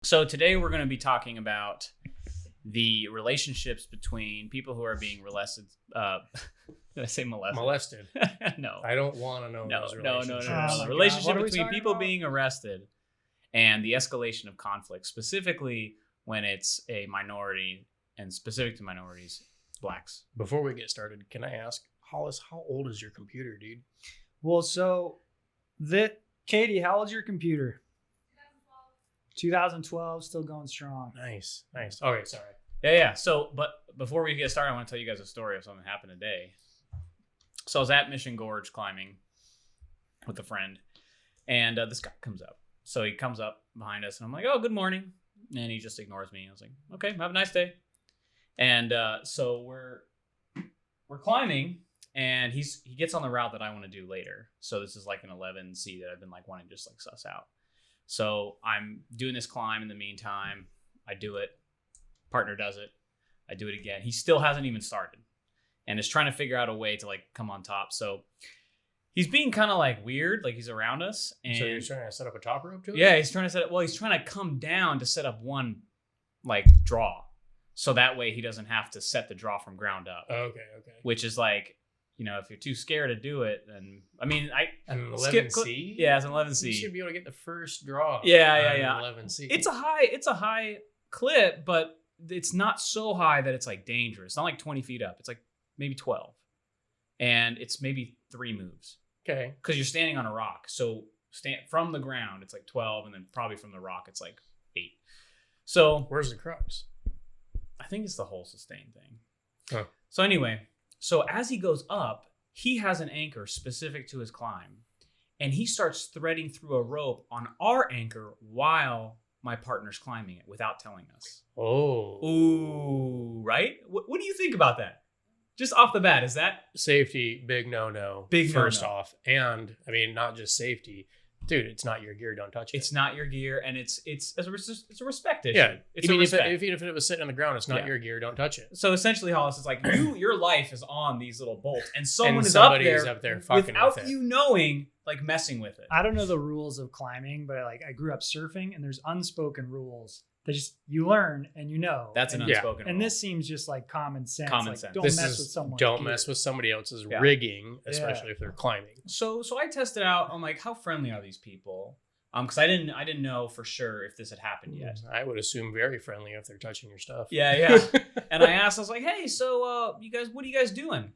So today we're going to be talking about the relationships between people who are being molested. Did I say molested? Molested. No. I don't want to know those relationships. No. The relationship between people being arrested and the escalation of conflict, specifically when it's a minority and specific to minorities, blacks. Before we get started, can I ask, Hollis, how old is your computer, dude? Well, so Katie, how old's your computer? 2012, still going strong. Nice. Okay, sorry. Yeah. So, but before we get started, I want to tell you guys a story of something that happened today. So I was at Mission Gorge climbing with a friend, and this guy comes up. So he comes up behind us, and I'm like, "Oh, good morning," and he just ignores me. I was like, "Okay, have a nice day." And so we're climbing, and he gets on the route that I want to do later. So this is like an 11C that I've been like wanting to just like suss out. So I'm doing this climb in the meantime. I do it. Partner does it. I do it again. He still hasn't even started and is trying to figure out a way to like come on top. So he's being kind of like weird, like he's around us. And so you're trying to set up a top rope to it? Yeah, he's trying to set up. Well, he's trying to come down to set up one like draw. So that way he doesn't have to set the draw from ground up. Okay. Which is like, you know, if you're too scared to do it, then I mean, an 11C. Yeah, it's an 11C. You should be able to get the first draw. Yeah. 11C. It's a high clip, but it's not so high that it's like dangerous. It's not like 20 feet up. It's like maybe 12, and it's maybe 3 moves. Okay. Because you're standing on a rock, so from the ground it's like 12, and then probably from the rock it's like 8. So where's the crux? I think it's the whole sustain thing. Huh. So anyway. So as he goes up, he has an anchor specific to his climb, and he starts threading through a rope on our anchor while my partner's climbing it without telling us. Oh. Ooh, right? What do you think about that? Just off the bat, is that safety? Big no. Big first no-no. off, and I mean not just safety. Dude, it's not your gear. Don't touch it. It's not your gear, and it's a respect issue. Yeah, it's even a respect. if it was sitting on the ground, it's not your gear. Don't touch it. So essentially, Hollis, is like your life is on these little bolts, and someone is somebody up is up there fucking without with it. you knowing, like messing with it. I don't know the rules of climbing, but I grew up surfing, and there's unspoken rules that just you learn and you know. That's an unspoken rule. And this seems just like common sense. Common sense. Don't mess with someone. Don't mess with somebody else's rigging, especially if they're climbing. So I tested out. I'm like, how friendly are these people? Because I didn't know for sure if this had happened yet. I would assume very friendly if they're touching your stuff. Yeah. And I asked, I was like, hey, so you guys, what are you guys doing?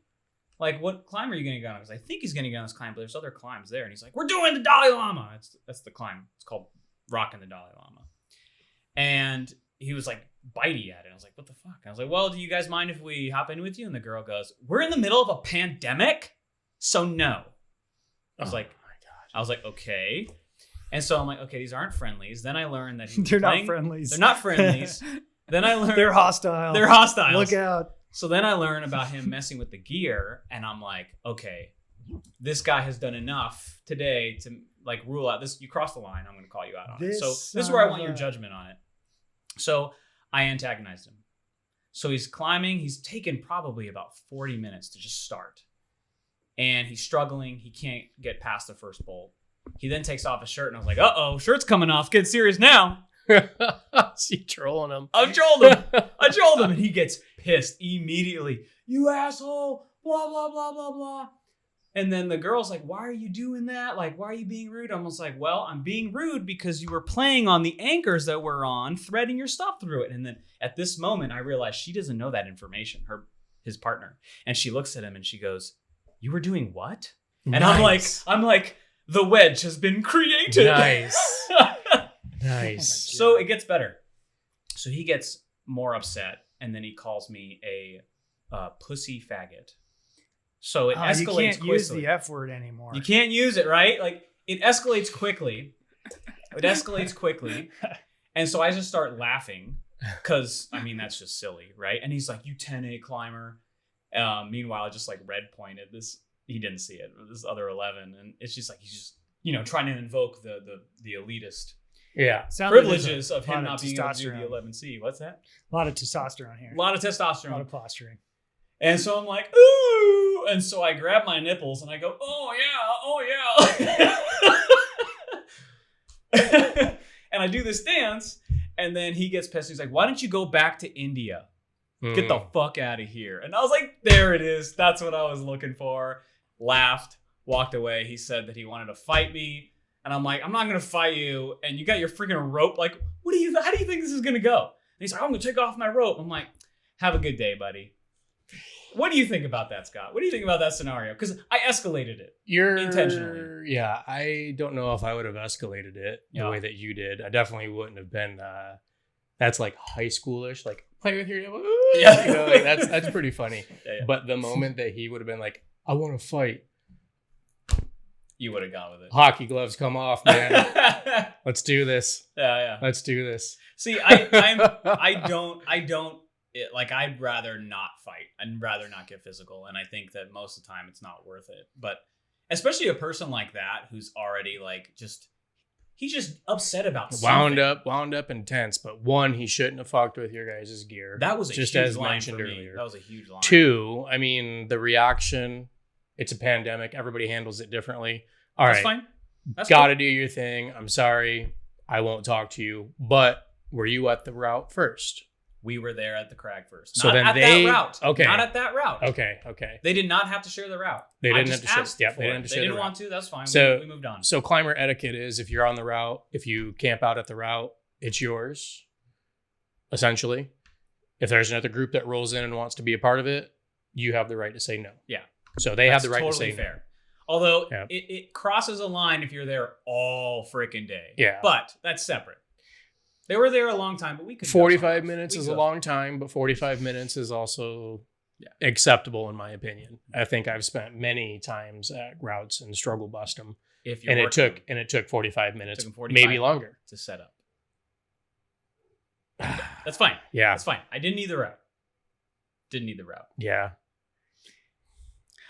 Like, what climb are you going to go on? Because I think he's going to go on this climb, but there's other climbs there. And he's like, we're doing the Dalai Lama. That's the climb. It's called Rocking the Dalai Lama. And he was like bitey at it. I was like, what the fuck? I was like, well, do you guys mind if we hop in with you? And the girl goes, we're in the middle of a pandemic, so no. I was like, okay. And so I'm like, okay, these aren't friendlies. Then I learned that They're not friendlies. They're not friendlies. Then I learned they're hostile. They're hostile. Look out. So then I learned about him messing with the gear, and I'm like, okay, this guy has done enough today to like rule out this. You cross the line, I'm going to call you out on it. So this is where I want your judgment on it. So I antagonized him. So he's climbing. He's taken probably about 40 minutes to just start, and he's struggling. He can't get past the first bolt. He then takes off his shirt, and I was like, uh-oh, shirt's coming off. Get serious now. See, trolling him. I trolled him, and he gets pissed immediately. You asshole, blah, blah, blah, blah, blah. And then the girl's like, why are you doing that? Like, why are you being rude? I was like, well, I'm being rude because you were playing on the anchors that we're on, threading your stuff through it. And then at this moment, I realized she doesn't know that information, his partner. And she looks at him, and she goes, you were doing what? And Nice. I'm like, the wedge has been created. Nice. Nice. So it gets better. So he gets more upset, and then he calls me a pussy faggot. So it escalates quickly. You can't use the F word anymore. You can't use it, right? Like, it escalates quickly. And so I just start laughing because, I mean, that's just silly, right? And he's like, you 10A climber. Meanwhile, I just like red pointed this. He didn't see it. This other 11. And it's just like, he's just, trying to invoke the elitist privileges of him not being able to do the 11C. What's that? A lot of testosterone here. A lot of testosterone. A lot of posturing. And so I'm like, ooh. And so I grab my nipples and I go, oh yeah. And I do this dance. And then he gets pissed. He's like, why don't you go back to India? Get the fuck out of here. And I was like, there it is. That's what I was looking for. Laughed, walked away. He said that he wanted to fight me. And I'm like, I'm not going to fight you. And you got your freaking rope. Like, how do you think this is going to go? And he's like, I'm going to take off my rope. I'm like, have a good day, buddy. What do you think about that, Scott? What do you think about that scenario? Because I escalated it intentionally. Yeah, I don't know if I would have escalated it the way that you did. I definitely wouldn't have been. That's like high schoolish, like play with your, yeah. You know, like that's pretty funny. Yeah. But the moment that he would have been like, I want to fight, you would have gone with it. Hockey gloves come off, man. Let's do this. Yeah. Let's do this. See, I'd rather not fight. I'd rather not get physical. And I think that most of the time it's not worth it. But especially a person like that who's already like he's just upset about something. Wound up intense. But one, he shouldn't have fucked with your guys' gear. That was just huge as line mentioned for me. earlier. That was a huge line. Two, I mean, the reaction, it's a pandemic. Everybody handles it differently. All right. That's fine. That's Gotta do your thing. I'm sorry. I won't talk to you. But were you at the route first? We were there at the crag first. So not then at that route. Okay. Not at that route. Okay. They did not have to share the route. They didn't have to share. Asked Yeah, for they it. didn't have to They share the didn't route. want to. That's fine. So we moved on. So climber etiquette is if you're on the route, if you camp out at the route, it's yours, essentially. If there's another group that rolls in and wants to be a part of it, you have the right to say no. Yeah. So they have the right to say fair. no. Although Yeah. it crosses a line if you're there all freaking day. Yeah. But that's separate. They were there a long time, but we could. 45 minutes is a long time, but 45 minutes is also acceptable in my opinion. I think I've spent many times at routes and struggle bust them. And it took 45 minutes, 45 maybe longer to set up. That's fine. Yeah. That's fine. I didn't need the route. Yeah.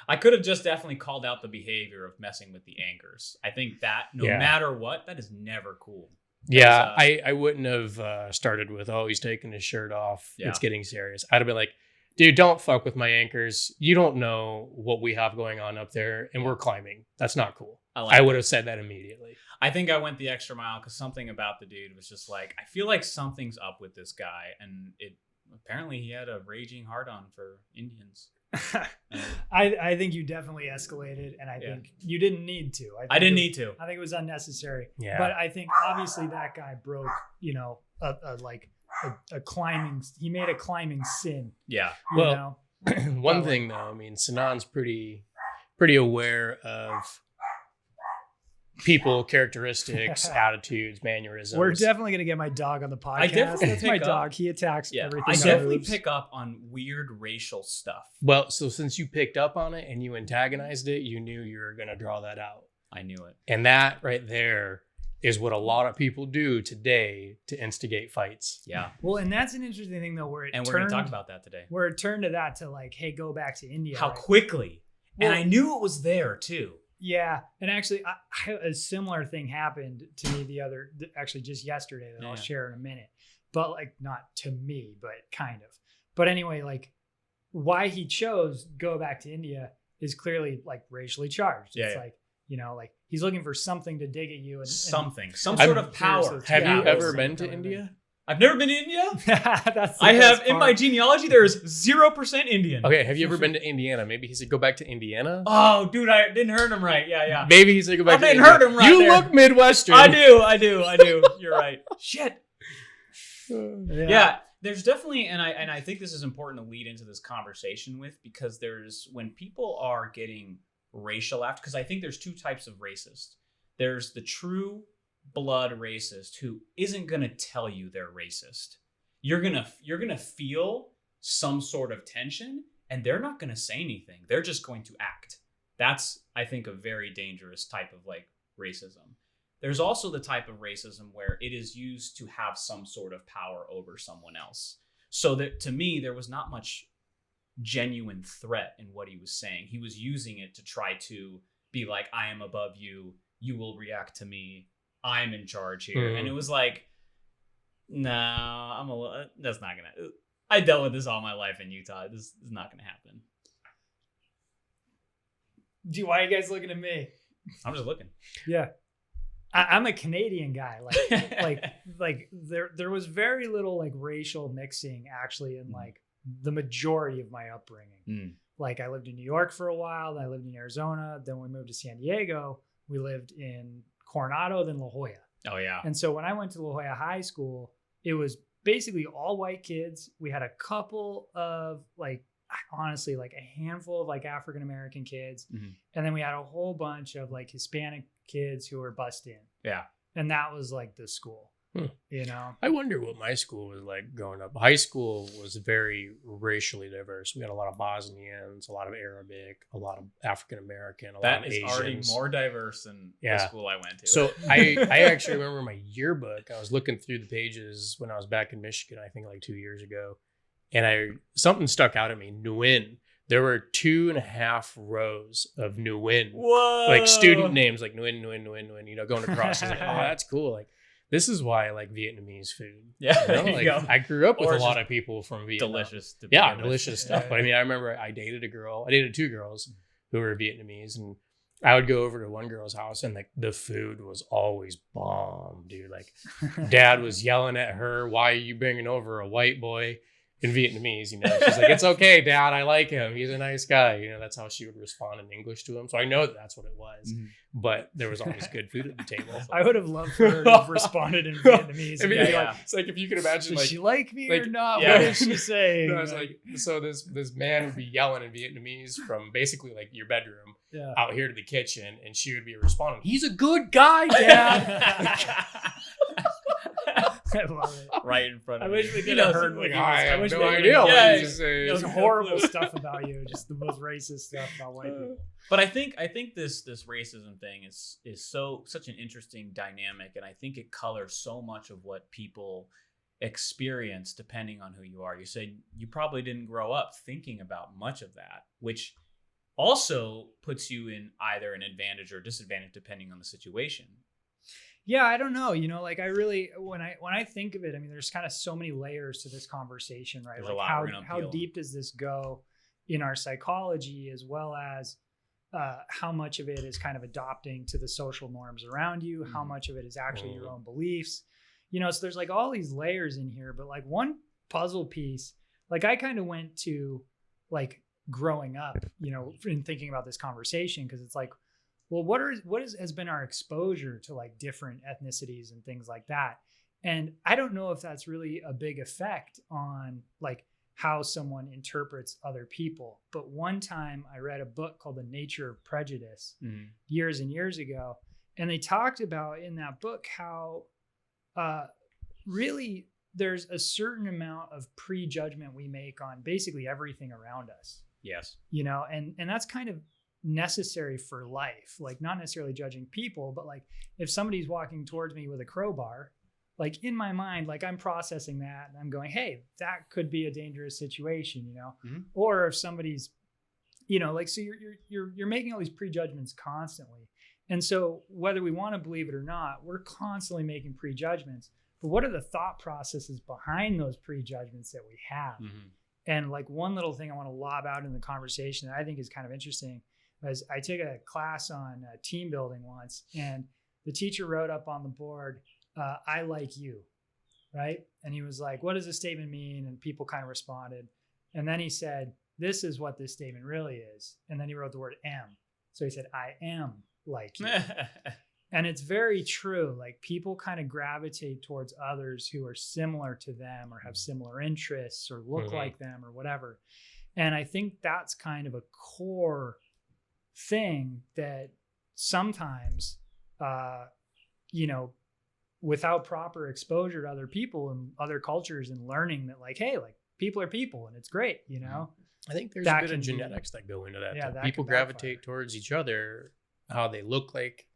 I could have just definitely called out the behavior of messing with the anchors. I think that no matter what, that is never cool. Yeah, I wouldn't have started with, oh, he's taking his shirt off. Yeah. It's getting serious. I'd have been like, dude, don't fuck with my anchors. You don't know what we have going on up there, and we're climbing. That's not cool. I would have said that immediately. I think I went the extra mile because something about the dude was just like, I feel like something's up with this guy. And apparently he had a raging hard-on for Indians. I think you definitely escalated, and I think you didn't need to. I didn't need to. I think it was unnecessary. Yeah. But I think obviously that guy broke, a climbing. He made a climbing sin. Yeah. Well, one thing though, I mean, Sinan's pretty aware of people, characteristics, attitudes, mannerisms. We're definitely going to get my dog on the podcast. I definitely That's my dog. He attacks everything. I definitely pick up on weird racial stuff. Well, so since you picked up on it and you antagonized it, you knew you were going to draw that out. I knew it. And that right there is what a lot of people do today to instigate fights. Yeah. Well, and that's an interesting thing though, we're going to talk about that today. Where it turned to that to like, hey, go back to India. How quickly. Well, and I knew it was there too. Yeah, and actually, a similar thing happened to me just yesterday that I'll share in a minute. But like, not to me, but kind of. But anyway, like, why he chose go back to India is clearly like racially charged. It's like, like he's looking for something to dig at you and some sort of power. Have you ever been to India? I've never been to India. I have in my genealogy. There is 0% Indian. Okay, have you ever been to Indiana? Maybe he said go back to Indiana. Oh, dude, I didn't heard him right. Yeah. Maybe he said go back. I didn't heard him right. You look Midwestern. I do. You're right. Shit. Yeah. There's definitely, and I think this is important to lead into this conversation with, because when people are getting racial after, because I think there's two types of racist. There's the true blood racist who isn't going to tell you they're racist. You're going to feel some sort of tension and they're not going to say anything. They're just going to act. That's, I think, a very dangerous type of like racism. There's also the type of racism where it is used to have some sort of power over someone else. So that to me, there was not much genuine threat in what he was saying. He was using it to try to be like, I am above you. You will react to me. I'm in charge here. And it was like, no, that's not going to, I dealt with this all my life in Utah. This is not going to happen. Why are you guys looking at me? I'm just looking. Yeah. I'm a Canadian guy. Like there was very little like racial mixing actually in like the majority of my upbringing. Like I lived in New York for a while, then I lived in Arizona, then we moved to San Diego. We lived in Coronado, then La Jolla. Oh yeah. And so when I went to La Jolla High School, it was basically all white kids. We had a couple of like, honestly, like a handful of like African American kids. And then we had a whole bunch of like Hispanic kids who were bussed in. Yeah. And that was like the school, you know? I wonder what my school was like growing up. High school was very racially diverse. We had a lot of Bosnians, a lot of Arabic, a lot of African American, a lot of Asians. That is already more diverse than the school I went to. So I actually remember my yearbook. I was looking through the pages when I was back in Michigan, I think like 2 years ago. And something stuck out at me, Nguyen. There were 2.5 rows of Nguyen. Whoa. Like student names like Nguyen, going across. I was like, oh, that's cool. Like, this is why I like Vietnamese food. Yeah. You know? Like, I grew up with a lot of people from Vietnam. Delicious. Delicious stuff. But I mean, I remember I dated two girls who were Vietnamese, and I would go over to one girl's house and like the food was always bomb, dude. Like dad was yelling at her, why are you bringing over a white boy? In Vietnamese, you know, she's like, it's okay, dad, I like him, he's a nice guy, you know. That's how she would respond in English to him. So I know that's what it was. But there was always good food at the table. I would have loved for her to have responded in Vietnamese. I mean, like, it's like if you could imagine, does she like me or not? Yeah. What is she saying? No, I was like, so this man would be yelling in Vietnamese from basically like your bedroom out here to the kitchen, and she would be responding, he's a good guy, dad. I love it. Right in front of me. I wish we could have heard what I have wish no idea what he's saying. There's horrible stuff about you, just the most racist stuff about white people. But I think this racism thing is such an interesting dynamic, and I think it colors so much of what people experience depending on who you are. You said you probably didn't grow up thinking about much of that, which also puts you in either an advantage or disadvantage depending on the situation. Yeah, I don't know. You know, like I really, when I think of it, I mean, there's kind of so many layers to this conversation, right? There's like how deep does this go in our psychology, as well as how much of it is kind of adopting to the social norms around you, how much of it is actually your own beliefs, you know? So there's like all these layers in here, but like one puzzle piece, like I kind of went to like growing up, you know, in thinking about this conversation, because it's like, well, what has been our exposure to like different ethnicities and things like that? And I don't know if that's really a big effect on like how someone interprets other people. But one time I read a book called The Nature of Prejudice years and years ago. And they talked about in that book how really there's a certain amount of prejudgment we make on basically everything around us. Yes. You know, and that's kind of necessary for life, like not necessarily judging people, but like if somebody's walking towards me with a crowbar, like in my mind, like I'm processing that and I'm going, hey, that could be a dangerous situation, you know? Or if somebody's, you know, like, so you're making all these prejudgments constantly. And so whether we want to believe it or not, we're constantly making prejudgments, but what are the thought processes behind those prejudgments that we have? And like one little thing I want to lob out in the conversation that I think is kind of interesting was I took a class on team building once, and the teacher wrote up on the board, I like you, right? And he was like, what does this statement mean? And people kind of responded. And then he said, this is what this statement really is. And then he wrote the word am. So he said, I am like you. And it's very true. Like people kind of gravitate towards others who are similar to them or have similar interests or look like them or whatever. And I think that's kind of a core thing that sometimes, you know, without proper exposure to other people and other cultures and learning that like, hey, like people are people and it's great, you know? I think there's a bit of genetics that go into that. Yeah, that people gravitate towards each other, how they look like,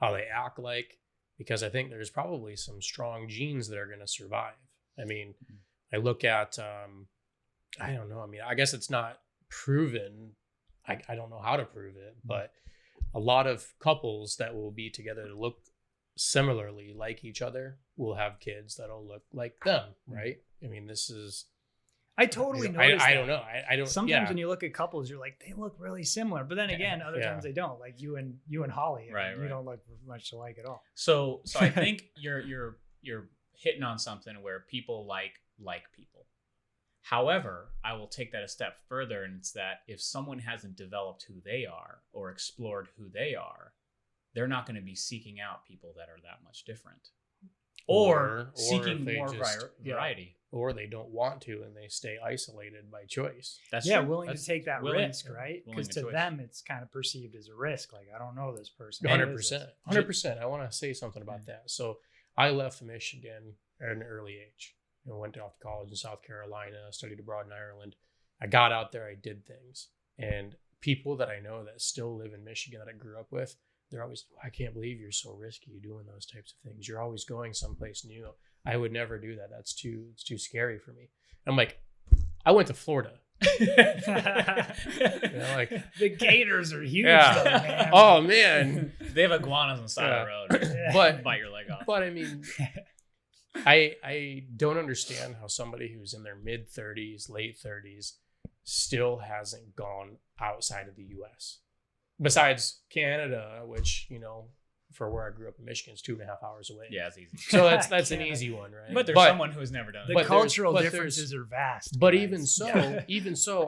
how they act like, because I think there's probably some strong genes that are going to survive. I mean, I look at, I don't know. I mean, I guess it's not proven. I don't know how to prove it, but a lot of couples that will be together to look similarly like each other will have kids that'll look like them, right? I mean, this is I totally noticed I that. don't know. I don't. Sometimes when you look at couples, you're like, they look really similar. But then again, other times they don't. Like you and Holly, you don't look much alike at all. So I think you're hitting on something where people like people. However, I will take that a step further, and it's that if someone hasn't developed who they are or explored who they are, they're not going to be seeking out people that are that much different, or seeking more variety. Or they don't want to, and they stay isolated by choice. That's willing to take that risk, right? Because to them, it's kind of perceived as a risk. Like, I don't know this person. 100%. I want to say something about that. So I left Michigan at an early age. Went off to college in South Carolina, studied abroad in Ireland. I got out there, I did things. And people that I know that still live in Michigan that I grew up with, they're always, I can't believe you're so risky doing those types of things. You're always going someplace new. I would never do that. It's too scary for me. I'm like, I went to Florida. Like the gators are huge. Yeah. Though, man. Oh man, they have iguanas on the side of the road. But bite your leg off. But I mean, I don't understand how somebody who's in their mid 30s, late 30s, still hasn't gone outside of the U.S. Besides Canada, which for where I grew up in Michigan, is 2.5 hours away. Yeah, it's easy. So that's an easy one, right? But there's someone who's never done it. The cultural differences are vast. But even so,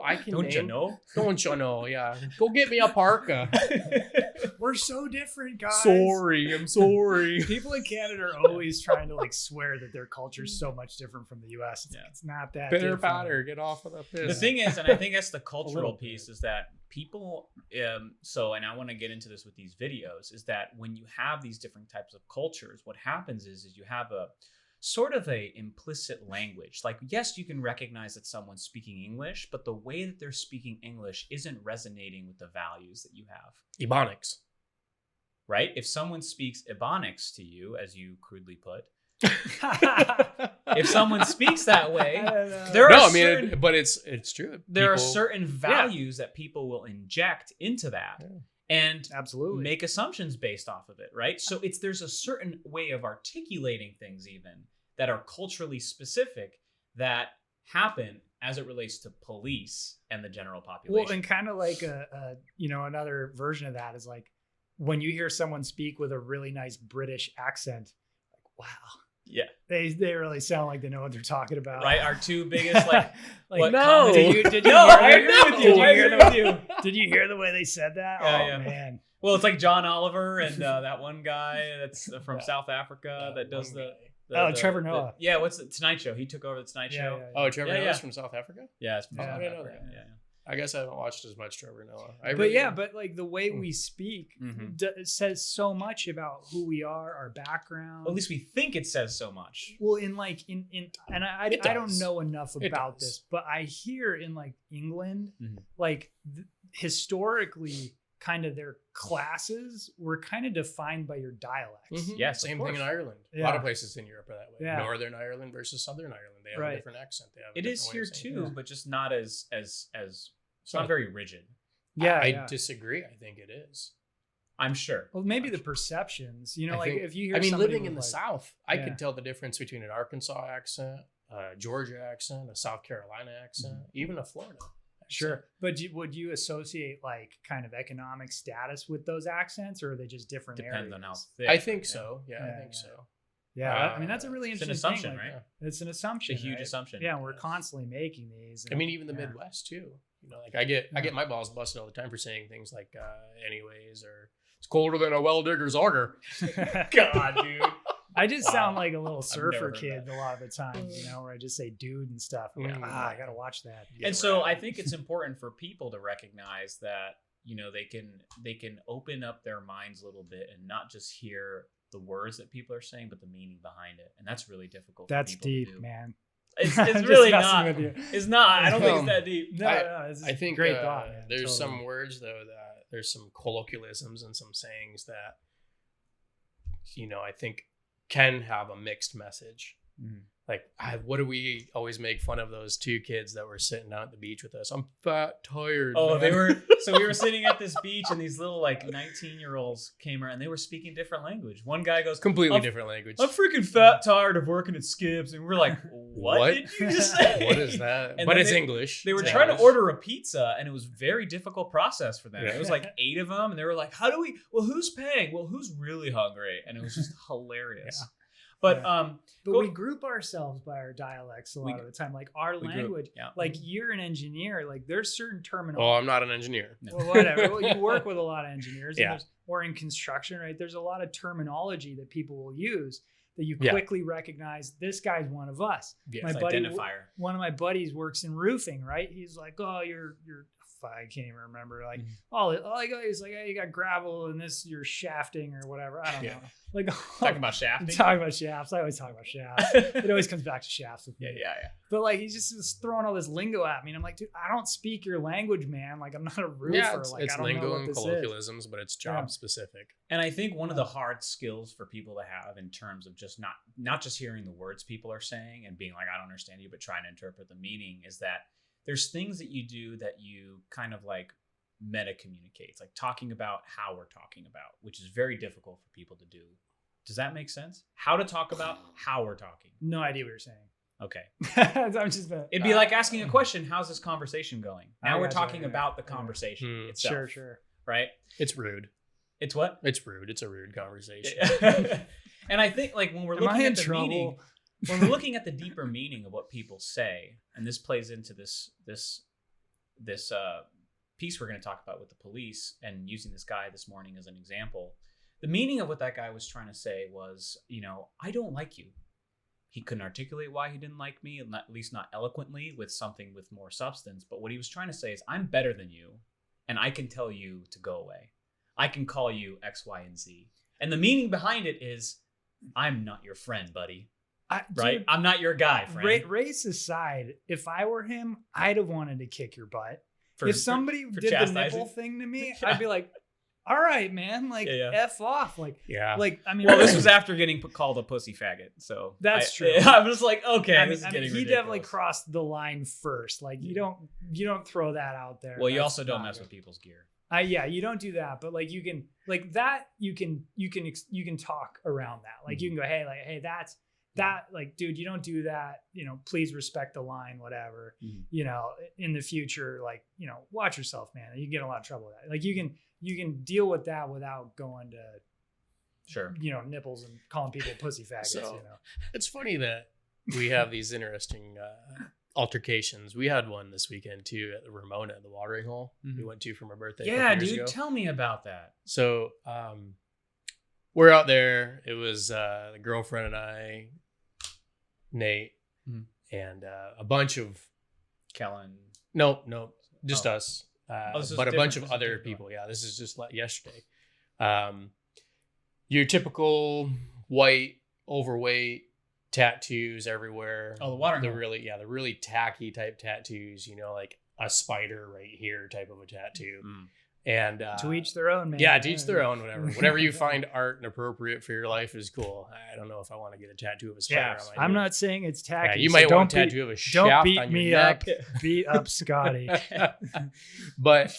I can Don't you know? Don't you know? Yeah. Go get me a parka. We're so different, guys. I'm sorry. People in Canada are always trying to swear that their culture is so much different from the U.S. It's not that Bitter different. powder, get off of the piss. The thing is, and I think that's the cultural piece, is that people, and I want to get into this with these videos, is that when you have these different types of cultures, what happens is you have a sort of a implicit language. Like, yes, you can recognize that someone's speaking English, but the way that they're speaking English isn't resonating with the values that you have. Ebonics. Right? If someone speaks Ebonics to you, as you crudely put, if someone speaks that way, but it's true. There are certain values that people will inject into that and absolutely make assumptions based off of it, right? So there's a certain way of articulating things even that are culturally specific that happen as it relates to police and the general population. Well, and kind of like another version of that is like when you hear someone speak with a really nice British accent, like, wow. Yeah, they really sound like they know what they're talking about. Right, our two biggest no. Did you I agree with you. Did you hear the way they said that? Yeah, man. Well, it's like John Oliver and that one guy that's from South Africa that does the Trevor Noah. What's the Tonight Show? He took over the Tonight Show. Yeah. Oh, Trevor Noah's from South Africa? Yeah, it's from South Africa. Know that. Yeah. I guess I haven't watched as much Trevor Noah. But like the way we speak says so much about who we are, our background. Well, at least we think it says so much. Well, and I don't know enough about this, but I hear in like England, historically, kind of their classes were kind of defined by your dialects. Mm-hmm. Yes, same thing in Ireland. A lot of places in Europe are that way. Yeah. Northern Ireland versus Southern Ireland, they have a different accent. It is here too, but just not as it's not very rigid. Yeah, I disagree. I think it is. I'm sure. Well, maybe the perceptions, if you hear. I mean, living in the South, I could tell the difference between an Arkansas accent, a Georgia accent, a South Carolina accent, even a Florida. Sure. But would you associate like kind of economic status with those accents, or are they just different Depends areas? on how thick. I think so. Yeah, I think so. Yeah. I mean, that's a really interesting assumption, thing. right? It's an assumption. It's a huge assumption. Yeah. We're constantly making these. I mean, even the Midwest too. Like I get my balls busted all the time for saying things like anyways, or it's colder than a well digger's auger. God, dude. I just sound like a little surfer kid a lot of the time, where I just say dude and stuff. I'm like, I gotta watch that. And so I think it's important for people to recognize that, they can open up their minds a little bit and not just hear the words that people are saying, but the meaning behind it. And that's really difficult. That's for people deep, to do. man. It's really not. It's not. I don't think it's that deep. No, I think great thought. Man. There's some words though that there's some colloquialisms and some sayings that, I think can have a mixed message. Like, what do we always make fun of those two kids that were sitting out at the beach with us? I'm fat, tired. Oh, man. they were. So we were sitting at this beach, and these little like 19-year-olds came around, and they were speaking different language. One guy goes, completely different language. I'm freaking fat, tired of working at Skips, and we're like, what did you just say? What is that? And but it's they, English. They were It's trying English. to order a pizza, and it was a very difficult process for them. Yeah. It was like 8 of them, and they were like, "How do we? Well, who's paying? Well, who's really hungry?" And it was just hilarious. Yeah. But But we group ourselves by our dialects a lot of the time. Like our language, yeah. like you're an engineer, like there's certain terminology. Oh, I'm not an engineer. No. Well, whatever. Well, you work with a lot of engineers, Yeah. or in construction, right? There's a lot of terminology that people will use that you Yeah. quickly recognize. This guy's one of us. Yes. My It's buddy, identifier. one of my buddies works in roofing, right? He's like, oh, you're. I can't even remember. Like, all I got is like, hey, you got gravel and this, you're shafting or whatever. I don't know. Like, Talking about shafting. talking about shafts. I always talk about shafts. It always comes back to shafts with me. Yeah. But like he's just throwing all this lingo at me, and I'm like, dude, I don't speak your language, man. Like I'm not a roofer. Yeah, like it's I don't lingo know what and this is. colloquialisms, but it's job specific. And I think one of the hard skills for people to have in terms of just not just hearing the words people are saying and being like, I don't understand you, but trying to interpret the meaning is that there's things that you do that you kind of like meta communicates, like talking about how we're talking about, which is very difficult for people to do. Does that make sense? How to talk about how we're talking. No idea what you're saying. Okay. I'm just It'd be like asking a question, how's this conversation going? Now we're gotcha, talking yeah. about the conversation itself. Sure. Right? It's rude. It's what? It's rude. It's a rude conversation. And I think like when we're Am I looking in at the trouble? meaning, when we're looking at the deeper meaning of what people say, and this plays into this piece we're going to talk about with the police and using this guy this morning as an example, the meaning of what that guy was trying to say was, I don't like you. He couldn't articulate why he didn't like me, at least not eloquently, with something with more substance. But what he was trying to say is, I'm better than you, and I can tell you to go away. I can call you X, Y, and Z. And the meaning behind it is, I'm not your friend, buddy. Right? Dude, I'm not your guy, friend. race aside, if I were him, I'd have wanted to kick your butt. For- if somebody for did the chastising. nipple thing to me, Yeah. I'd be like, all right, man, like Yeah. F off. Like, Yeah. I mean, Well, this was after getting called a pussy faggot, so That's true. I was like, okay, I this mean, is getting he ridiculous. definitely crossed the line first. Like you don't throw that out there. Well, you That's also don't not mess good. with people's gear. Yeah, you don't do that, but like you can like that. You can talk around that. Like you can go, hey, that's that. Like, dude, you don't do that. Please respect the line, whatever. In the future, like watch yourself, man. You can get in a lot of trouble with that. Like you can deal with that without going to Sure. nipples and calling people pussy faggots. So, it's funny that we have these interesting altercations. We had one this weekend too at the Ramona, the watering hole we went to for my birthday. a Yeah, couple years dude, ago. tell me about that. So we're out there. It was the girlfriend and I, Nate, and a bunch of Kellen. no, just Oh. us. This is But a different. bunch This of is other different. people. Yeah, this is just like yesterday. Your typical white, overweight tattoos everywhere. Oh, the watering the hole. the really tacky type tattoos. Like a spider right here type of a tattoo. And to each their own, man. yeah, to each their own. Whatever you find art and appropriate for your life is cool. I don't know if I want to get a tattoo of a spider. Yeah, on my I'm dude. not saying it's tacky. You so might want a don't tattoo of a Don't shaft beat on your me neck. up. Beat up Scotty. But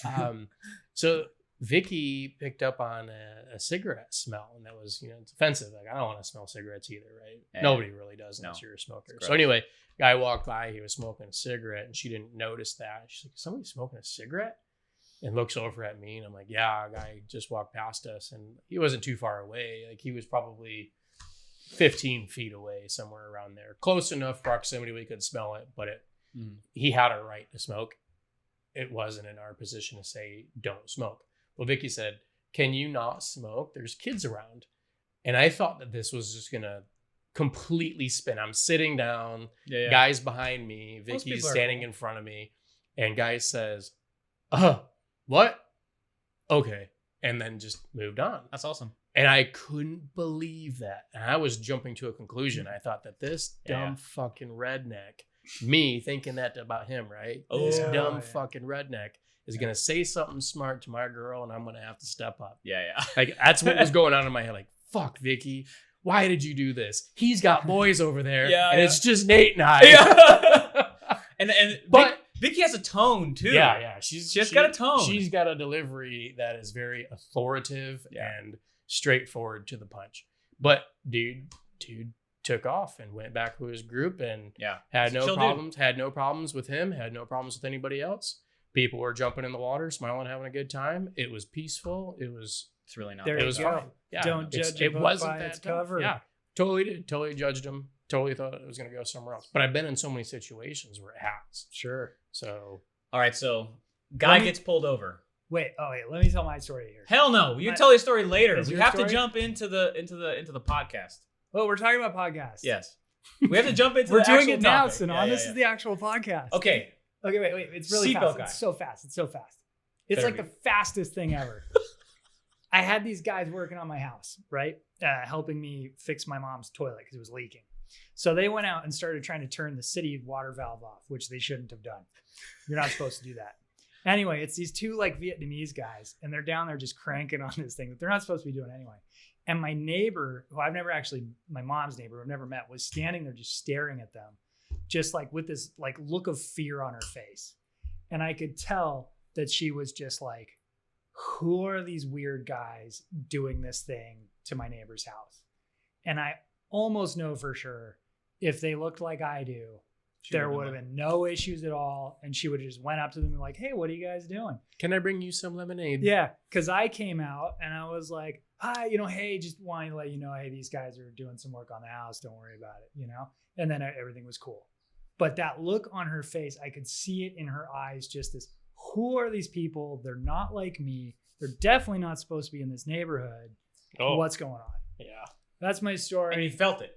so Vicky picked up on a cigarette smell, and that was it's offensive. Like I don't want to smell cigarettes either, right? Yeah. Nobody really does unless No. you're a smoker. It's So anyway, guy walked by, he was smoking a cigarette, and she didn't notice that. She's like, "Somebody smoking a cigarette?" And looks over at me, and I'm like, "Yeah, a guy just walked past us, and he wasn't too far away. Like he was probably 15 feet away, somewhere around there, close enough proximity we could smell it, but he had a right to smoke. It wasn't in our position to say don't smoke." Well, Vicky said, "Can you not smoke? There's kids around." And I thought that this was just gonna completely spin. I'm sitting down, guys behind me, Most Vicky's people are standing cool. in front of me, and guy says, what? Okay. And then just moved on. That's awesome. And I couldn't believe that. And I was jumping to a conclusion. I thought that this dumb fucking redneck, me thinking that about him, right? This dumb fucking redneck is going to say something smart to my girl, and I'm going to have to step up. Yeah. Like, that's what was going on in my head. Like, fuck, Vicky. why did you do this? He's got boys over there, and yeah. it's just Nate and I. Yeah. and but Vicky has a tone too. Yeah. She's got a tone. She's got a delivery that is very authoritative and straightforward to the punch. But dude took off and went back to his group and had no problems. Had no problems with him. Had no problems with anybody else. People were jumping in the water, smiling, having a good time. It was peaceful. It's really not. It was fine. Yeah, don't judge it wasn't by its cover. Yeah, totally judged him. Totally thought it was going to go somewhere else. But I've been in so many situations where it has. Sure. So all right, so guy gets pulled over. Wait, let me tell my story here. Hell no, you tell your story later. We have to jump into the podcast. Well, we're talking about podcasts. Yes, we have to jump into. We're the doing it now, topic. Sinan. This is the actual podcast. Okay. Wait. It's really fast. It's so fast. It's like the fastest thing ever. I had these guys working on my house, right? Helping me fix my mom's toilet because it was leaking. So they went out and started trying to turn the city water valve off, which they shouldn't have done. You're not supposed to do that. Anyway, it's these two like Vietnamese guys, and they're down there just cranking on this thing that they're not supposed to be doing anyway. And my neighbor, who my mom's neighbor, who I've never met, was standing there just staring at them, just like with this like look of fear on her face. And I could tell that she was just like, who are these weird guys doing this thing to my neighbor's house? And I almost know for sure if they looked like I do, there would have been no issues at all. And she would have just went up to them and like, hey, what are you guys doing? Can I bring you some lemonade? Yeah. Cause I came out and I was like, hi, hey, just wanting to let you know, hey, these guys are doing some work on the house. Don't worry about it, And then everything was cool. But that look on her face, I could see it in her eyes, just this, who are these people? They're not like me. They're definitely not supposed to be in this neighborhood. Oh. What's going on? Yeah. That's my story. And you felt it.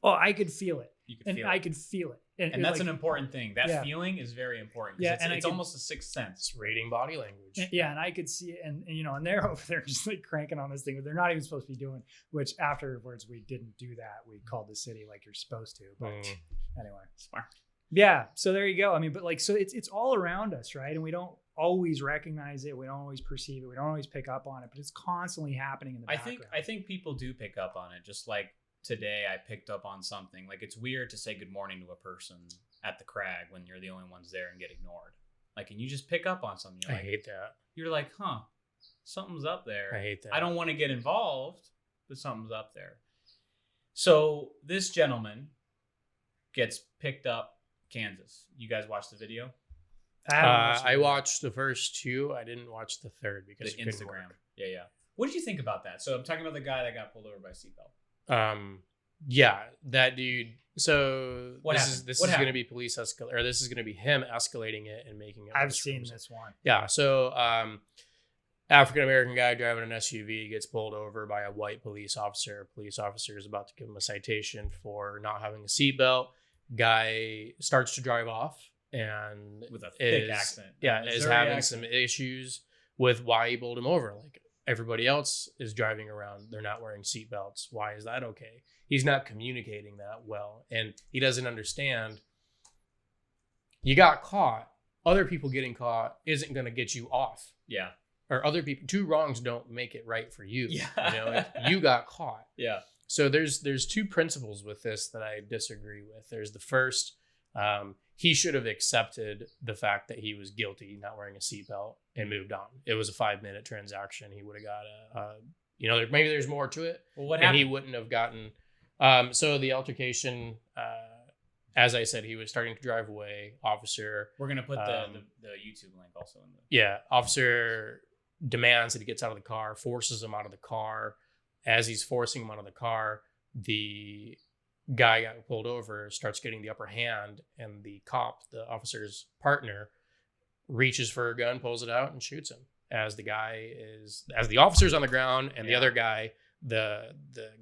Oh, I could feel it. You could feel it. I could feel it. And that's an important thing. That feeling is very important. Yeah, it's almost a sixth sense. It's reading body language. Yeah, and I could see it, and they're over there just like cranking on this thing that they're not even supposed to be doing. Which afterwards we didn't do that. We called the city like you're supposed to. But anyway, smart. Yeah, so there you go. I mean, but like, so it's all around us, right? And we don't always recognize it. We don't always perceive it. We don't always pick up on it. But it's constantly happening in the background. I think people do pick up on it. Just like today, I picked up on something. Like it's weird to say good morning to a person at the crag when you're the only ones there and get ignored. Like, and you just pick up on something. I hate that. You're like, huh, something's up there. I hate that. I don't want to get involved, but something's up there. So this gets picked up. Kansas. You guys watched the video? I watched the first two. I didn't watch the third because the Instagram. Yeah. What did you think about that? So I'm talking about the guy that got pulled over by seatbelt. Yeah, that dude. So this is going to be police escalate, or this is going to be him escalating it and making it. I've seen this one. Yeah. So African American guy driving an SUV gets pulled over by a white police officer. Police officer is about to give him a citation for not having a seatbelt. Guy starts to drive off and with a thick accent. Yeah, is having some issues with why he pulled him over. Like everybody else is driving around, they're not wearing seatbelts. Why is that okay? He's not communicating that well, and he doesn't understand. You got caught. Other people getting caught isn't going to get you off. Yeah. Or other people. Two wrongs don't make it right for you. Yeah. You got caught. Yeah. So there's two principles with this that I disagree with. There's the first, he should have accepted the fact that he was guilty, not wearing a seatbelt, and moved on. It was a 5-minute transaction. He would have got maybe there's more to it. Well, what happened? He wouldn't have gotten. So the altercation, as I said, he was starting to drive away. Officer. We're gonna put the YouTube link also in the. Yeah, officer demands that he gets out of the car, forces him out of the car. As he's forcing him out of the car, the guy got pulled over, starts getting the upper hand, and the cop, the officer's partner, reaches for a gun, pulls it out, and shoots him. As the officer's on the ground, and the other guy, the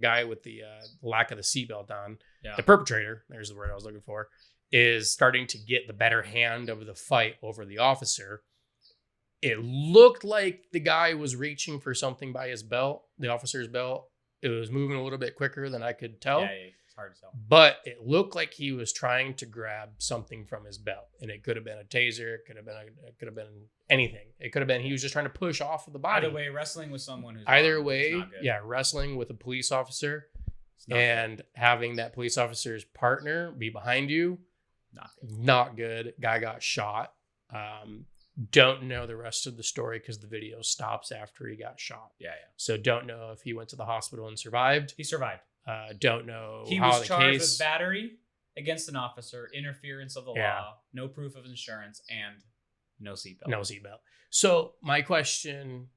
guy with the lack of the seatbelt on, the perpetrator, there's the word I was looking for, is starting to get the better hand of the fight over the officer. It looked like the guy was reaching for something by his belt, the officer's belt. It was moving a little bit quicker than I could tell. Yeah, it's hard to tell. But it looked like he was trying to grab something from his belt. And it could have been a taser. It could have been anything. It could have been he was just trying to push off of the body. Either way, wrestling with someone who's wrestling with a police officer. And having that police officer's partner be behind you, not good. Guy got shot. Don't know the rest of the story because the video stops after he got shot. Yeah. So don't know if he went to the hospital and survived. He survived. Don't know he how was the charged case. with battery against an officer, interference of the law, no proof of insurance, and no seatbelt. No seatbelt. So my question,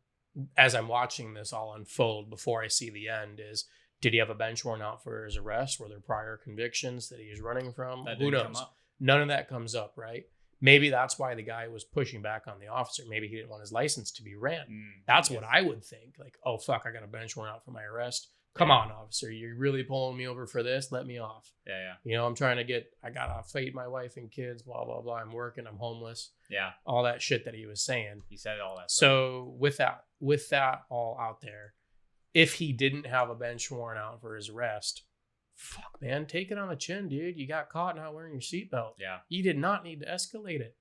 as I'm watching this all unfold before I see the end, is: did he have a bench warrant out for his arrest? Were there prior convictions that he was running from? That Who didn't knows? come up. None of that comes up, right? Maybe that's why the guy was pushing back on the officer. Maybe he didn't want his license to be ran. That's what I would think. Like, oh, fuck, I got a bench warrant out for my arrest. Come on, officer. You're really pulling me over for this? Let me off. Yeah. You know, I'm trying to I got to feed my wife and kids, blah, blah, blah. I'm working. I'm homeless. Yeah. All that shit that he was saying. He said all that stuff. So with that all out there, if he didn't have a bench warrant out for his arrest, fuck, man, take it on the chin, dude. You got caught not wearing your seatbelt. Yeah. You did not need to escalate it.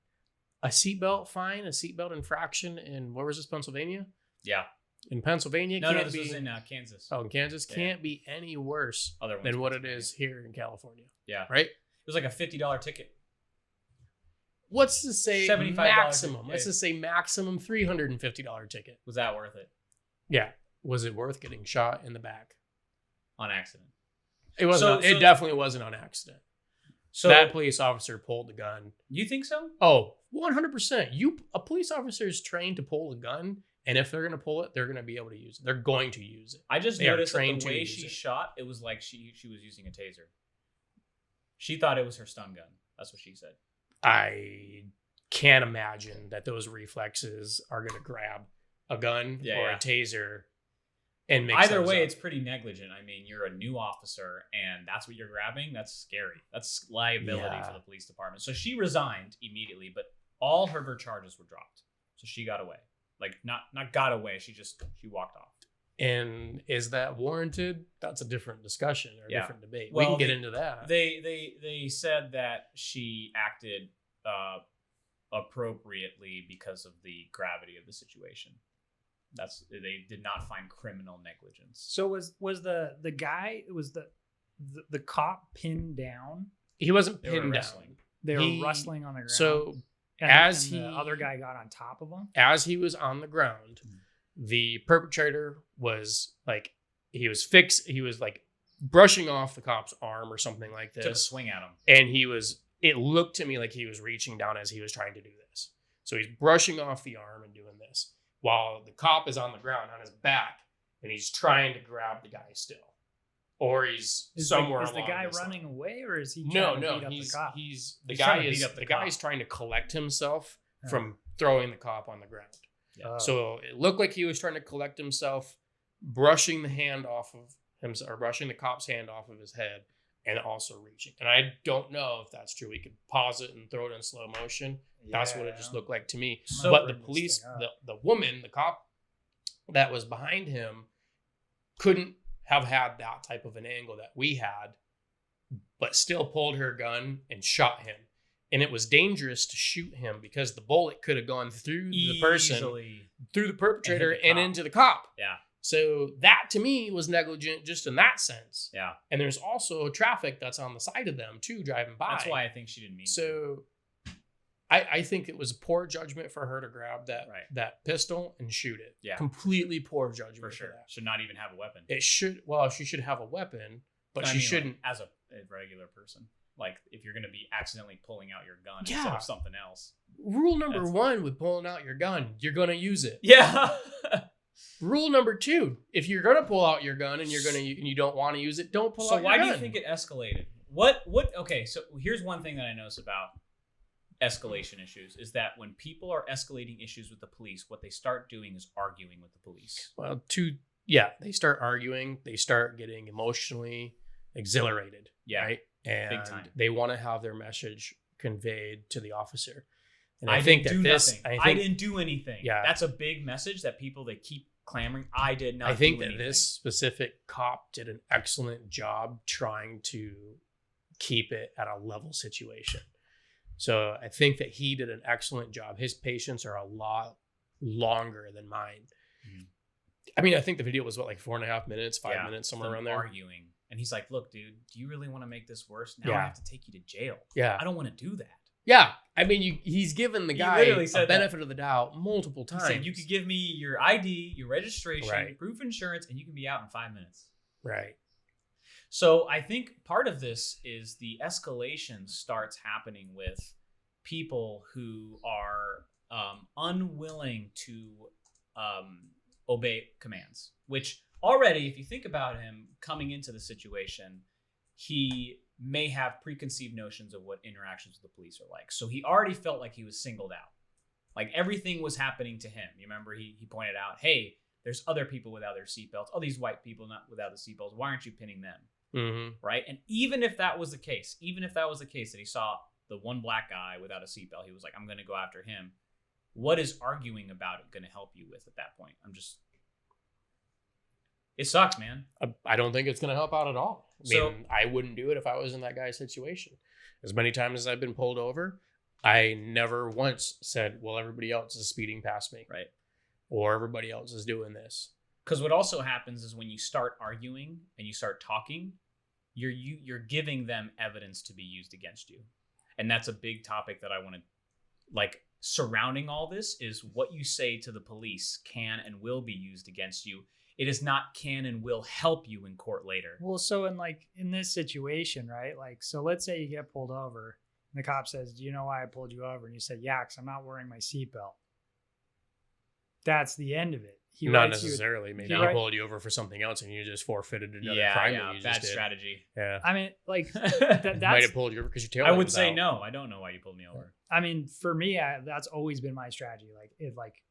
A seatbelt fine, a seatbelt infraction in, where was this, Pennsylvania? Yeah. In Pennsylvania, No, this was in Kansas. Oh, in Kansas, can't be any worse than what it is here in California. Yeah. Right? It was like a $50 ticket. What's to say $75 maximum? ticket. Let's just say maximum $350 ticket. Was that worth it? Yeah. Was it worth getting shot in the back? On accident. It wasn't. It definitely wasn't on accident. So that police officer pulled the gun. You think so? Oh, 100%. A police officer is trained to pull a gun, and if they're going to pull it, they're going to be able to use it. They're going to use it. I just noticed that the way she shot, it was like she was using a taser. She thought it was her stun gun. That's what she said. I can't imagine that those reflexes are going to grab a gun or a taser and mix either way up. It's pretty negligent. I mean, you're a new officer and that's what you're grabbing. That's scary. That's liability for the police department. So she resigned immediately, but all of her charges were dropped. So she got away. Like not got away. She walked off. And is that warranted? That's a different discussion or a different debate. Well, we can get into that. They said that she acted appropriately because of the gravity of the situation. They did not find criminal negligence. So was the guy, was the cop pinned down? He wasn't pinned down. They were wrestling on the ground. So and the other guy got on top of him. As he was on the ground, the perpetrator was like, he was like brushing off the cop's arm or something like this. Took a swing at him. And it looked to me like he was reaching down as he was trying to do this. So he's brushing off the arm and doing this while the cop is on the ground on his back and he's trying to grab the guy still. Or he's somewhere along Is the guy running away or is he trying to beat up the cop? The guy's trying to collect himself from throwing the cop on the ground. Yeah. So it looked like he was trying to collect himself, brushing the hand off of him, or brushing the cop's hand off of his head, and also reaching. And I don't know if that's true. We could pause it and throw it in slow motion. Yeah. That's what it just looked like to me. So but the police, the woman, the cop that was behind him, couldn't have had that type of an angle that we had, but still pulled her gun and shot him. And it was dangerous to shoot him because the bullet could have gone through the person, through the perpetrator, and into the cop. Yeah. So that to me was negligent just in that sense. Yeah. And there's also traffic that's on the side of them too, driving by. That's why I think she didn't mean to. I think it was poor judgment for her to grab that pistol and shoot it. Yeah. Completely poor judgment. For sure. Should not even have a weapon. She should have a weapon, but she shouldn't. Like, as a regular person. Like, if you're going to be accidentally pulling out your gun instead of something else. Rule number 1 with pulling out your gun, you're going to use it. Yeah. Rule number 2, if you're going to pull out your gun and you don't want to use it, don't pull out your gun. So why do you think it escalated? Okay, so here's one thing that I notice about escalation issues is that when people are escalating issues with the police, what they start doing is arguing with the police. Well, they start arguing, they start getting emotionally exhilarated. Yeah. Right? And big time. They want to have their message conveyed to the officer. And I think I didn't do anything. Yeah. That's a big message that they keep clamoring. I did not do anything. I think that this specific cop did an excellent job trying to keep it at a level situation. So I think that he did an excellent job. His patience are a lot longer than mine. Mm-hmm. I mean, I think the video was like 4.5 minutes, 5 minutes, somewhere around there. Arguing. And he's like, look, dude, do you really want to make this worse? Now I have to take you to jail. Yeah. I don't want to do that. Yeah. I mean, he's given the guy a benefit of the doubt multiple times. He said, you could give me your ID, your registration, Right. proof of insurance, and you can be out in 5 minutes. Right. So I think part of this is the escalation starts happening with people who are unwilling to obey commands, which already, if you think about him coming into the situation, he may have preconceived notions of what interactions with the police are like. So he already felt like he was singled out. Like everything was happening to him. You remember he pointed out, hey, there's other people without their seatbelts. Oh, these white people not without the seatbelts. Why aren't you pinning them? Mm-hmm. Right? And even if that was the case, that he saw the one black guy without a seatbelt, he was like, I'm going to go after him. What is arguing about it going to help you with at that point? It sucks, man. I don't think it's going to help out at all. I mean, I wouldn't do it if I was in that guy's situation. As many times as I've been pulled over, I never once said, well, everybody else is speeding past me. Right. Or everybody else is doing this. Because what also happens is when you start arguing and you start talking, you're giving them evidence to be used against you. And that's a big topic that I want to, like, surrounding all this is what you say to the police can and will be used against you. It is not can and will help you in court later. Well, so in this situation, right? Like, so let's say you get pulled over and the cop says, do you know why I pulled you over? And you said, yeah, because I'm not wearing my seatbelt. That's the end of it. Not necessarily. Maybe he pulled you over for something else and you just forfeited another crime that you just did. Strategy. Yeah. I mean, like, that's... Might have pulled you over because your taillight I would say out. no. I don't know why you pulled me over. I mean, for me, that's always been my strategy.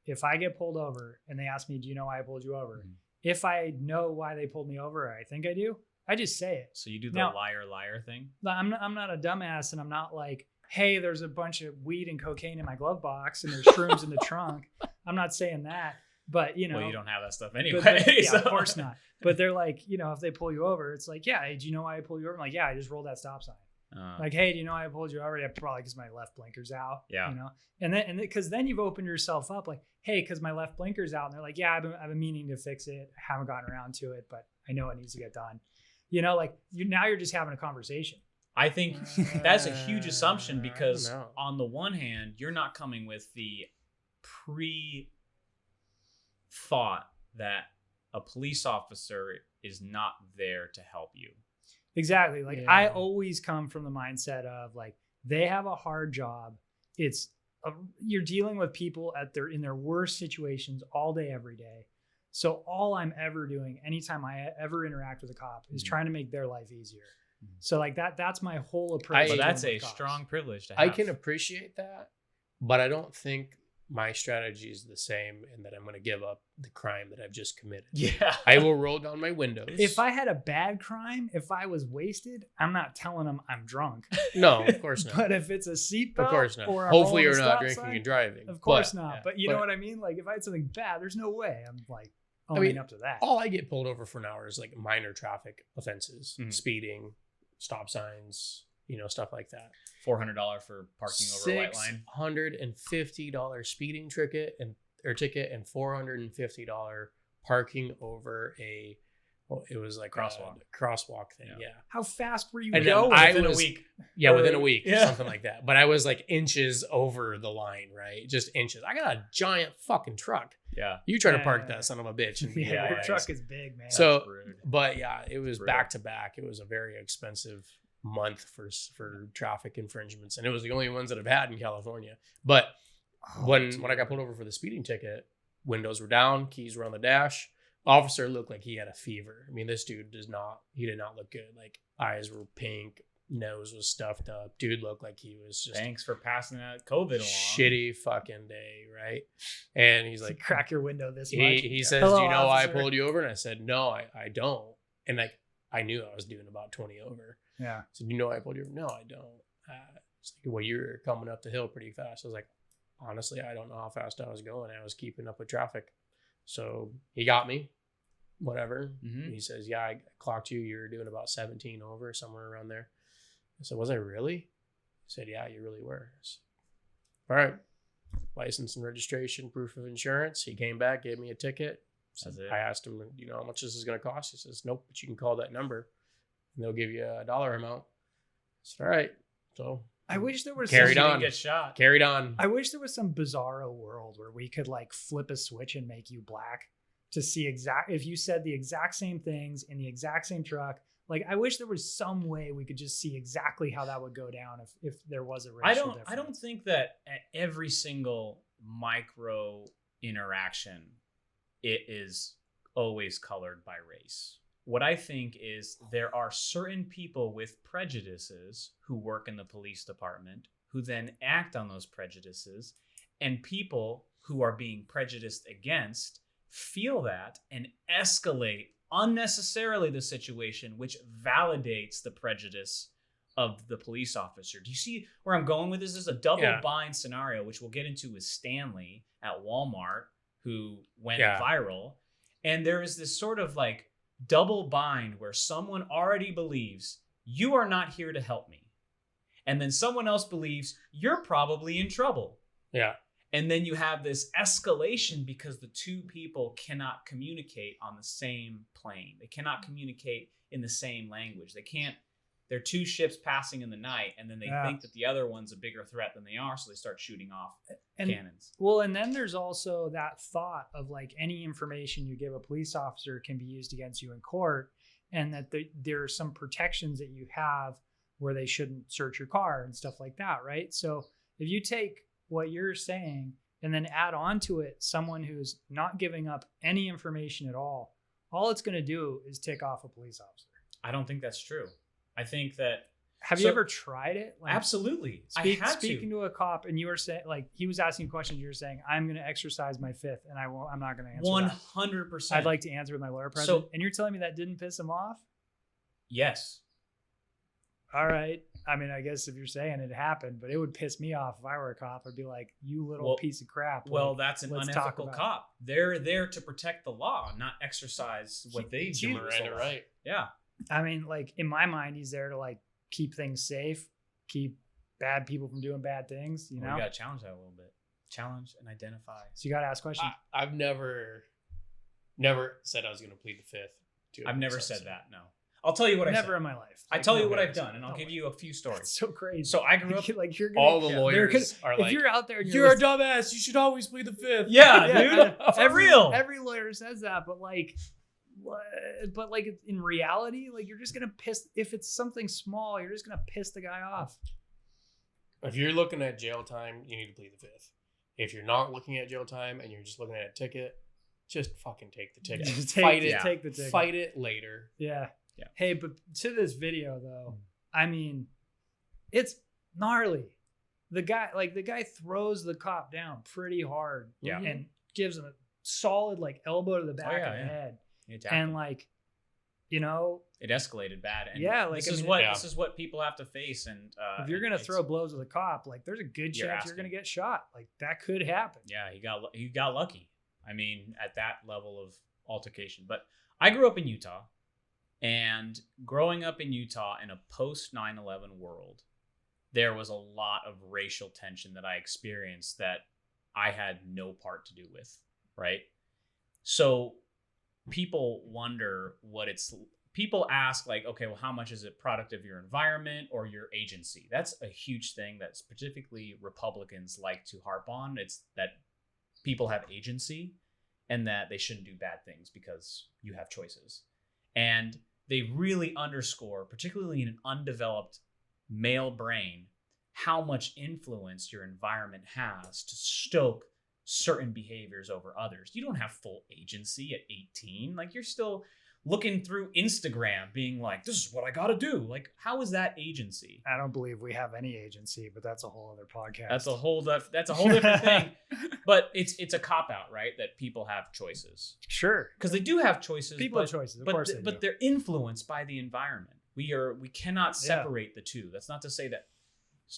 If I get pulled over and they ask me, do you know why I pulled you over? Mm-hmm. If I know why they pulled me over, I think I do, I just say it. So you do the liar thing? I'm not a dumbass, and I'm not like, hey, there's a bunch of weed and cocaine in my glove box and there's shrooms in the trunk. I'm not saying that, but you know. Well, you don't have that stuff anyway. Yeah, of course not. But they're like, you know, if they pull you over, it's like, yeah, hey, do you know why I pulled you over? I'm like, yeah, I just rolled that stop sign. Like, hey, do you know why I pulled you over? Yeah, probably because my left blinker's out. Yeah. You know, and because then you've opened yourself up, like, hey, because my left blinker's out, and they're like, yeah, I've been meaning to fix it, haven't gotten around to it, but I know it needs to get done. You know, like you're just having a conversation. I think that's a huge assumption because on the one hand, you're not coming with the pre-thought that a police officer is not there to help you. Exactly. Like I always come from the mindset of like, they have a hard job. You're dealing with people in their worst situations all day, every day. So all I'm ever doing anytime I ever interact with a cop is trying to make their life easier. So like that's my whole approach. But that's a strong privilege to have. I can appreciate that, but I don't think my strategy is the same in that I'm going to give up the crime that I've just committed. Yeah. I will roll down my windows. If I had a bad crime, if I was wasted, I'm not telling them I'm drunk. No, of course not. But if it's a seatbelt, of course not. Or hopefully you're not drinking and driving. Of course not. But you know what I mean? Like if I had something bad, there's no way I'm like owning up to that. All I get pulled over for now is like minor traffic offenses, speeding, stop signs, you know, stuff like that. $400 for parking over a white line. $650 speeding ticket and $450 parking over it was like crosswalk thing. Yeah. How fast were you going? Within a week. Yeah, within a week, something like that. But I was like inches over the line, right? Just inches. I got a giant fucking truck. Yeah. You try to park that son of a bitch. And your truck is big, man. So, but yeah, it was back to back. It was a very expensive month for traffic infringements, and it was the only ones that I've had in California. But when I got pulled over for the speeding ticket, windows were down, keys were on the dash. Officer looked like he had a fever. I mean, this dude did not look good. Like eyes were pink, nose was stuffed up. Dude looked like he was just thanks for passing that COVID along. Shitty fucking day, right? And he's like, crack your window this much. He says, do you know why I pulled you over? And I said, no, I don't. And like I knew I was doing about 20 over. Yeah. So you know why I pulled you over? No, I don't. It's like, well, you're coming up the hill pretty fast. I was like, honestly, I don't know how fast I was going. I was keeping up with traffic. So he got me, whatever. Mm-hmm. He says, yeah, I clocked you. You're doing about 17 over, somewhere around there. I said, was I really? He said, yeah, you really were. Said, all right. License and registration, proof of insurance. He came back, gave me a ticket. I asked him, you know how much this is going to cost? He says, nope, but you can call that number. and they'll give you a dollar amount. It's all right. So I wish there was Carried You on. didn't get shot. carried on. I wish there was some bizarro world where we could like flip a switch and make you black to see if you said the exact same things in the exact same truck. Like, I wish there was some way we could just see exactly how that would go down if there was a racial difference. I don't think that at every single micro interaction it is always colored by race. What I think is there are certain people with prejudices who work in the police department who then act on those prejudices, and people who are being prejudiced against feel that and escalate unnecessarily the situation, which validates the prejudice of the police officer. Do you see where I'm going with this? This is a double bind scenario, which we'll get into with Stanley at Walmart, who went viral. And there is this sort of like double bind where someone already believes you are not here to help me. And then someone else believes you're probably in trouble. Yeah. And then you have this escalation because the two people cannot communicate on the same plane. They cannot communicate in the same language. They're two ships passing in the night, and then they think that the other one's a bigger threat than they are, so they start shooting off cannons. Well, and then there's also that thought of like any information you give a police officer can be used against you in court, and that there are some protections that you have where they shouldn't search your car and stuff like that, right? So if you take what you're saying and then add on to it someone who's not giving up any information at all it's going to do is tick off a police officer. I don't think that's true. I think that... Have you ever tried it? Like, absolutely. Speaking to a cop, and you were saying, like, he was asking questions, you were saying, I'm going to exercise my fifth, and I'm not going to answer 100%. I'd like to answer with my lawyer present. And you're telling me that didn't piss him off? Yes. All right. I mean, I guess if you're saying it happened, but it would piss me off if I were a cop. I'd be like, you little piece of crap. Well, like, that's an unethical cop. They're there to protect the law, not exercise what they do. Right. Yeah. I mean, like, in my mind, he's there to like keep things safe, keep bad people from doing bad things, you know? We got to challenge that a little bit. Challenge and identify. So you got to ask questions. I've never said I was going to plead the fifth. I've never said that, no. I'll tell you what I said. Never in my life. I tell you what I've done, and I'll give you a few stories. That's so crazy. So I grew up... like, you're gonna, all the lawyers are like, if you're out there and you're a dumbass, you should always plead the fifth. Yeah, dude. Every lawyer says that, but like in reality, like, you're just gonna piss. If it's something small, you're just gonna piss the guy off. If you're looking at jail time, you need to plead the fifth. If you're not looking at jail time and you're just looking at a ticket, just fucking take the ticket. Take the ticket. Fight it later. Yeah. Hey, but to this video though, I mean, it's gnarly. The guy throws the cop down pretty hard, and gives him a solid like elbow to the back of the head, and like, you know, it escalated bad. And like, this is what people have to face. And if you're gonna throw blows at a cop, like, there's a good chance you're gonna get shot. Like, that could happen. Yeah, he got lucky. I mean, at that level of altercation. But I grew up in Utah. And growing up in Utah in a post 9/11 world, there was a lot of racial tension that I experienced that I had no part to do with, right? So people wonder people ask like, okay, well, how much is it product of your environment or your agency? That's a huge thing that specifically Republicans like to harp on. It's that people have agency and that they shouldn't do bad things because you have choices. And they really underscore, particularly in an undeveloped male brain, how much influence your environment has to stoke certain behaviors over others. You don't have full agency at 18. Like, you're still looking through Instagram being like, this is what I got to do. Like, how is that agency? I don't believe we have any agency, but that's a whole other podcast. That's a whole different thing. But it's a cop-out, right? That people have choices. Sure. Because they do have choices. People have choices, of course they do. But they're influenced by the environment. We cannot separate the two. That's not to say that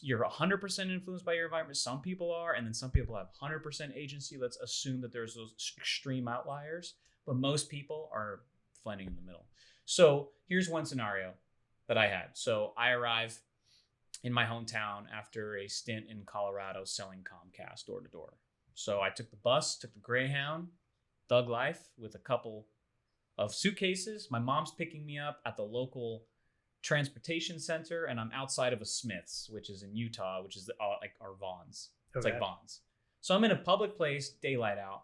you're 100% influenced by your environment. Some people are, and then some people have 100% agency. Let's assume that there's those extreme outliers. But most people are blending in the middle. So here's one scenario that I had. So I arrive in my hometown after a stint in Colorado selling Comcast door to door. So I took the bus, took the Greyhound, thug life with a couple of suitcases. My mom's picking me up at the local transportation center, and I'm outside of a Smith's, which is in Utah, which is like our Vons. It's like Vons. So I'm in a public place, daylight out.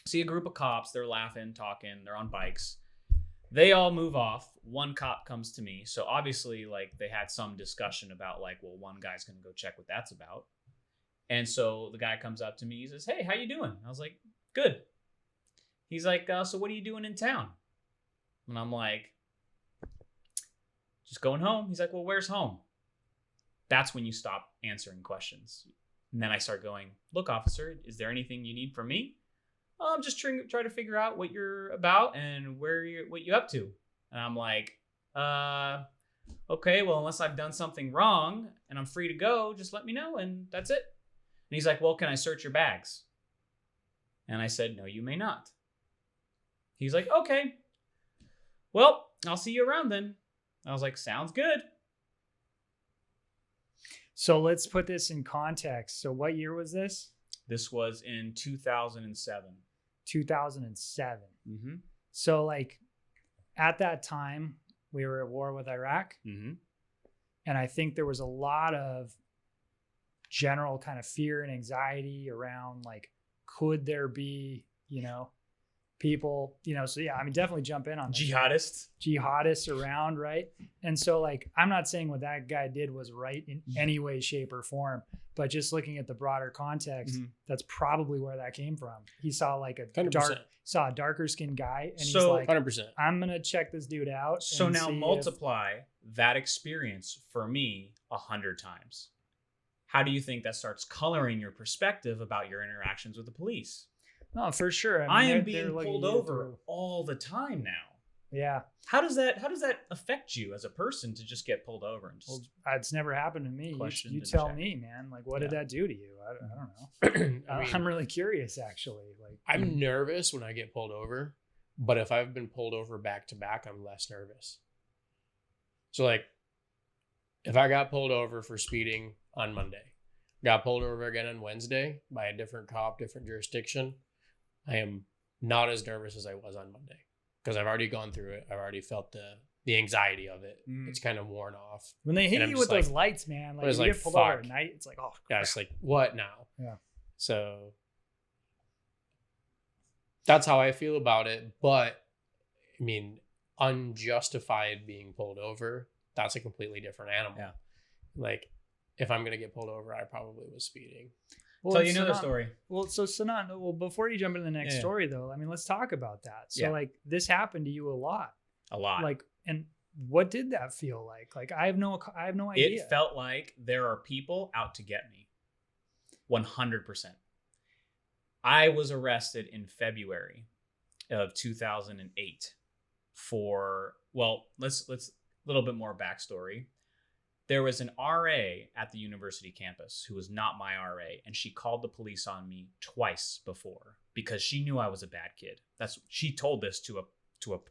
See a group of cops. They're laughing, talking. They're on bikes. They all move off. One cop comes to me. So obviously, like, they had some discussion about, like, well, one guy's going to go check what that's about. And so the guy comes up to me. He says, "Hey, how you doing?" I was like, "Good." He's like, "So what are you doing in town?" And I'm like, "Just going home." He's like, "Well, where's home?" That's when you stop answering questions. And then I start going, "Look, officer, is there anything you need from me?" "Oh, I'm just trying to figure out what you're about and what you up to." And I'm like, "Okay, well, unless I've done something wrong and I'm free to go, just let me know and that's it." And he's like, "Well, can I search your bags?" And I said, "No, you may not." He's like, "Okay, well, I'll see you around then." I was like, "Sounds good." So let's put this in context. So what year was this? This was in 2007. 2007. Mm-hmm. So like at that time, we were at war with Iraq. Mm-hmm. And I think there was a lot of general kind of fear and anxiety around, like, could there be, people, so yeah, I mean, definitely jump in on this. Jihadists around, right? And so, like, I'm not saying what that guy did was right in any way, shape, or form, but just looking at the broader context, that's probably where that came from. He saw like a 100%. darker skinned guy, and So, he's like, 100%. I'm gonna check this dude out. So and now see multiply that experience for me 100 times. How do you think that starts coloring your perspective about your interactions with the police? No, for sure. I am being pulled over all the time now. Yeah. How does that affect you as a person to just get pulled over and just? Well, it's never happened to me. You tell me, man. Like, what did that do to you? I don't know. I'm really curious, actually. Like, I'm nervous when I get pulled over, but if I've been pulled over back to back, I'm less nervous. So, like, if I got pulled over for speeding on Monday, got pulled over again on Wednesday by a different cop, different jurisdiction, I am not as nervous as I was on Monday because I've already gone through it. I've already felt the anxiety of it. It's kind of worn off. When they hit you with those lights, man, like, if you get pulled over at night, it's like, oh, crap. Yeah, it's like, what now? Yeah. So that's how I feel about it. But I mean, unjustified being pulled over, that's a completely different animal. Yeah. Like, if I'm going to get pulled over, I probably was speeding. Well, so you know the story. Well, so Sanat, before you jump into the next story, though, I mean, let's talk about that. So, like, this happened to you a lot. Like, and what did that feel like? Like, I have no idea. It felt like there are people out to get me. 100%. I was arrested in February of 2008 for, well, let's a little bit more backstory. There was an RA at the university campus who was not my RA, and she called the police on me twice before because she knew I was a bad kid. She told this to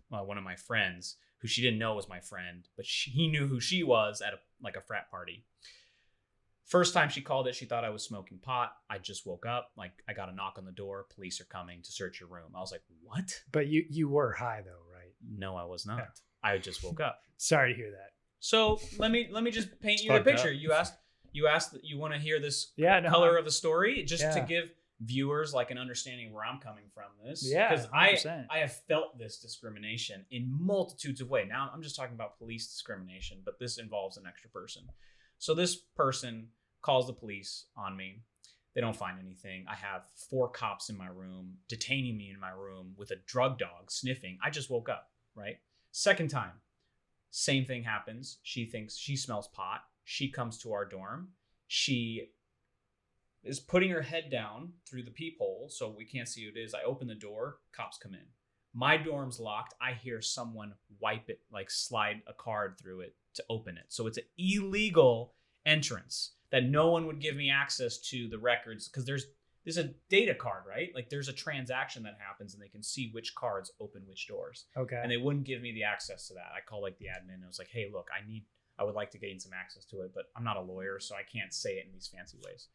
one of my friends who she didn't know was my friend, but he knew who she was at a frat party. First time she called it, she thought I was smoking pot. I just woke up, like, I got a knock on the door. Police are coming to search your room. I was like, what? But you were high though, right? No, I was not. Yeah. I just woke up. Sorry to hear that. So let me just paint you the picture. You asked that you want to hear this color of the story just to give viewers like an understanding where I'm coming from this. Yeah, because I have felt this discrimination in multitudes of ways. Now I'm just talking about police discrimination, but this involves an extra person. So this person calls the police on me. They don't find anything. I have 4 cops in my room detaining me in my room with a drug dog sniffing. I just woke up, right? Second time. Same thing happens. She thinks she smells pot. She comes to our dorm. She is putting her head down through the peephole so we can't see who it is. I open the door. Cops come in. My dorm's locked. I hear someone wipe it, like slide a card through it to open it. So it's an illegal entrance that no one would give me access to the records because there's a data card, right? Like, there's a transaction that happens and they can see which cards open which doors. Okay. And they wouldn't give me the access to that. I called like the admin and I was like, hey, look, I would like to gain some access to it, but I'm not a lawyer, so I can't say it in these fancy ways.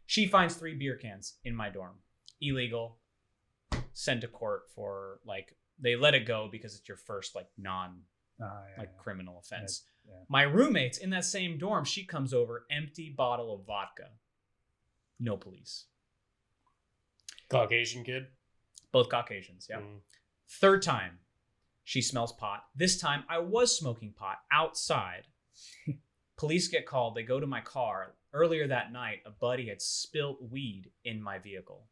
She finds 3 beer cans in my dorm. Illegal. Sent to court for, like, they let it go because it's your first, like, criminal offense. Yeah. My roommate's in that same dorm. She comes over, empty bottle of vodka. No police. Caucasian kid. Both Caucasians, yeah. Third time, she smells pot. This time, I was smoking pot outside. Police get called. They go to my car. Earlier that night, a buddy had spilt weed in my vehicle.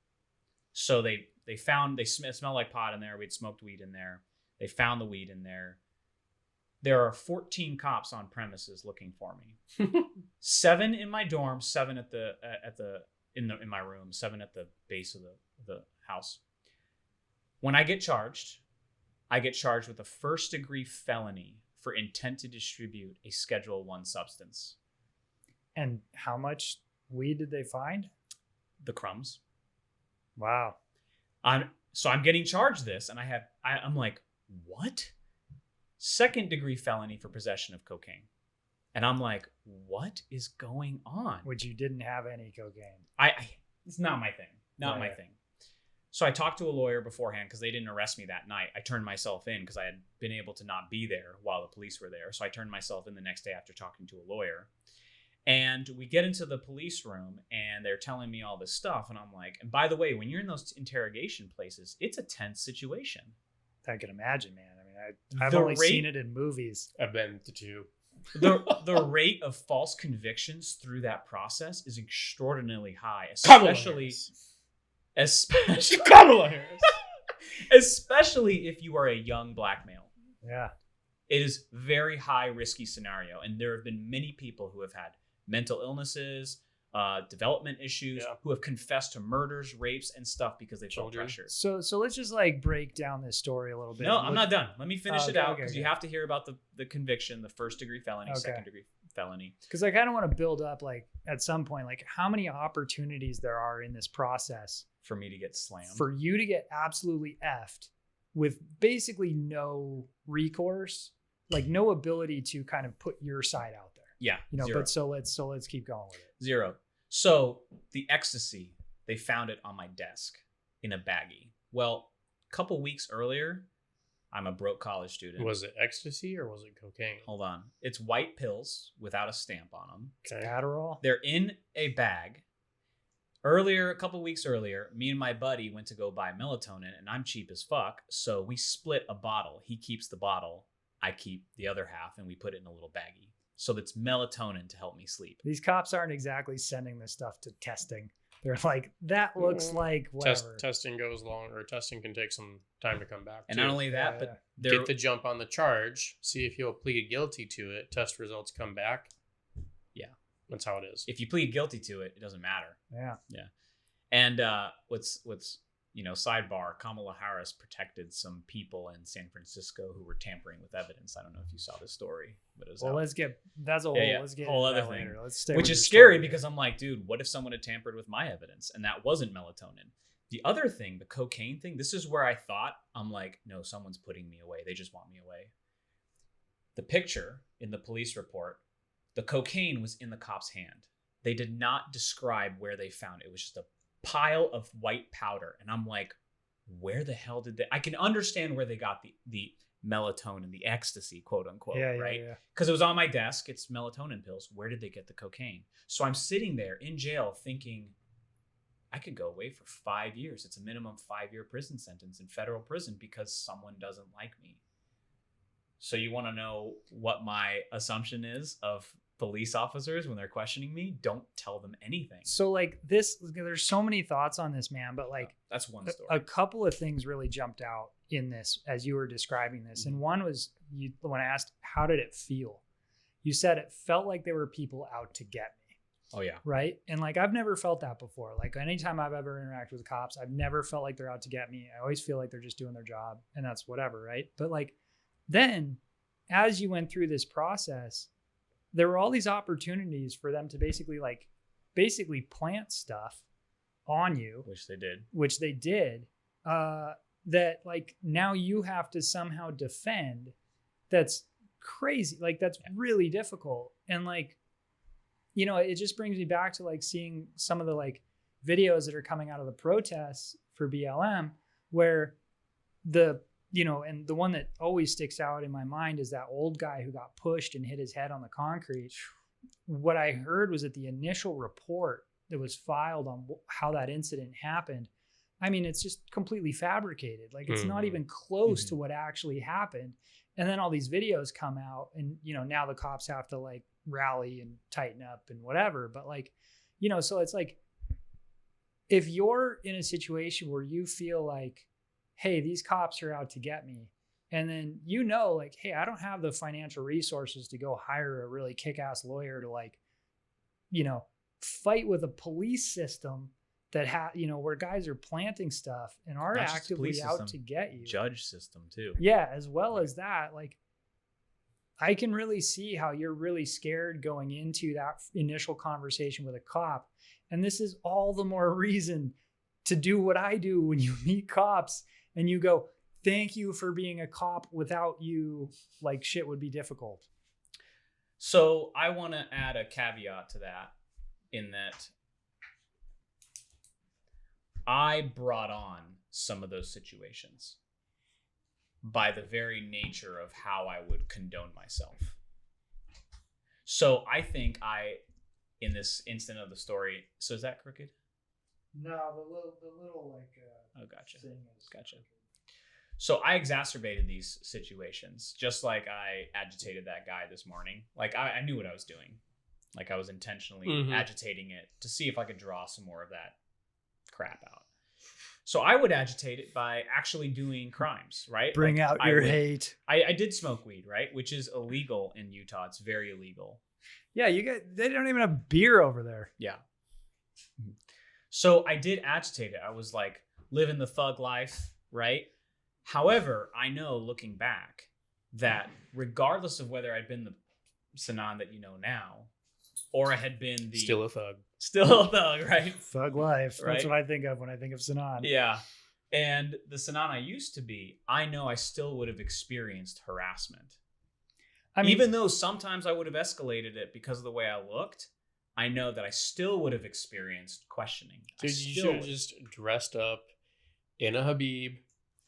So they smelled like pot in there. We'd smoked weed in there. They found the weed in there. There are 14 cops on premises looking for me. 7 in my dorm, 7 in my room, 7 at the base of the house. When I get charged with a first-degree felony for intent to distribute a Schedule I substance. And how much weed did they find? The crumbs. Wow. So I'm getting charged this, and I'm like, what? Second-degree felony for possession of cocaine. And I'm like, what is going on? Which you didn't have any cocaine. It's not my thing. Not my thing. So I talked to a lawyer beforehand because they didn't arrest me that night. I turned myself in because I had been able to not be there while the police were there. So I turned myself in the next day after talking to a lawyer. And we get into the police room and they're telling me all this stuff. And I'm like, and by the way, when you're in those interrogation places, it's a tense situation. I can imagine, man. I mean, I've only seen it in movies. I've been to 2. The rate of false convictions through that process is extraordinarily high, especially Kamala Harris. Especially if you are a young black male. Yeah. It is very high risky scenario. And there have been many people who have had mental illnesses, development issues, who have confessed to murders, rapes, and stuff because they felt pressured. So let's just break down this story a little bit. No, I'm not done. Let me finish it out because you have to hear about the conviction, the first-degree felony, second-degree felony. Because I kind of want to build up, at some point, how many opportunities there are in this process for me to get slammed, for you to get absolutely effed with basically no recourse, no ability to kind of put your side out there. Yeah, zero. But so let's keep going with it. 0. So the ecstasy, they found it on my desk in a baggie. Well, a couple weeks earlier, I'm a broke college student. Was it ecstasy or was it cocaine? Hold on. It's white pills without a stamp on them. Okay. Adderall? They're in a bag. A couple weeks earlier, me and my buddy went to go buy melatonin, and I'm cheap as fuck. So we split a bottle. He keeps the bottle. I keep the other half, and we put it in a little baggie. So that's melatonin to help me sleep. These cops aren't exactly sending this stuff to testing. They're like, that looks like whatever. Testing goes long, or testing can take some time to come back. And not only that, but get the jump on the charge. See if you'll plead guilty to it. Test results come back. Yeah. That's how it is. If you plead guilty to it, it doesn't matter. Yeah. Yeah. And what's sidebar, Kamala Harris protected some people in San Francisco who were tampering with evidence. I don't know if you saw this story, but it was let's get whole other thing. Later. Let's stay which is scary because I'm like, dude, what if someone had tampered with my evidence and that wasn't melatonin? The other thing, the cocaine thing, this is where I thought, I'm like, no, someone's putting me away. They just want me away. The picture in the police report, the cocaine was in the cop's hand. They did not describe where they found it. It was just a pile of white powder. And I'm like, where the hell did they? I can understand where they got the melatonin, the ecstasy, quote unquote, right? Because it was on my desk. It's melatonin pills. Where did they get the cocaine? So I'm sitting there in jail thinking, I could go away for 5 years. It's a minimum 5-year prison sentence in federal prison because someone doesn't like me. So you want to know what my assumption is of police officers when they're questioning me? Don't tell them anything. So there's so many thoughts on this, man, but that's one story. A couple of things really jumped out in this as you were describing this. And one was when I asked, how did it feel? You said it felt like there were people out to get me. Oh yeah. Right. And I've never felt that before. Anytime I've ever interacted with cops, I've never felt like they're out to get me. I always feel like they're just doing their job and that's whatever. Right. But then as you went through this process, there were all these opportunities for them to basically plant stuff on you, which they did, that now you have to somehow defend. That's crazy. That's really difficult. And it just brings me back to seeing some of the videos that are coming out of the protests for BLM, where the and the one that always sticks out in my mind is that old guy who got pushed and hit his head on the concrete. What I heard was that the initial report that was filed on how that incident happened, I mean, it's just completely fabricated. Like, it's not even close to what actually happened. And then all these videos come out, and, now the cops have to like rally and tighten up and whatever. But like, so it's like, if you're in a situation where you feel like, hey, these cops are out to get me, and then like, hey, I don't have the financial resources to go hire a really kick-ass lawyer to like, fight with a police system that where guys are planting stuff and are actively out to get you. Judge system too. Yeah, as well as that, like, I can really see how you're really scared going into that initial conversation with a cop. And this is all the more reason to do what I do when you meet cops and you go, thank you for being a cop. Without you, like, shit would be difficult. So I want to add a caveat to that, in that I brought on some of those situations by the very nature of how I would condone myself. So I think in this instant of the story, so is that crooked? No, the little like. Oh, gotcha. Gotcha. So I exacerbated these situations, just like I agitated that guy this morning. Like, I knew what I was doing. Like, I was intentionally agitating it to see if I could draw some more of that crap out. So I would agitate it by actually doing crimes, right? Bring out your hate. I did smoke weed, right? Which is illegal in Utah. It's very illegal. Yeah, they don't even have beer over there. Yeah. So I did agitate it. I was like living the thug life, right? However, I know looking back that regardless of whether I'd been the Sinan that you know now, or I had been the... Still a thug. Still a thug, right? Thug life. Right? That's what I think of when I think of Sinan. Yeah. And the Sinan I used to be, I know I still would have experienced harassment. I mean, even though sometimes I would have escalated it because of the way I looked, I know that I still would have experienced questioning. Dude, you should have just dressed up in a Habib,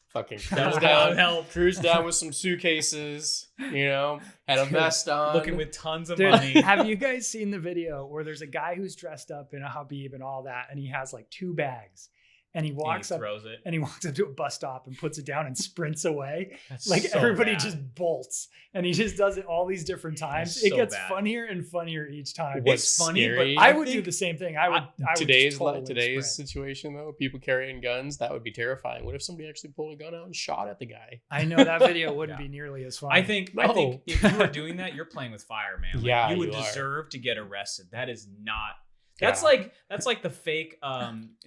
fucking cruise down with some suitcases, had a vest on. Looking with tons of money. Have you guys seen the video where there's a guy who's dressed up in a Habib and all that, and he has like 2 bags? And he walks up to a bus stop and puts it down and sprints away. That's like so everybody bad. Just bolts, and he just does it all these different times. It gets funnier and funnier each time. What's funny, scary, but I would do the same thing. I would today's totally situation though, people carrying guns, that would be terrifying. What if somebody actually pulled a gun out and shot at the guy? I know that video wouldn't be nearly as fun. I think if you were doing that, you're playing with fire, man. Like, yeah, you would deserve to get arrested. That is not. That's like the fake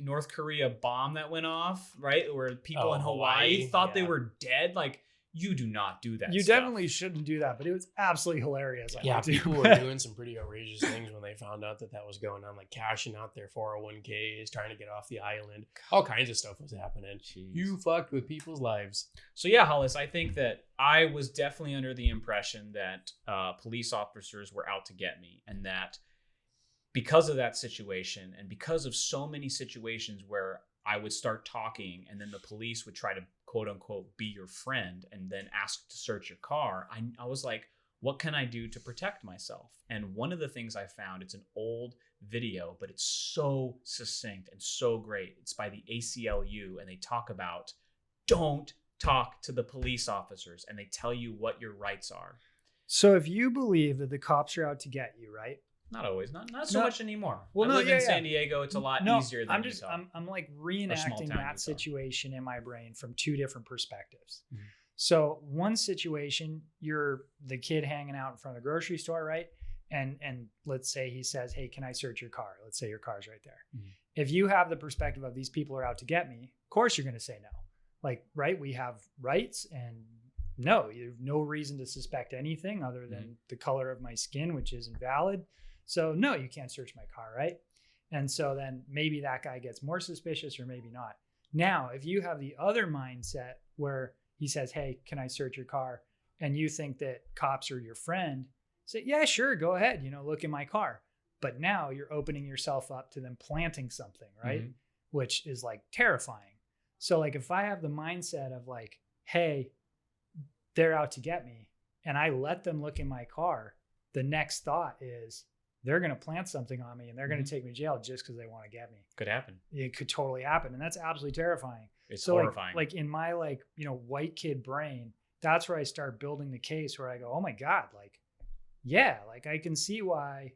North Korea bomb that went off, right? Where people in Hawaii thought they were dead. Like, you do not do that. You definitely shouldn't do that, but it was absolutely hilarious. People were doing some pretty outrageous things when they found out that was going on, like cashing out their 401ks, trying to get off the island. All kinds of stuff was happening. Jeez. You fucked with people's lives. So yeah, Hollis, I think that I was definitely under the impression that police officers were out to get me, and that because of that situation, and because of so many situations where I would start talking and then the police would try to quote unquote be your friend and then ask to search your car, I was like, what can I do to protect myself? And one of the things I found, it's an old video, but it's so succinct and so great. It's by the ACLU, and they talk about don't talk to the police officers, and they tell you what your rights are. So if you believe that the cops are out to get you, right? Not always, not so much anymore. Well, I live in San Diego. It's a lot easier than Utah. I'm like reenacting that situation in my brain from 2 different perspectives. Mm-hmm. So one situation, you're the kid hanging out in front of the grocery store, right? And let's say he says, "Hey, can I search your car?" Let's say your car's right there. Mm-hmm. If you have the perspective of these people are out to get me, of course you're going to say no. Like, right? We have rights, and no, you have no reason to suspect anything other than the color of my skin, which isn't valid. So no, you can't search my car, right? And so then maybe that guy gets more suspicious, or maybe not. Now, if you have the other mindset where he says, "Hey, can I search your car?" and you think that cops are your friend, say, "Yeah, sure, go ahead, look in my car." But now you're opening yourself up to them planting something, right? Which is like terrifying. So like if I have the mindset of like, hey, they're out to get me, and I let them look in my car, the next thought is they're going to plant something on me and they're going to take me to jail just because they want to get me. Could happen. It could totally happen. And that's absolutely terrifying. It's so horrifying. Like in my white kid brain, that's where I start building the case where I go, oh my God, like, yeah, like I can see why,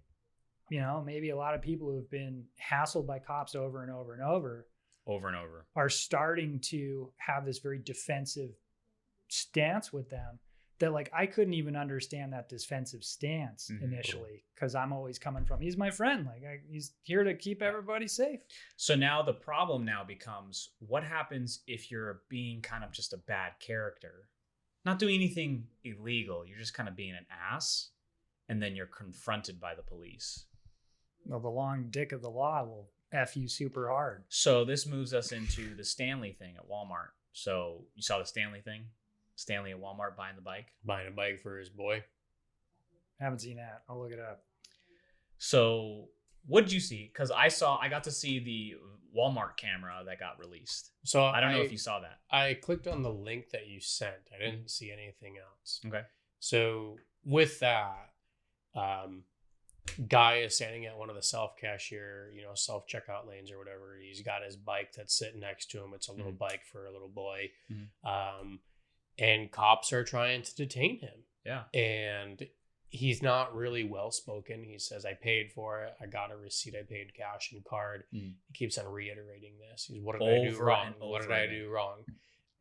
maybe a lot of people who have been hassled by cops over and over and over are starting to have this very defensive stance with them that like I couldn't even understand that defensive stance initially because I'm always coming from he's my friend, like he's here to keep everybody safe. So now the problem now becomes what happens if you're being kind of just a bad character, not doing anything illegal, you're just kind of being an ass, and then you're confronted by the police. Well, the long dick of the law will F you super hard. So this moves us into the Stanley thing at Walmart. So you saw the Stanley thing? Stanley at Walmart buying the bike? Buying a bike for his boy. Haven't seen that. I'll look it up. So what did you see? Because I got to see the Walmart camera that got released. So I don't know if you saw that. I clicked on the link that you sent. I didn't see anything else. Okay. So with that, guy is standing at one of the self-cashier, self-checkout lanes or whatever. He's got his bike that's sitting next to him. It's a little bike for a little boy. And cops are trying to detain him. Yeah. And he's not really well-spoken. He says, I paid for it. I got a receipt. I paid cash and card. He keeps on reiterating this. He's, what did I do wrong? What did I do wrong?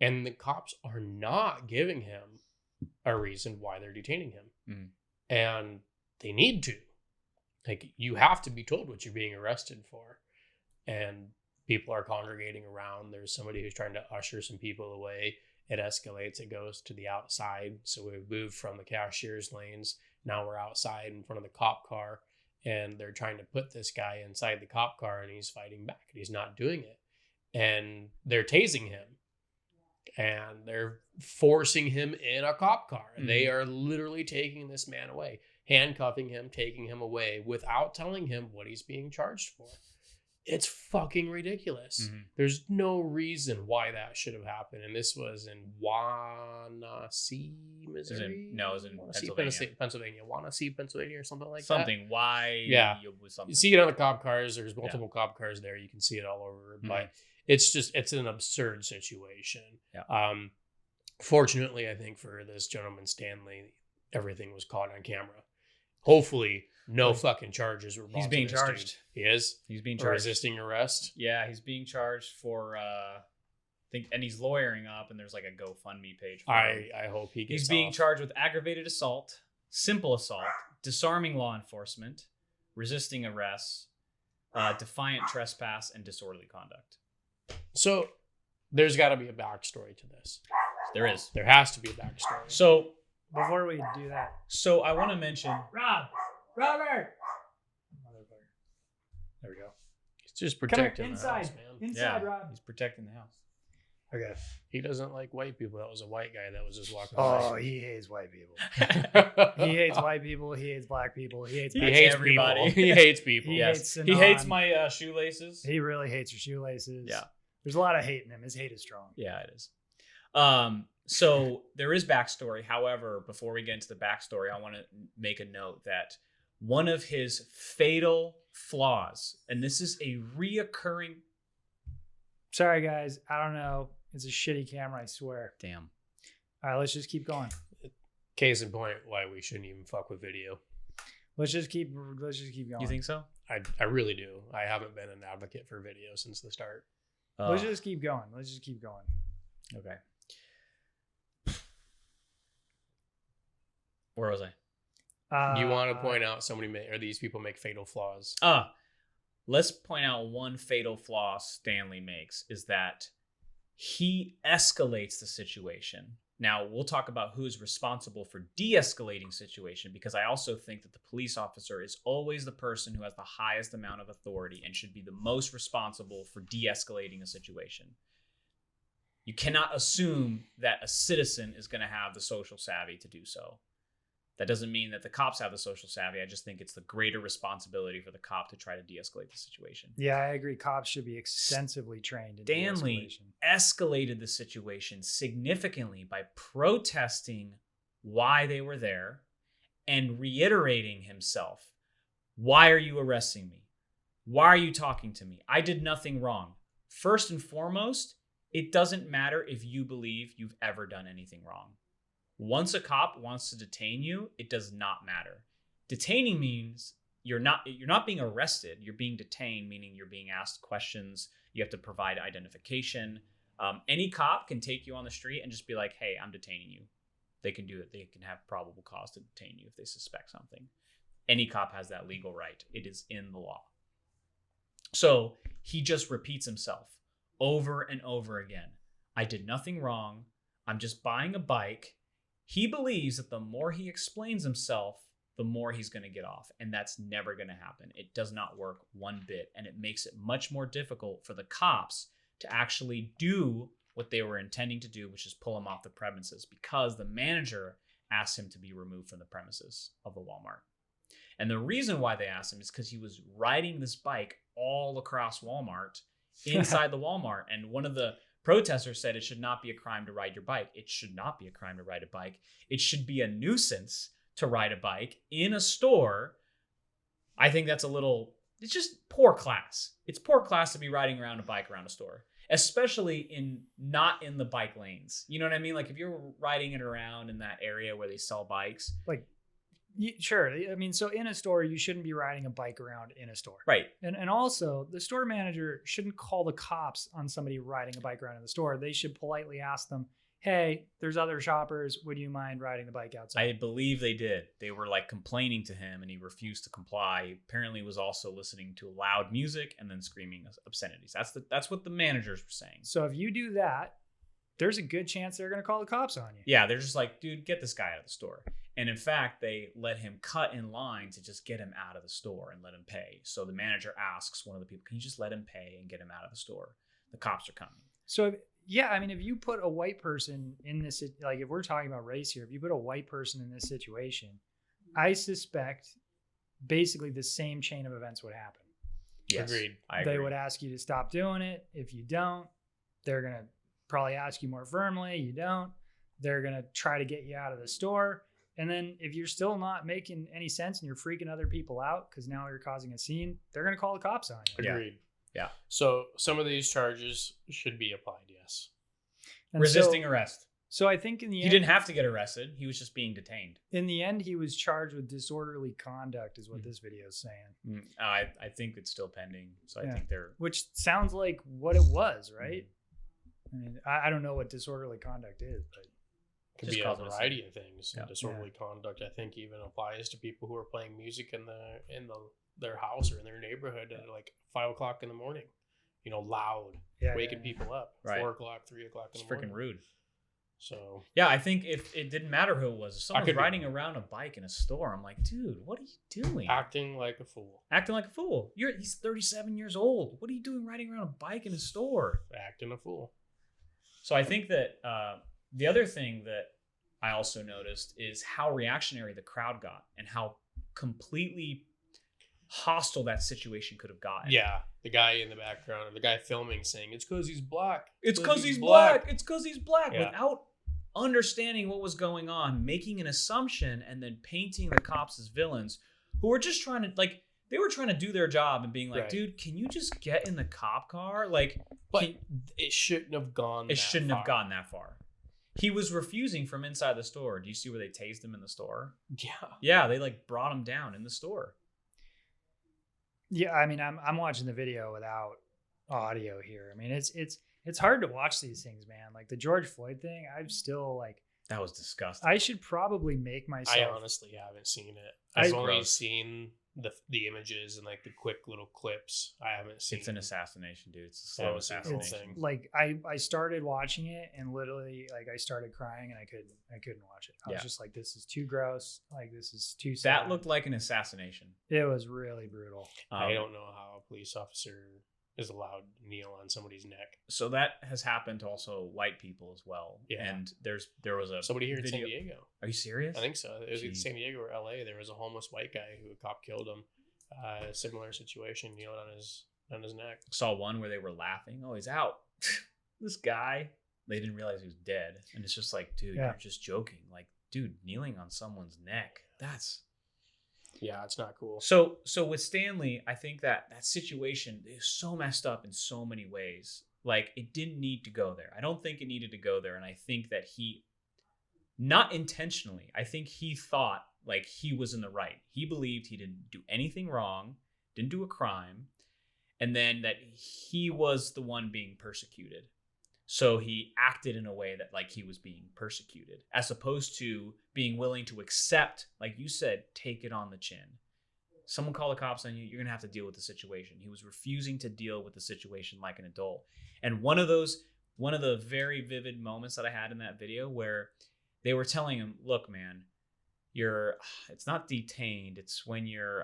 And the cops are not giving him a reason why they're detaining him. And they need to. Like, you have to be told what you're being arrested for. And people are congregating around. There's somebody who's trying to usher some people away. It escalates. It goes to the outside. So we've moved from the cashier's lanes. Now we're outside in front of the cop car. And they're trying to put this guy inside the cop car. And he's fighting back. And he's not doing it. And they're tasing him. And they're forcing him in a cop car. They are literally taking this man away. Handcuffing him, taking him away without telling him what he's being charged for. It's fucking ridiculous. There's no reason why that should have happened. And this was in Wanasee, Missouri? It was in Pennsylvania. Pennsylvania. Wanasee, Pennsylvania or something like that. Something. Why? Yeah. Something. You see it on the cop cars. There's multiple cop cars there. You can see it all over. But it's an absurd situation. Yeah. Fortunately, I think for this gentleman, Stanley, everything was caught on camera. Hopefully, no fucking charges were brought. He's being charged. He is? He's being For charged. resisting arrest? Yeah, he's being charged for, and he's lawyering up, and there's like a GoFundMe page for him. I hope he gets He's being off. charged with aggravated assault, simple assault, disarming law enforcement, resisting arrest, defiant trespass, and disorderly conduct. So, there's got to be a backstory to this. There is. There has to be a backstory. So, before we do that, I want to mention Robert. There we go. He's just protecting the inside. house, man. Inside, Rob. He's protecting the house. Okay. He doesn't like white people. That was a white guy that was just walking Oh, by. he hates white people. He hates white people. He hates black people. He hates everybody. People. He hates people. He Yes. hates He hates Sanan. my shoelaces. He really hates your shoelaces. Yeah. There's a lot of hate in him. His hate is strong. Yeah, it is. So there is backstory. However, before we get into the backstory, I want to make a note that one of his fatal flaws, and this is a reoccurring. Sorry, guys. I don't know. It's a shitty camera, I swear. Damn. All right, let's just keep going. Case in point, why we shouldn't even fuck with video. Let's just keep going. You think so? I really do. I haven't been an advocate for video since the start. Let's just keep going. Okay. Where was I? You want to point out these people make fatal flaws? Let's point out one fatal flaw Stanley makes is that he escalates the situation. Now, we'll talk about who's responsible for de-escalating situation, because I also think that the police officer is always the person who has the highest amount of authority and should be the most responsible for de-escalating a situation. You cannot assume that a citizen is going to have the social savvy to do so. That doesn't mean that the cops have the social savvy. I just think it's the greater responsibility for the cop to try to de-escalate the situation. Yeah, I agree. Cops should be extensively trained in Stanley de-escalation. escalated the situation significantly by protesting why they were there and reiterating himself. Why are you arresting me? Why are you talking to me? I did nothing wrong. First and foremost, it doesn't matter if you believe you've ever done anything wrong. Once a cop wants to detain you, it does not matter. Detaining means you're not being arrested. You're being detained, meaning you're being asked questions. You have to provide identification. Any cop can take you on the street and just be like, hey, I'm detaining you. They can do it. They can have probable cause to detain you if they suspect something. Any cop has that legal right. It is in the law. So he just repeats himself over and over again. I did nothing wrong. I'm just buying a bike. He believes that the more he explains himself, the more he's going to get off. And that's never going to happen. It does not work one bit. And it makes it much more difficult for the cops to actually do what they were intending to do, which is pull him off the premises, because the manager asked him to be removed from the premises of the Walmart. And the reason why they asked him is because he was riding this bike all across Walmart, inside the Walmart. And one of the protesters said it should not be a crime to ride your bike. It should not be a crime to ride a bike. It should be a nuisance to ride a bike in a store. I think that's it's just poor class. It's poor class to be riding around a bike around a store, especially not in the bike lanes. You know what I mean? Like if you're riding it around in that area where they sell bikes. Like, sure. I mean, so in a store, you shouldn't be riding a bike around in a store. Right. And also, the store manager shouldn't call the cops on somebody riding a bike around in the store. They should politely ask them, hey, there's other shoppers. Would you mind riding the bike outside? I believe they did. They were like complaining to him and he refused to comply. He apparently was also listening to loud music and then screaming obscenities. That's what the managers were saying. So if you do that, there's a good chance they're going to call the cops on you. Yeah, they're just like, dude, get this guy out of the store. And in fact, they let him cut in line to just get him out of the store and let him pay. So the manager asks one of the people, can you just let him pay and get him out of the store? The cops are coming. So, yeah, I mean, if you put a white person in this, like if we're talking about race here, if you put a white person in this situation, I suspect basically the same chain of events would happen. Yes, Agreed. They would ask you to stop doing it. If you don't, they're going to probably ask you more firmly. You don't. They're going to try to get you out of the store. And then if you're still not making any sense and you're freaking other people out because now you're causing a scene, they're going to call the cops on you. Agreed. Yeah. So some of these charges should be applied, yes. And resisting arrest. So I think in the He end, didn't have to get arrested. He was just being detained. in the end, he was charged with disorderly conduct is what this video is saying. I think it's still pending. So I Yeah. think they're... Which sounds like what it was, right? I mean, I don't know what disorderly conduct is, but Could Just be a cause of a variety scene. of things. Yeah. Disorderly conduct, I think, even applies to people who are playing music in their house or in their neighborhood at like 5 o'clock in the morning. You know, loud, waking people up. Right. 4 o'clock, 3 o'clock in It's the morning. freaking rude. So Yeah, I think if it didn't matter who it was. If someone's could be riding around a bike in a store, I'm like, dude, what are you doing? acting like a fool. Acting like a fool. He's 37 years old. What are you doing riding around a bike in a store? Acting a fool. So I think that the other thing that I also noticed is how reactionary the crowd got and how completely hostile that situation could have gotten. Yeah. The guy in the background, or the guy filming saying, it's because he's black. It's because he's black. It's because he's black. Yeah. Without understanding what was going on, making an assumption, and then painting the cops as villains who were just trying to, like, they were trying to do their job and being like, Right. dude, can you just get in the cop car? Like, But it shouldn't have gone it shouldn't have gotten that far. He was refusing from inside the store. Do you see where they tased him in the store? Yeah. Yeah, they like brought him down in the store. yeah, I mean, I'm watching the video without audio here. I mean, it's hard to watch these things, man. Like the George Floyd thing, I'm still like, That was disgusting. I should probably make myself. I honestly haven't seen it. I've only gross. seen the images and like the quick little clips. I haven't seen. It's an assassination, dude. It's a I slow haven't seen the whole assassination. thing. Like I started watching it and literally like I started crying and I couldn't watch it. I was Yeah. just like, this is too gross. Like this is too sad. That looked like an assassination. It was really brutal. I don't know how a police officer is allowed to kneel on somebody's neck. So that has happened to also white people as well. Yeah. And there was a somebody here in video. San Diego. Are you serious? I think so. It was in Jeez. San Diego or LA. There was a homeless white guy who a cop killed him. Similar situation, kneeled on his neck. Saw one where they were laughing. Oh, he's out. This guy. They didn't realize he was dead. And it's just like, dude, you're just joking. Like, dude, kneeling on someone's neck. Yeah, it's not cool. So with Stanley, I think that situation is so messed up in so many ways. Like, it didn't need to go there. I don't think it needed to go there. And I think that he, not intentionally, I think he thought like he was in the right. He believed he didn't do anything wrong, didn't do a crime, and then that he was the one being persecuted. So he acted in a way that like he was being persecuted, as opposed to being willing to accept, like you said, take it on the chin. Someone call the cops on you, you're going to have to deal with the situation. He was refusing to deal with the situation like an adult. And one of the very vivid moments that I had in that video where they were telling him, look, man, it's not detained. It's when you're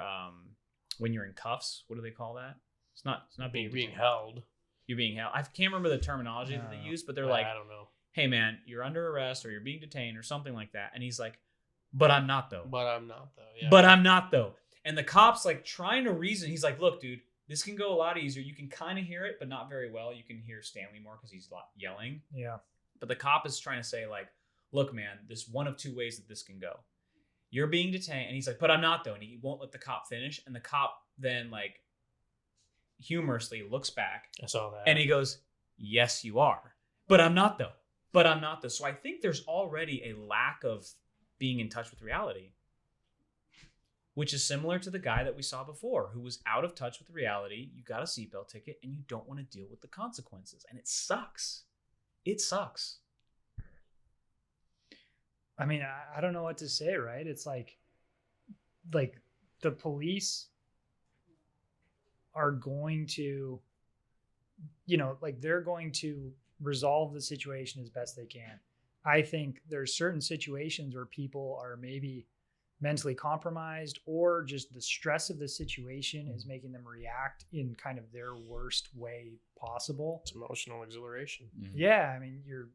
in cuffs. What do they call that? It's not being held. You're being held. I can't remember the terminology that they use, but they're like, I don't know. Hey man, you're under arrest or you're being detained or something like that. And he's like, but I'm not though. Yeah. But I'm not though. And the cop's like trying to reason. He's like, look, dude, this can go a lot easier. You can kind of hear it, but not very well. You can hear Stanley more because he's yelling. Yeah. But the cop is trying to say like, look, man, there's one of two ways that this can go. You're being detained. And he's like, but I'm not though. And he won't let the cop finish. And the cop then like humorously looks back. I saw that. And he goes, yes, you are. But I'm not though. But I'm not though. So I think there's already a lack of being in touch with reality, which is similar to the guy that we saw before who was out of touch with reality. You got a seatbelt ticket and you don't want to deal with the consequences. And it sucks. It sucks. I mean, I don't know what to say, right? It's like the police are going to, they're going to resolve the situation as best they can. I think there's certain situations where people are maybe mentally compromised or just the stress of the situation is making them react in kind of their worst way possible. It's emotional exhilaration. Mm-hmm. Yeah. I mean, your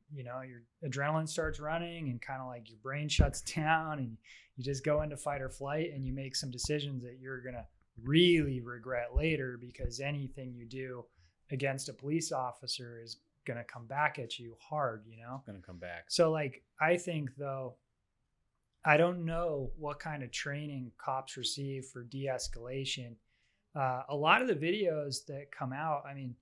adrenaline starts running and kind of like your brain shuts down and you just go into fight or flight and you make some decisions that you're going to really regret later because anything you do against a police officer is going to come back at you hard, Going to come back. So like, I think though, I don't know what kind of training cops receive for de-escalation. A lot of the videos that come out, I mean,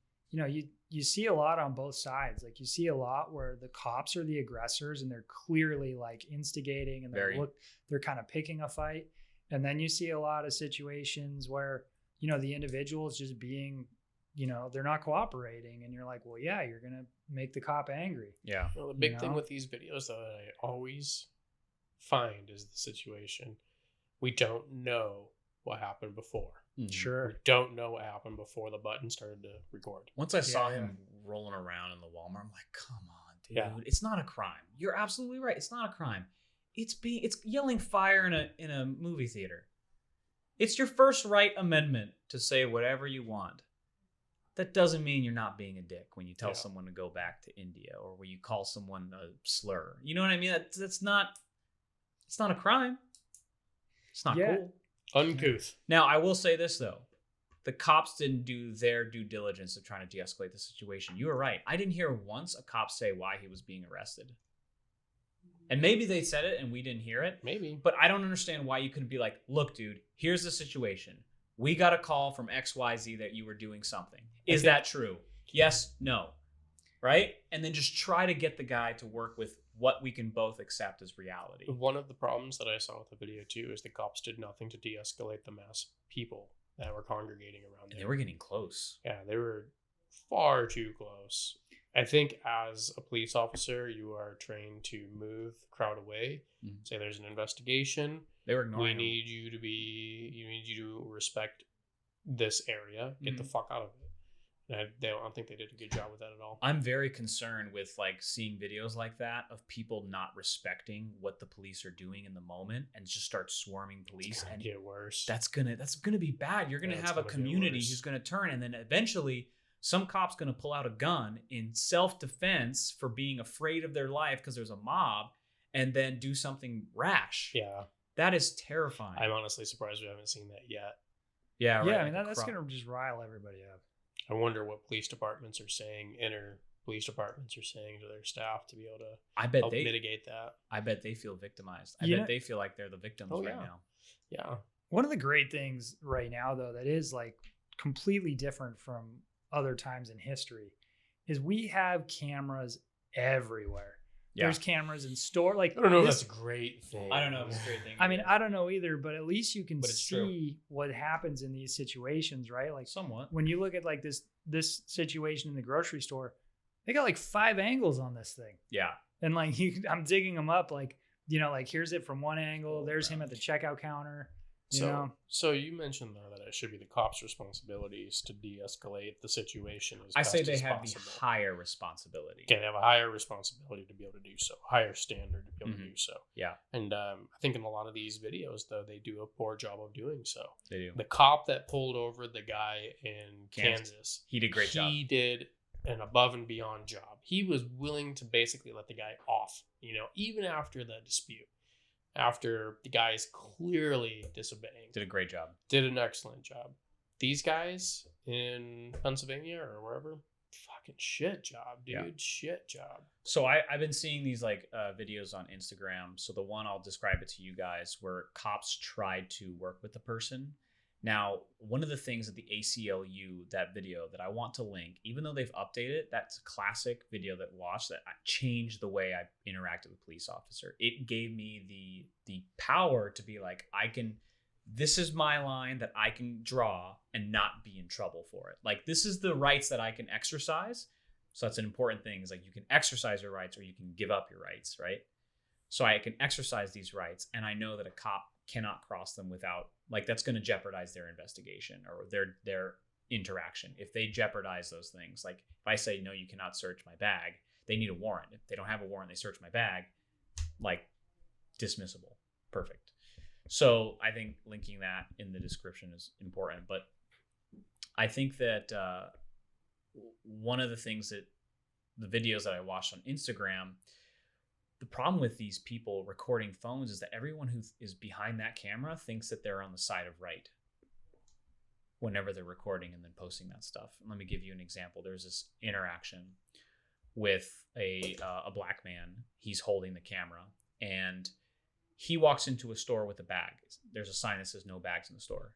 you see a lot on both sides. Like you see a lot where the cops are the aggressors and they're clearly like instigating and they're kind of picking a fight. And then you see a lot of situations where, the individual is just being, they're not cooperating. And you're like, well, yeah, you're going to make the cop angry. Yeah. Well, the big thing with these videos though, that I always find is the situation. We don't know what happened before. Mm-hmm. Sure. We don't know what happened before the button started to record. Once I saw him rolling around in the Walmart, I'm like, come on, dude. Yeah. It's not a crime. You're absolutely right. It's not a crime. It's yelling fire in a movie theater. It's your first right amendment to say whatever you want. That doesn't mean you're not being a dick when you tell someone to go back to India or when you call someone a slur. You know what I mean? It's not a crime. It's not cool. Uncouth. Now, I will say this, though. The cops didn't do their due diligence of trying to de-escalate the situation. You were right. I didn't hear once a cop say why he was being arrested. And maybe they said it and we didn't hear it. Maybe. But I don't understand why you couldn't be like, look, dude, here's the situation. We got a call from XYZ that you were doing something. Is that true? Yes, no. Right? And then just try to get the guy to work with what we can both accept as reality. One of the problems that I saw with the video too is the cops did nothing to de-escalate the mass people that were congregating around there. They were getting close. Yeah, they were far too close. I think as a police officer, you are trained to move the crowd away. Mm-hmm. Say there's an investigation. They were ignoring. You need you to respect this area. Get the fuck out of it. And I don't think they did a good job with that at all. I'm very concerned with like seeing videos like that of people not respecting what the police are doing in the moment and just start swarming police and get worse. That's gonna be bad. You're gonna have a community who's gonna turn, and then eventually Some cop's going to pull out a gun in self-defense for being afraid of their life because there's a mob and then do something rash. Yeah. That is terrifying. I'm honestly surprised we haven't seen that yet. Yeah, right. Yeah, I mean, that's going to just rile everybody up. I wonder what police departments are saying, police departments are saying to their staff to be able to help mitigate that. I bet they feel victimized. I bet they feel like they're the victims now. Yeah. One of the great things right now, though, that is like completely different from other times in history is we have cameras everywhere. Yeah. There's cameras in store. Like, I don't know if that's a great thing. I don't know if it's a great thing. I mean, I don't know either, but at least you can see what happens in these situations, right? Like somewhat. When you look at like this situation in the grocery store, they got like 5 angles on this thing. Yeah. And like I'm digging them up, like, you know, like here's it from one angle. There's him at the checkout counter. So you mentioned though that it should be the cops' responsibilities to de-escalate the situation. I say they have the higher responsibility. Okay, they have a higher responsibility to be able to do so, higher standard to be able to do so. Yeah, and I think in a lot of these videos though, they do a poor job of doing so. They do. The cop that pulled over the guy in Kansas, he did a great job. He did an above and beyond job. He was willing to basically let the guy off, you know, even after the dispute. After the guy is clearly disobeying. Did a great job. Did an excellent job. These guys in Pennsylvania or wherever, fucking shit job, dude. Yeah. Shit job. So I've been seeing these like videos on Instagram. So the one, I'll describe it to you guys, where cops tried to work with the person. Now, one of the things that the ACLU, that video that I want to link, even though they've updated it, that's a classic video that watched that changed the way I interacted with a police officer. It gave me the power to be like, this is my line that I can draw and not be in trouble for it. Like, this is the rights that I can exercise. So that's an important thing, is like you can exercise your rights or you can give up your rights, right? So I can exercise these rights, and I know that a cop cannot cross them without, like, that's going to jeopardize their investigation or their interaction. If they jeopardize those things, like if I say, no, you cannot search my bag, they need a warrant. If they don't have a warrant, they search my bag, like, dismissible. Perfect. So I think linking that in the description is important. But I think that one of the things that the videos that I watched on Instagram, the problem with these people recording phones is that everyone who is behind that camera thinks that they're on the side of right whenever they're recording and then posting that stuff. And let me give you an example. There's this interaction with a black man. He's holding the camera and he walks into a store with a bag. There's a sign that says no bags in the store.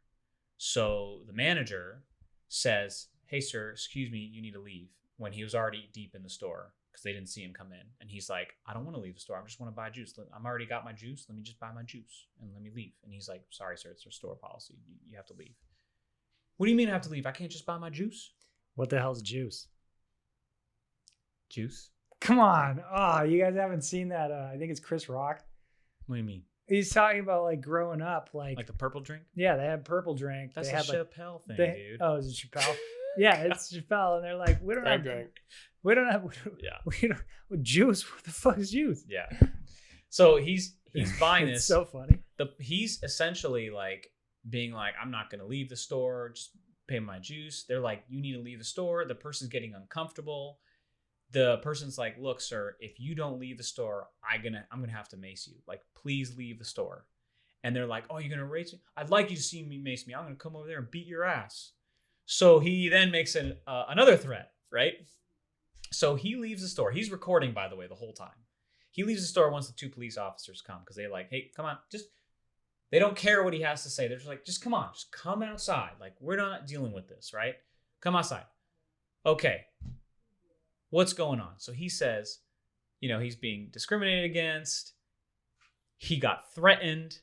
So the manager says, "Hey, sir, excuse me, you need to leave," when he was already deep in the store, because they didn't see him come in. And he's like, "I don't want to leave the store. I just want to buy juice. I'm already got my juice. Let me just buy my juice and let me leave." And he's like, "Sorry, sir, it's our store policy. You have to leave." "What do you mean I have to leave? I can't just buy my juice?" What the hell's juice? Juice? Come on. Oh, you guys haven't seen that. I think it's Chris Rock. What do you mean? He's talking about like growing up, like the purple drink. Yeah, they had purple drink. That's they a had, Chappelle thing, dude. Oh, is it Chappelle? Yeah, it's Chappelle, and they're like, we don't have juice. What the fuck is juice? Yeah. So he's buying this. It's so funny. He's essentially like being like, "I'm not gonna leave the store. Just pay my juice." They're like, "You need to leave the store." The person's getting uncomfortable. The person's like, "Look, sir, if you don't leave the store, I'm gonna have to mace you. Like, please leave the store." And they're like, "Oh, you're gonna race me? I'd like you to see me mace me. I'm gonna come over there and beat your ass." So he then makes another threat, right? So he leaves the store. He's recording, by the way, the whole time. He leaves the store once the 2 police officers come, because they're like, "Hey, come on, they don't care what he has to say. They're just like, just come on, just come outside. Like, we're not dealing with this, right? Come outside." Okay. What's going on? So he says, he's being discriminated against. He got threatened.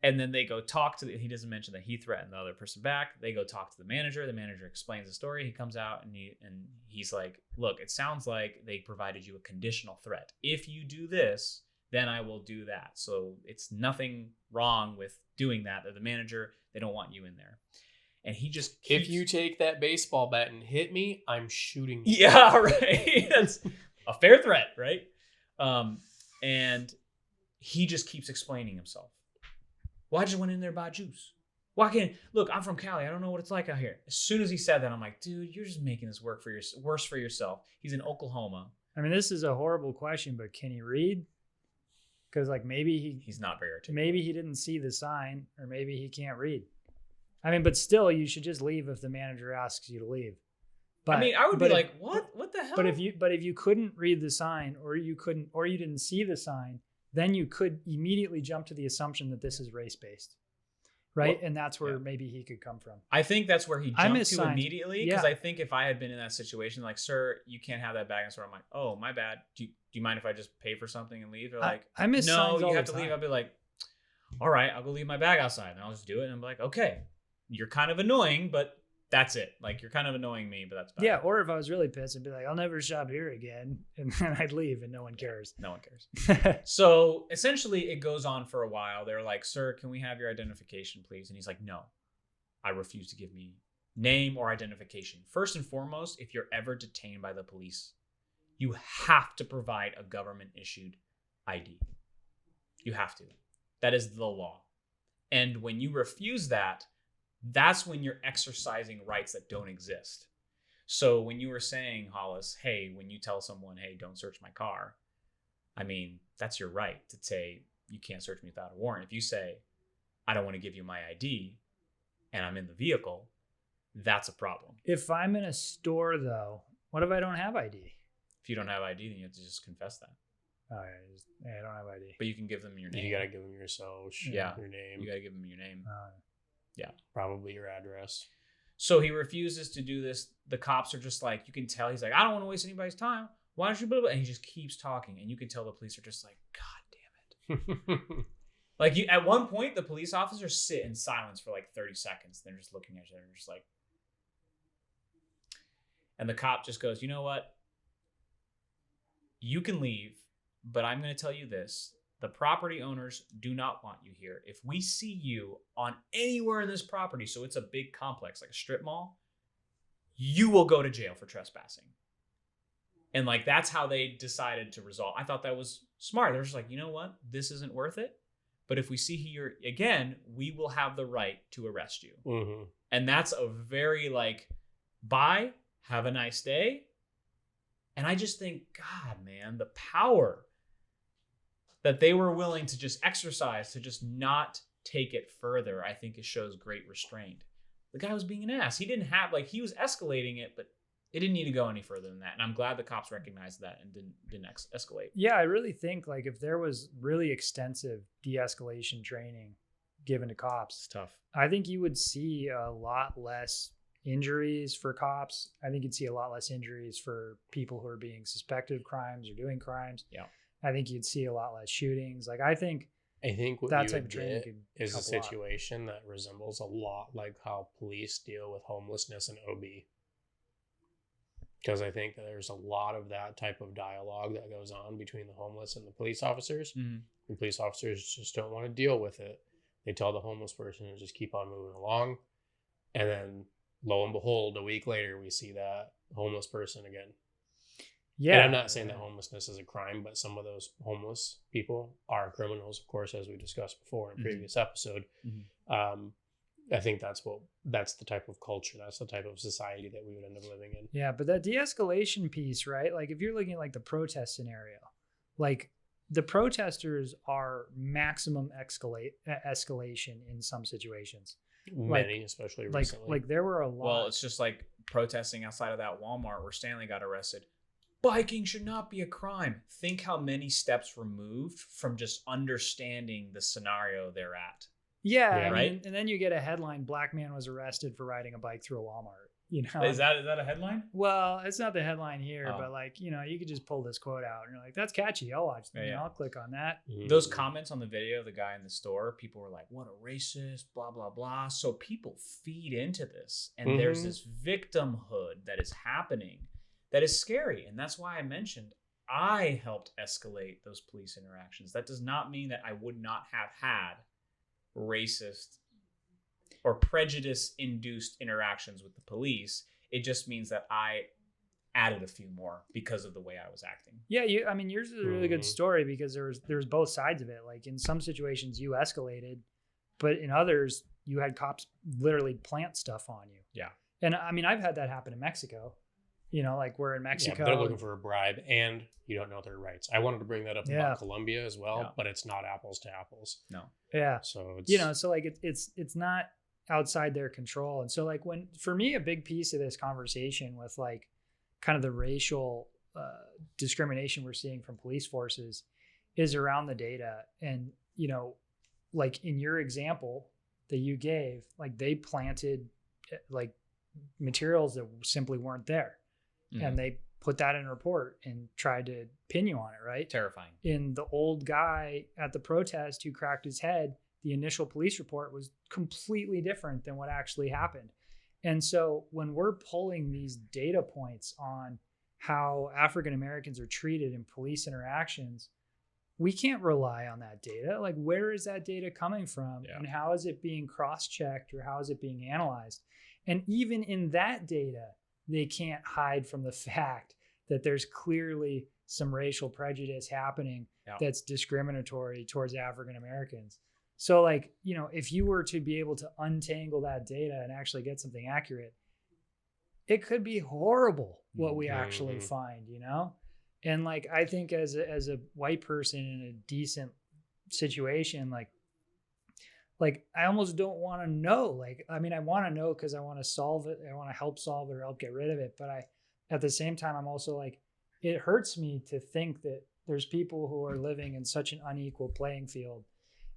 And then they go talk to he doesn't mention that he threatened the other person back. They go talk to the manager. The manager explains the story. He comes out and he's like, "Look, it sounds like they provided you a conditional threat. If you do this, then I will do that. So it's nothing wrong with doing that. They're the manager. They don't want you in there." And he just keeps, "If you take that baseball bat and hit me, I'm shooting you." Yeah, right. That's a fair threat, right? And he just keeps explaining himself. "Well, I just went in there to buy juice." Why can't look? I'm from Cali. I don't know what it's like out here. As soon as he said that, I'm like, dude, you're just making this worse for yourself. He's in Oklahoma. I mean, this is a horrible question, but can he read? Because like maybe he's not very articulate. Maybe he didn't see the sign, or maybe he can't read. I mean, but still, you should just leave if the manager asks you to leave. But I mean, I would be like, what? What the hell? But if you couldn't read the sign, or you didn't see the sign, then you could immediately jump to the assumption that this is race based. Right. Well, and that's where maybe he could come from. I think that's where he jumped to immediately. Because I think if I had been in that situation, like, sir, you can't have that bag. And so I'm like, oh, my bad. Do you mind if I just pay for something and leave? They're like, I miss no, signs all you have the to leave. time. I'll be like, all right, I'll go leave my bag outside. And I'll just do it. And I'm like, okay, you're kind of annoying, but that's it. Like, you're kind of annoying me, but that's bad. Yeah. Or if I was really pissed, I'd be like, I'll never shop here again. And then I'd leave and no one cares. No one cares. So essentially it goes on for a while. They're like, sir, can we have your identification, please? And he's like, no, I refuse to give me name or identification. First and foremost, if you're ever detained by the police, you have to provide a government issued ID. You have to. That is the law. And when you refuse that, that's when you're exercising rights that don't exist. So when you were saying, Hollis, hey, when you tell someone, hey, don't search my car, I mean, that's your right to say you can't search me without a warrant. If you say, I don't want to give you my ID and I'm in the vehicle, that's a problem. If I'm in a store, though, what if I don't have ID? If you don't have ID, then you have to just confess that. Oh, I don't have ID. But you can give them your name. You got to give them your social, your name. You got to give them your name. Yeah. Probably your address. So he refuses to do this. The cops are just like, you can tell he's like, I don't want to waste anybody's time. Why don't you blah, blah, blah? And he just keeps talking. And you can tell the police are just like, God damn it. Like at one point, the police officers sit in silence for like 30 seconds. They're just looking at each other, just like. And the cop just goes, you know what? You can leave, but I'm going to tell you this. The property owners do not want you here. If we see you on anywhere in this property, so it's a big complex, like a strip mall, you will go to jail for trespassing. And like, that's how they decided to resolve. I thought that was smart. They're just like, you know what? This isn't worth it. But if we see you again, we will have the right to arrest you. Mm-hmm. And that's a very like, bye, have a nice day. And I just think, God, man, the power that they were willing to just exercise to just not take it further, I think it shows great restraint. The guy was being an ass. He didn't have, like, he was escalating it, but it didn't need to go any further than that. And I'm glad the cops recognized that and didn't escalate. Yeah, I really think, like, if there was really extensive de-escalation training given to cops, it's tough. I think you would see a lot less injuries for cops. I think you'd see a lot less injuries for people who are being suspected of crimes or doing crimes. Yeah. I think you'd see a lot less shootings. Like, I think what that you type would of training get could is a help situation that resembles a lot like how police deal with homelessness and OB. Because I think there's a lot of that type of dialogue that goes on between the homeless and the police officers. Mm-hmm. And police officers just don't want to deal with it. They tell the homeless person to just keep on moving along. And then lo and behold, a week later, we see that homeless person again. Yeah. And I'm not saying that homelessness is a crime, but some of those homeless people are criminals, of course, as we discussed before in a previous episode. Mm-hmm. I think that's the type of culture, that's the type of society that we would end up living in. Yeah, but that de-escalation piece, right? Like if you're looking at like the protest scenario, like the protesters are maximum escalation in some situations. Many, especially recently. Like there were a lot. Well, it's just like protesting outside of that Walmart where Stanley got arrested. Biking should not be a crime. Think how many steps removed from just understanding the scenario they're at. Yeah, I mean, right. And then you get a headline: Black man was arrested for riding a bike through a Walmart. You know, is that a headline? Well, it's not the headline here, but like, you know, you could just pull this quote out and you're like, that's catchy. I'll watch that. I'll click on that. Those comments on the video of the guy in the store, people were like, what a racist, blah, blah, blah. So people feed into this. And there's this victimhood that is happening that is scary. And that's why I mentioned I helped escalate those police interactions. That does not mean that I would not have had racist or prejudice-induced interactions with the police. It just means that I added a few more because of the way I was acting. Yeah, I mean, yours is a really good story because there was both sides of it. Like in some situations you escalated, but in others you had cops literally plant stuff on you. Yeah. And I mean, I've had that happen in Mexico, like we're in Mexico. Yeah, they're looking for a bribe and you don't know their rights. I wanted to bring that up about Colombia as well, but it's not apples to apples. No. Yeah. So it's, so like it's not outside their control. And so like for me, a big piece of this conversation with like kind of the racial discrimination we're seeing from police forces is around the data. And, like in your example that you gave, like they planted like materials that simply weren't there. Mm-hmm. And they put that in a report and tried to pin you on it, right? Terrifying. In the old guy at the protest who cracked his head, the initial police report was completely different than what actually happened. And so when we're pulling these data points on how African Americans are treated in police interactions, we can't rely on that data. Like, where is that data coming from? Yeah. And how is it being cross-checked or how is it being analyzed? And even in that data, they can't hide from the fact that there's clearly some racial prejudice happening that's discriminatory towards African Americans. So like, if you were to be able to untangle that data and actually get something accurate, it could be horrible what we actually find, And like, I think as a white person in a decent situation, like I almost don't want to know. Like, I mean, I want to know because I want to solve it. I want to help solve it or help get rid of it. But at the same time, I'm also like, it hurts me to think that there's people who are living in such an unequal playing field.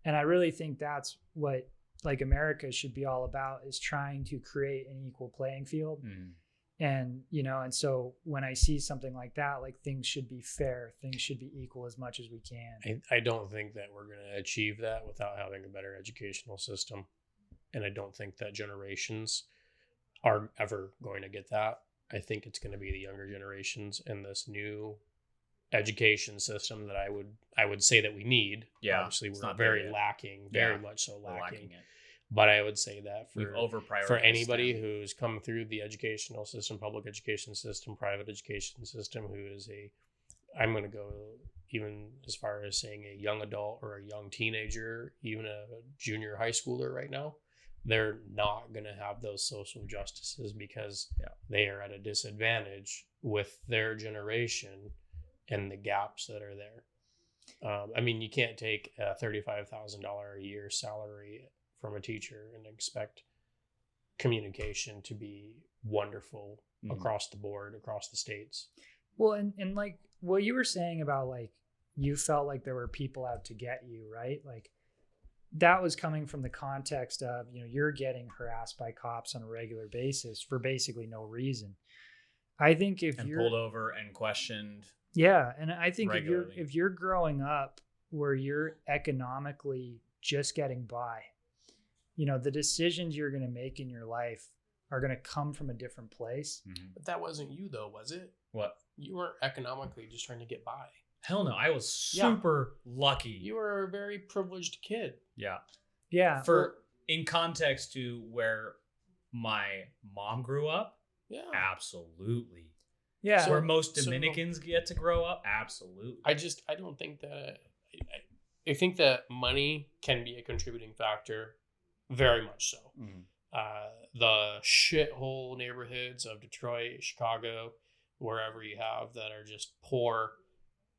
And I really think that's what like America should be all about, is trying to create an equal playing field. Mm. And, and so when I see something like that, like things should be fair, things should be equal as much as we can. I don't think that we're going to achieve that without having a better educational system. And I don't think that generations are ever going to get that. I think it's going to be the younger generations and this new education system that I would say that we need. Yeah. Obviously we're very lacking, very much so lacking. But I would say that for anybody who's come through the educational system, public education system, private education system, who is I'm going to go even as far as saying a young adult or a young teenager, even a junior high schooler right now, they're not going to have those social justices because they are at a disadvantage with their generation and the gaps that are there. I mean, you can't take a $35,000 a year salary from a teacher and expect communication to be wonderful across the board, across the states. Well, and like what you were saying about like, you felt like there were people out to get you, right? Like that was coming from the context of, you're getting harassed by cops on a regular basis for basically no reason. I think if you're pulled over and questioned. Yeah. And I think regularly. if you're growing up where you're economically just getting by, the decisions you're going to make in your life are going to come from a different place. Mm-hmm. But that wasn't you though, was it? What? You weren't economically just trying to get by. Hell no. I was super lucky. You were a very privileged kid. Yeah. Yeah. In context to where my mom grew up. Yeah. Absolutely. Yeah. So where most Dominicans get to grow up. Absolutely. I don't think that, I think that money can be a contributing factor. Very much so. Mm-hmm. The shithole neighborhoods of Detroit, Chicago, wherever you have that are just poor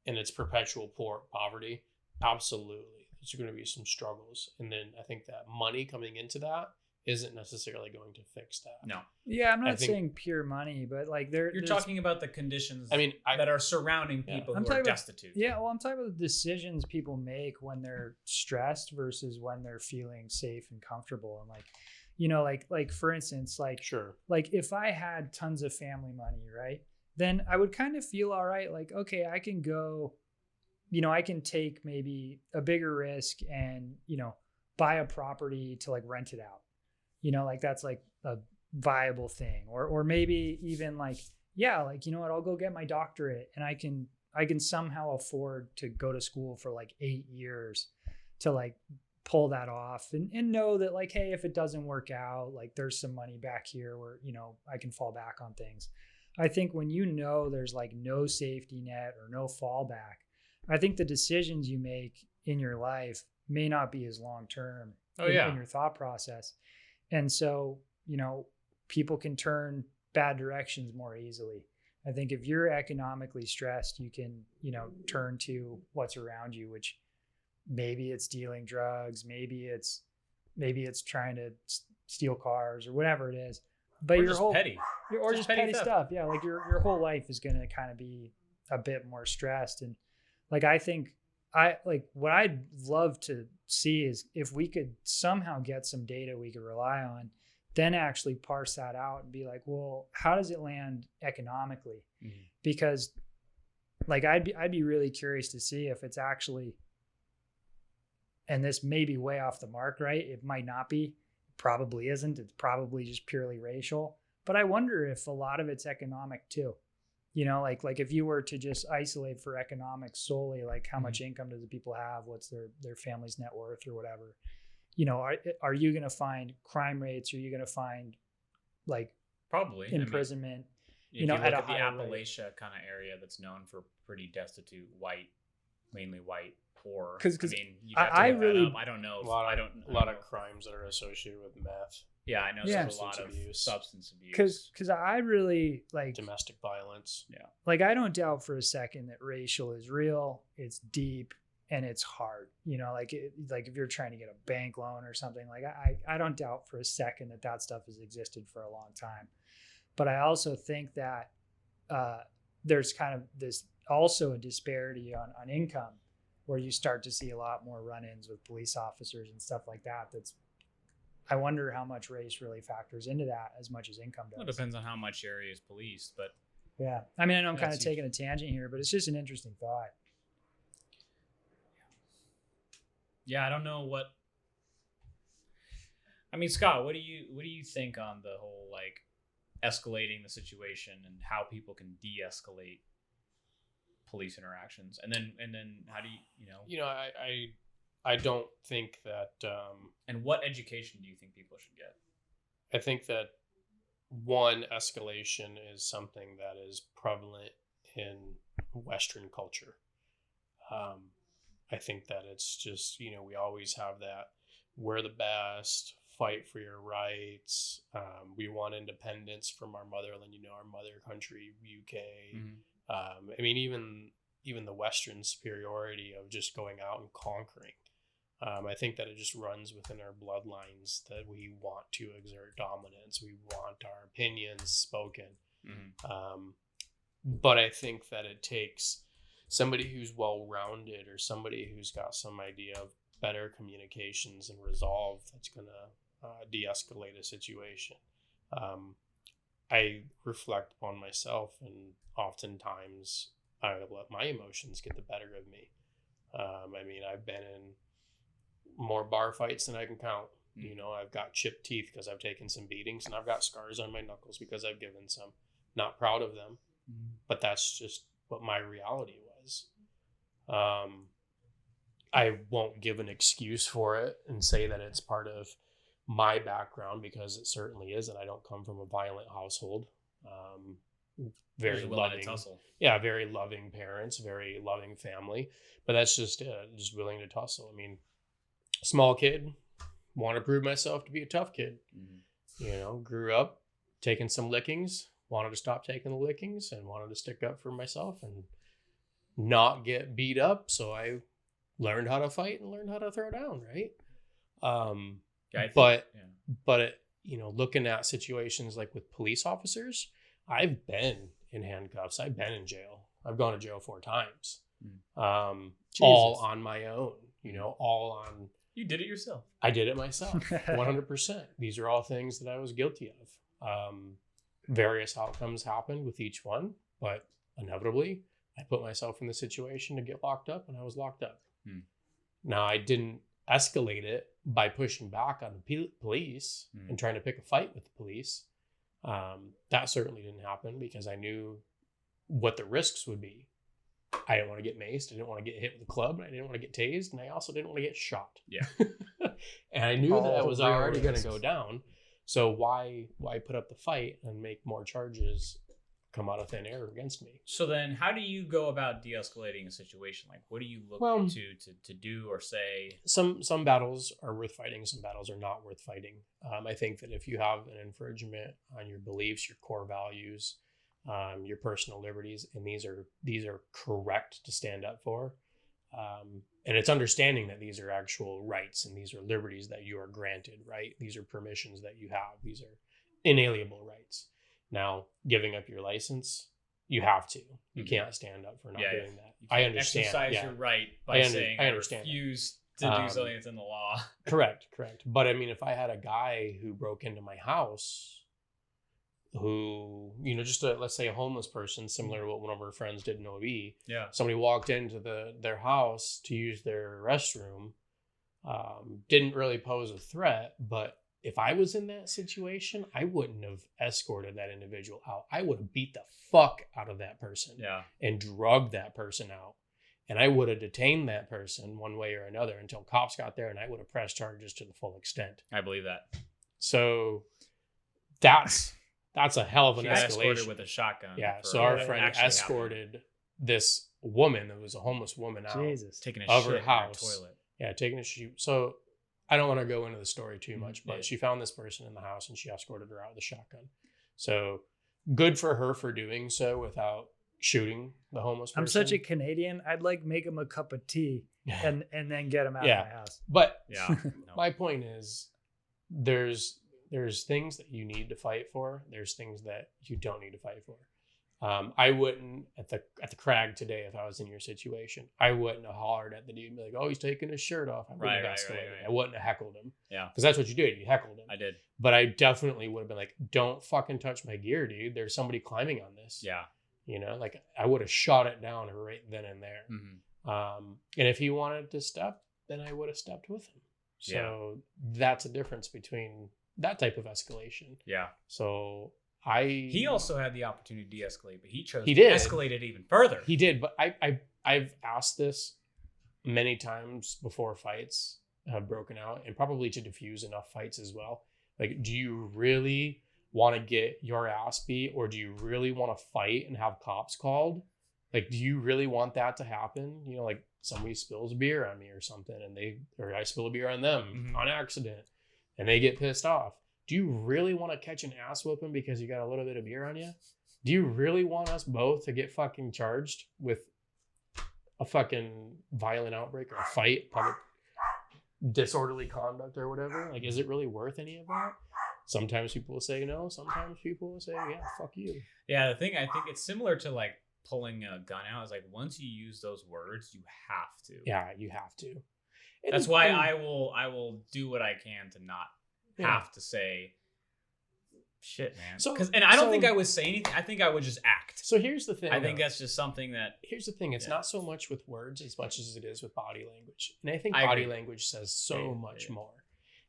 and it's perpetual poverty. Absolutely. There's going to be some struggles. And then I think that money coming into that isn't necessarily going to fix that. No. Yeah, I'm not saying pure money, but like you're talking about the conditions that are surrounding people who are destitute. Well, I'm talking about the decisions people make when they're stressed versus when they're feeling safe and comfortable. And like for instance, like if I had tons of family money, right, then I would kind of feel all right. Like, okay, I can go, I can take maybe a bigger risk and, buy a property to like rent it out. Like that's like a viable thing, or maybe even like, I'll go get my doctorate and I can somehow afford to go to school for like 8 years to like pull that off and know that like, hey, if it doesn't work out, like there's some money back here where, I can fall back on things. I think when there's like no safety net or no fallback, I think the decisions you make in your life may not be as long-term in your thought process. And so, people can turn bad directions more easily. I think if you're economically stressed, you can, turn to what's around you, which maybe it's dealing drugs, maybe it's trying to steal cars or whatever it is. But your whole petty, or just petty stuff. Yeah, like your whole life is going to kind of be a bit more stressed. And like I think what I'd love to see is if we could somehow get some data we could rely on, then actually parse that out and be like, well, how does it land economically? Mm-hmm. Because like I'd be really curious to see if it's actually, and this may be way off the mark, right? It might not be, probably isn't. It's probably just purely racial. But I wonder if a lot of it's economic too. Like if you were to just isolate for economics solely, like how much income do the people have? What's their family's net worth or whatever? Are you going to find crime rates? Are you going to find like probably imprisonment? If you look at the Appalachia kind of area that's known for pretty destitute, mainly white, poor. Because I don't know. A lot of crimes that are associated with meth. Yeah, I know there's a lot of substance abuse. Because I really like domestic violence. Yeah, like I don't doubt for a second that racial is real. It's deep. And it's hard, like if you're trying to get a bank loan or something, like I don't doubt for a second that stuff has existed for a long time. But I also think that there's kind of this also a disparity on income where you start to see a lot more run-ins with police officers and stuff like that. I wonder how much race really factors into that as much as income does. Well, it depends on how much area is policed, but yeah. I mean, I know I'm kind of taking a tangent here, but it's just an interesting thought. Yeah, I don't know what. I mean, Scott, what do you think on the whole like escalating the situation and how people can de-escalate police interactions, and then how do you I don't think that. And what education do you think people should get? I think that one, escalation is something that is prevalent in Western culture. I think that it's just, we always have that, we're the best, fight for your rights. We want independence from our motherland, our mother country, UK. Mm-hmm. I mean, even the Western superiority of just going out and conquering. I think that it just runs within our bloodlines that we want to exert dominance. We want our opinions spoken. Mm-hmm. But I think that it takes somebody who's well-rounded or somebody who's got some idea of better communications and resolve that's going to de-escalate a situation. I reflect upon myself, and oftentimes I let my emotions get the better of me. I mean, I've been in more bar fights than I can count. I've got chipped teeth because I've taken some beatings, and I've got scars on my knuckles because I've given some. Not proud of them, but that's just what my reality was. I won't give an excuse for it and say that it's part of my background, because it certainly isn't. I don't come from a violent household. Very loving, very loving parents, very loving family, but that's just just willing to tussle. I mean, small kid, want to prove myself to be a tough kid. Mm-hmm. Grew up taking some lickings, wanted to stop taking the lickings, and wanted to stick up for myself and not get beat up. So I learned how to fight and learned how to throw down, right? Looking at situations like with police officers, I've been in handcuffs. I've been in jail. I've gone to jail 4 times. All on my own, all on. You did it yourself. I did it myself, 100%. These are all things that I was guilty of. Various outcomes happened with each one, but inevitably I put myself in the situation to get locked up, and I was locked up. Now, I didn't escalate it by pushing back on the police and trying to pick a fight with the police. That certainly didn't happen because I knew what the risks would be. I didn't want to get maced. I didn't want to get hit with a club. I didn't want to get tased. And I also didn't want to get shot. Yeah. And I knew that it was already going to go down. So why put up the fight and make more charges come out of thin air against me. So then how do you go about de-escalating a situation? Like, what do you look to do or say? Some battles are worth fighting. Some battles are not worth fighting. I think that if you have an infringement on your beliefs, your core values, your personal liberties, and these are correct to stand up for, and it's understanding that these are actual rights and these are liberties that you are granted, right? These are permissions that you have. These are inalienable rights. Now, giving up your license, you have to. You can't stand up for not doing that. I understand. Exercise your right by saying I refuse to do something that's in the law. Correct. But I mean, if I had a guy who broke into my house, who, just let's say a homeless person, similar to what one of our friends did in OB. Yeah. Somebody walked into their house to use their restroom, didn't really pose a threat, but if I was in that situation, I wouldn't have escorted that individual out. I would have beat the fuck out of that person and drugged that person out. And I would have detained that person one way or another until cops got there, and I would have pressed charges to the full extent. I believe that. So that's a hell of an escalation. Escorted with a shotgun. Yeah. So our friend escorted this woman that was a homeless woman out taking a of shit her house. In her toilet. Yeah, taking a shoot. So I don't want to go into the story too much, but she found this person in the house and she escorted her out with a shotgun. So good for her for doing so without shooting the homeless person. I'm such a Canadian. I'd make him a cup of tea and then get him out of my house. But my point is there's things that you need to fight for. There's things that you don't need to fight for. I wouldn't at the crag today, if I was in your situation, I wouldn't have hollered at the dude and be like, "Oh, he's taking his shirt off." I wouldn't have escalated. Right. I wouldn't have heckled him. Yeah. Because that's what you did. You heckled him. I did. But I definitely would have been like, "Don't fucking touch my gear, dude. There's somebody climbing on this." Yeah. Like I would have shot it down right then and there. Mm-hmm. And if he wanted to step, then I would have stepped with him. So that's a difference between that type of escalation. Yeah. So he also had the opportunity to de-escalate, but he chose to escalate it even further. He did, but I've asked this many times before fights have broken out, and probably to diffuse enough fights as well. Like, do you really want to get your ass beat, or do you really want to fight and have cops called? Like, do you really want that to happen? Like somebody spills beer on me or something, or I spill a beer on them on accident, and they get pissed off. Do you really want to catch an ass whooping because you got a little bit of beer on you? Do you really want us both to get fucking charged with a fucking violent outbreak or a fight, public disorderly conduct or whatever? Like, is it really worth any of that? Sometimes people will say no. Sometimes people will say, yeah, fuck you. Yeah, the thing, I think it's similar to like pulling a gun out. Is like once you use those words, you have to. Yeah, you have to. That's why I will do what I can to not have to say shit, man. And I don't think I would say anything. I think I would just act. So here's the thing. I think that's just something that. Here's the thing. It's not so much with words as much as it is with body language. And I think body language says so much more.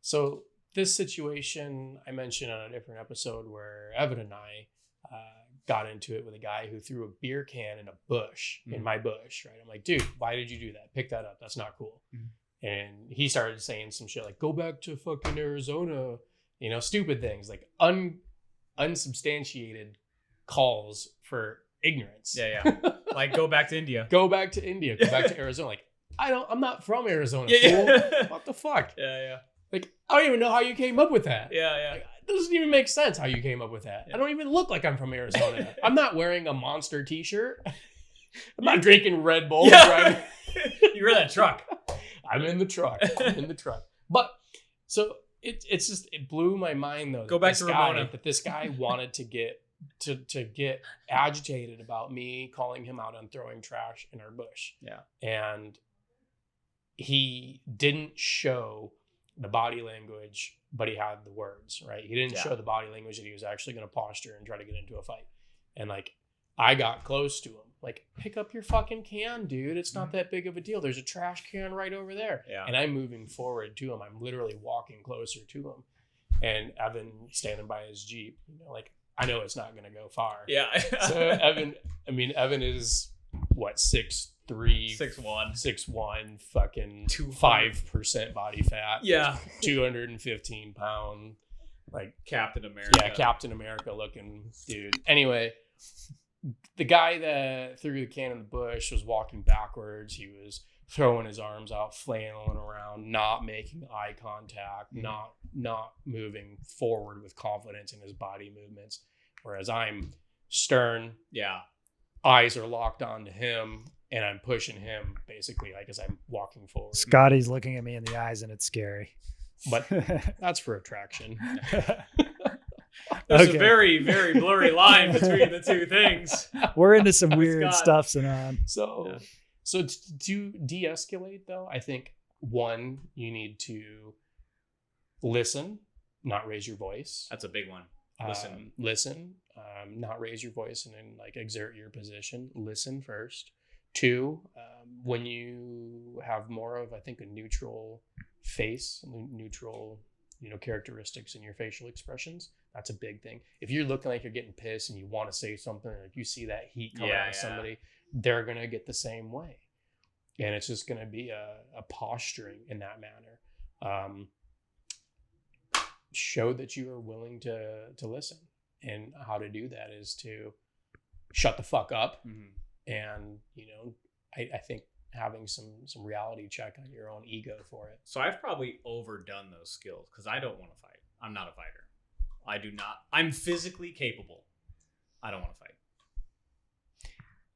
So this situation I mentioned on a different episode where Evan and I got into it with a guy who threw a beer can in a bush, in my bush, right? I'm like, dude, why did you do that? Pick that up. That's not cool. And he started saying some shit like, go back to fucking Arizona, stupid things like unsubstantiated calls for ignorance. Yeah. Like, go back to India. Go back to India. Go back to Arizona. Like, I'm not from Arizona, fool. What the fuck? Yeah. Like, I don't even know how you came up with that. Yeah. Like, it doesn't even make sense how you came up with that. Yeah. I don't even look like I'm from Arizona. I'm not wearing a Monster t-shirt. I'm not drinking Red Bull. Yeah. You're in that truck. I'm in the truck. But so it blew my mind though. Go back to Ramona. That this guy wanted to get agitated about me calling him out on throwing trash in our bush. Yeah. And he didn't show the body language, but he had the words, right? He didn't show the body language that he was actually going to posture and try to get into a fight. And like, I got close to him. Like, pick up your fucking can, dude. It's not that big of a deal. There's a trash can right over there. Yeah. And I'm moving forward to him. I'm literally walking closer to him. And Evan standing by his Jeep, like, I know it's not going to go far. Yeah. So Evan is what, 6'3", 6'1", fucking 5% body fat. Yeah. 215 pound, like Captain America. Yeah, Captain America looking dude. Anyway, the guy that threw the can in the bush was walking backwards. He was throwing his arms out, flailing around, not making eye contact, not moving forward with confidence in his body movements. Whereas I'm stern. Yeah. Eyes are locked onto him, and I'm pushing him basically like as I'm walking forward. Scotty's looking at me in the eyes, and it's scary. But that's for attraction. There's a very, very blurry line between the two things. We're into some weird stuff, Sanan. So to de-escalate, though, I think, one, you need to listen, not raise your voice. That's a big one. Listen, not raise your voice and then like exert your position. Listen first. Two, when you have more of, I think, a neutral face, neutral, characteristics in your facial expressions, that's a big thing. If you're looking like you're getting pissed and you want to say something, like you see that heat coming out of somebody, they're going to get the same way. And it's just going to be a posturing in that manner. Show that you are willing to listen. And how to do that is to shut the fuck up. Mm-hmm. And, I think having some reality check on your own ego for it. So I've probably overdone those skills because I don't want to fight. I'm not a fighter. I do not. I'm physically capable. I don't want to fight.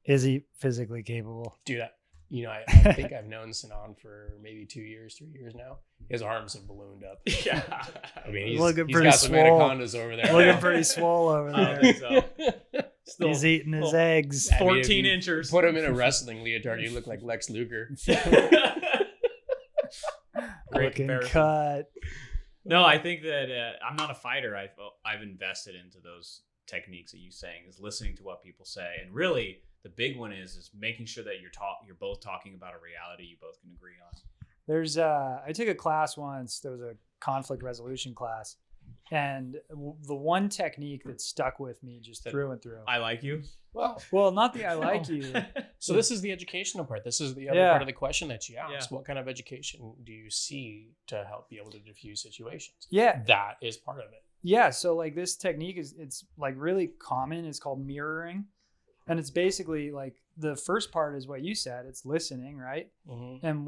Is he physically capable? Dude, I think I've known Sanan for maybe 3 years now. His arms have ballooned up. Yeah. I mean, he's pretty got some anacondas over there. Looking pretty swole over there. I don't think so. Still, he's eating his eggs. 14 inches. Put him in a wrestling leotard, you look like Lex Luger. Looking cut. No, I think that I'm not a fighter. I've invested into those techniques that you're saying, is listening to what people say, and really the big one is making sure that you're both talking about a reality you both can agree on. There's I took a class once. There was a conflict resolution class, and the one technique that stuck with me just through and through. I like you. Well, not the I like you. So this is the educational part. This is the other part of the question that you asked. Yeah. What kind of education do you see to help be able to diffuse situations? Yeah, that is part of it. Yeah, so like this technique it's like really common. It's called mirroring, and it's basically like the first part is what you said. It's listening, right? Mm-hmm. And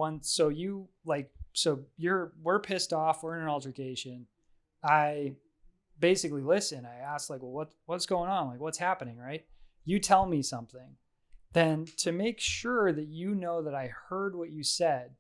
we're pissed off. We're in an altercation. I basically listen. I ask like, well, what's going on? Like, what's happening, right? You tell me something. Then to make sure that you know that I heard what you said,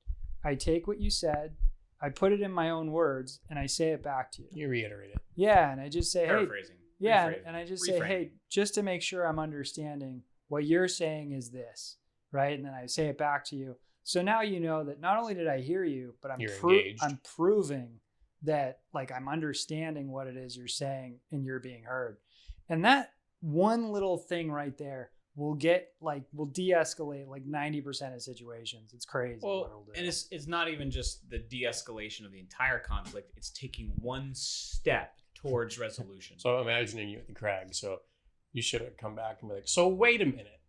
I take what you said, I put it in my own words, and I say it back to you. You reiterate it. Yeah, and I just say, paraphrasing. Hey. Yeah, and I just say, hey, just to make sure I'm understanding, what you're saying is this, right? And then I say it back to you. So now you know that not only did I hear you, but I'm proving that like I'm understanding what it is you're saying and you're being heard. And that one little thing right there will de-escalate like 90% of situations. It's crazy. Well, and it's not even just the de-escalation of the entire conflict. It's taking one step towards resolution. So I'm imagining you at the crag. So you should have come back and be like, so wait a minute.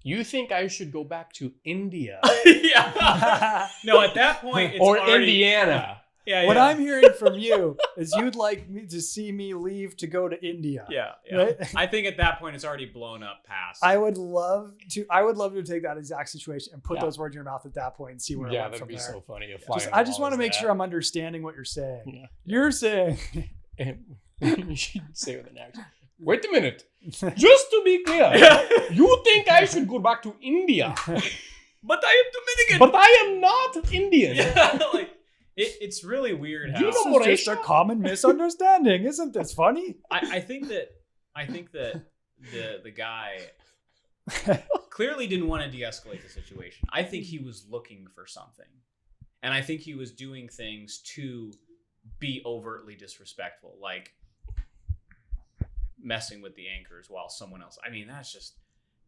You think I should go back to India? Yeah. No, at that point, it's or already... Indiana. Yeah. What I'm hearing from you is you'd like me to see me leave to go to India. Yeah. Right? I think at that point it's already blown up past. I would love to take that exact situation and put those words in your mouth at that point and see where it went that'd from be there. so funny. I just want to make sure I'm understanding what you're saying. Yeah. You're saying you should say with an accent. Wait a minute. Just to be clear, you think I should go back to India? But I am Dominican. But I am not Indian. Yeah, like it's really weird how this is just a common misunderstanding. Isn't this funny? I think that the guy clearly didn't want to de-escalate the situation. I think he was looking for something. And I think he was doing things to be overtly disrespectful, like messing with the anchors while someone else. I mean,